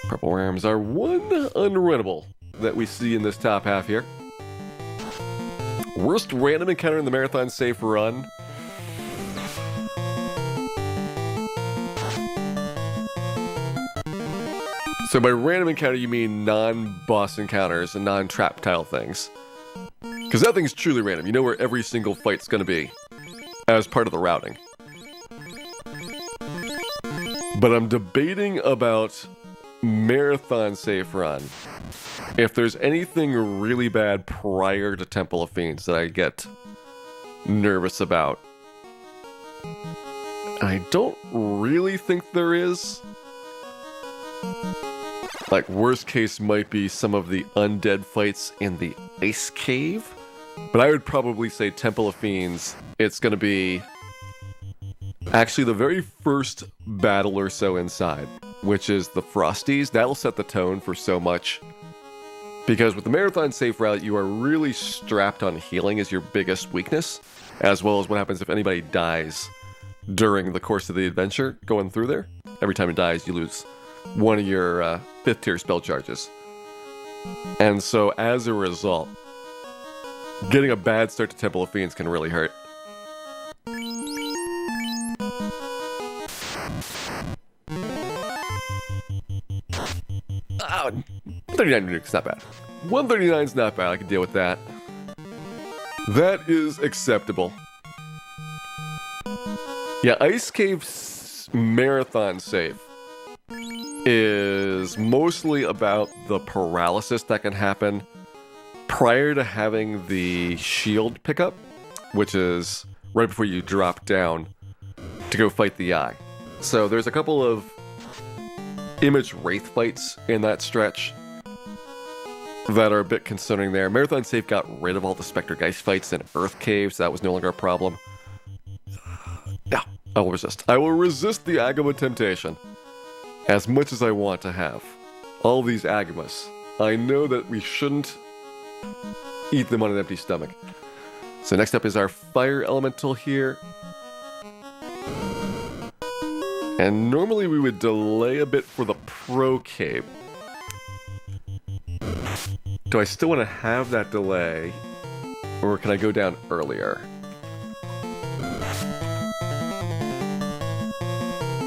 Purple worms are one unrunnable that we see in this top half here. Worst random encounter in the marathon safe run. So by random encounter, you mean non-boss encounters and non-trap tile things. Because that thing's truly random. You know where every single fight's going to be as part of the routing. But I'm debating about marathon safe run. If there's anything really bad prior to Temple of Fiends that I get nervous about. I don't really think there is. Like, worst case might be some of the undead fights in the Ice Cave. But I would probably say Temple of Fiends, it's going to be actually the very first battle or so inside, which is the Frosties. That'll set the tone for so much. Because with the Marathon safe route, you are really strapped on healing as your biggest weakness, as well as what happens if anybody dies during the course of the adventure going through there. Every time it dies, you lose one of your 5th tier spell charges. And so as a result, getting a bad start to Temple of Fiends can really hurt. Oh, 39 nukes, not bad. 139's not bad, I can deal with that. That is acceptable. Yeah, Ice Cave's marathon save is mostly about the paralysis that can happen prior to having the shield pickup, which is right before you drop down to go fight the eye. So there's a couple of image wraith fights in that stretch that are a bit concerning there. Marathon Safe got rid of all the Spectre Geist fights in Earth Cave, so that was no longer a problem. Yeah, I will resist. I will resist the Agama temptation as much as I want to have all these Agamas. I know that we shouldn't eat them on an empty stomach. So next up is our Fire Elemental here. And normally we would delay a bit for the Pro Cape. Do I still want to have that delay? Or can I go down earlier?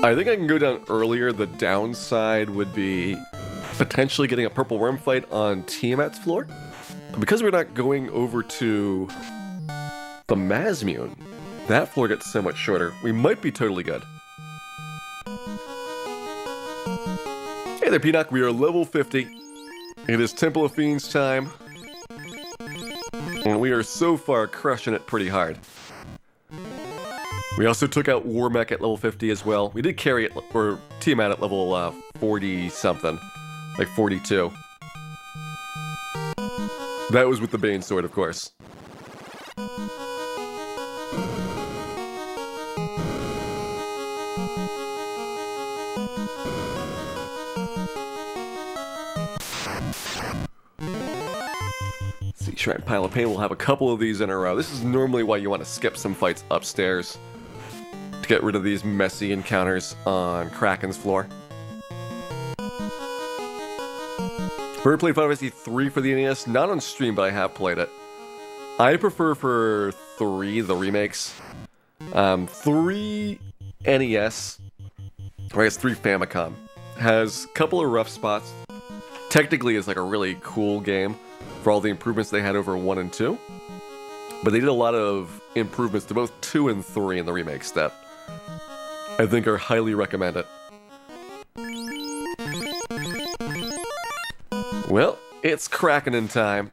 I think I can go down earlier. The downside would be potentially getting a Purple Worm fight on Tiamat's floor. But because we're not going over to the Mazmune, that floor gets so much shorter. We might be totally good. Hey there, Peanut. We are level 50. It is Temple of Fiends time. And we are so far crushing it pretty hard. We also took out Warmech at level 50 as well. We did carry it, or Tiamat at level 40-something. Like 42. That was with the Bane Sword, of course. See, Shrine Pile of Pain, we'll have a couple of these in a row. This is normally why you want to skip some fights upstairs, to get rid of these messy encounters on Kraken's floor. Ever played Final Fantasy 3 for the NES? Not on stream, but I have played it. I prefer for 3, the remakes. 3 NES, or I guess 3 Famicom, has a couple of rough spots. Technically, it's like a really cool game for all the improvements they had over 1 and 2. But they did a lot of improvements to both 2 and 3 in the remakes that I think are highly recommended. Well, it's cracking in time.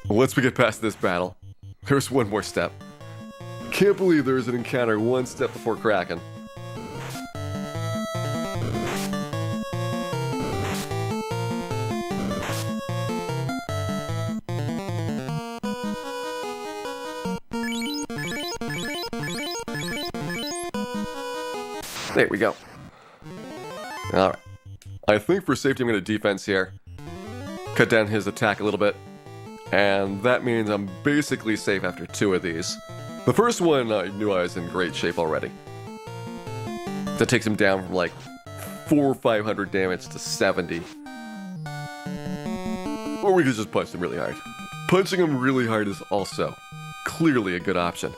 Once we get past this battle, there's one more step. Can't believe there's an encounter one step before cracking. There we go. Alright. I think for safety I'm going to defense here. Cut down his attack a little bit. And that means I'm basically safe after 2 of these. The first one, I knew I was in great shape already. That takes him down from like 400 or 500 damage to 70. Or we could just punch him really hard. Punching him really hard is also clearly a good option.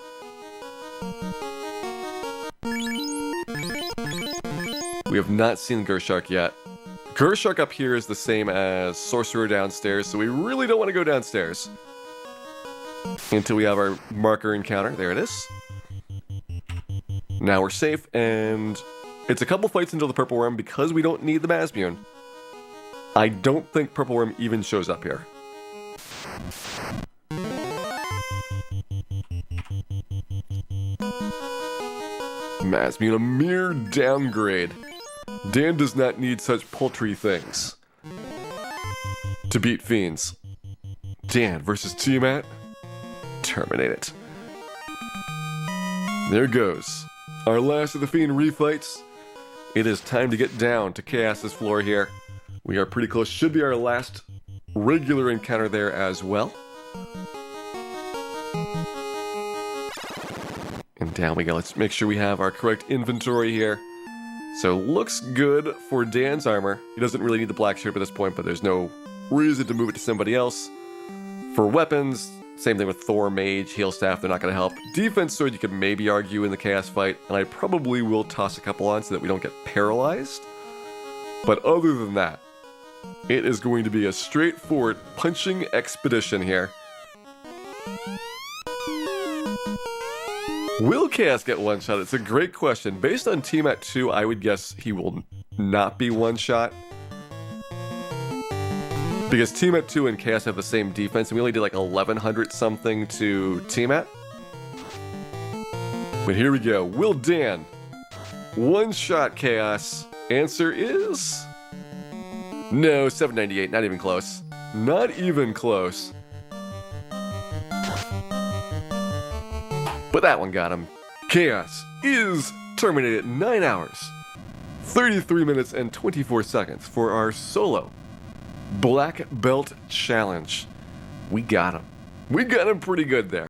We have not seen Gershark yet. Gershark up here is the same as Sorcerer downstairs, so we really don't want to go downstairs until we have our marker encounter. There it is. Now we're safe, and it's a couple fights until the Purple Worm because we don't need the Masmune. I don't think Purple Worm even shows up here. Masmune, a mere downgrade. Dan does not need such paltry things to beat fiends. Dan versus Tiamat. Terminate it. There goes. Our last of the fiend refights. It is time to get down to Chaos's floor here. We are pretty close. Should be our last regular encounter there as well. And down we go. Let's make sure we have our correct inventory here. So looks good for Dan's armor. He doesn't really need the black shirt at this point, but there's no reason to move it to somebody else. For weapons, same thing with Thor, Mage, Heal Staff, they're not going to help. Defense Sword you could maybe argue in the Chaos fight, and I probably will toss a couple on so that we don't get paralyzed. But other than that, it is going to be a straightforward punching expedition here. Will Chaos get one-shot? It's a great question. Based on Tiamat 2, I would guess he will not be one-shot. Because Tiamat 2 and Chaos have the same defense, and we only did like 1100 something to Tiamat. But here we go. Will Dan one-shot Chaos? Answer is... no, 798. Not even close. Not even close. But that one got him. Chaos is terminated 9 hours, 33 minutes, and 24 seconds for our solo Black Belt Challenge. We got him. We got him pretty good there.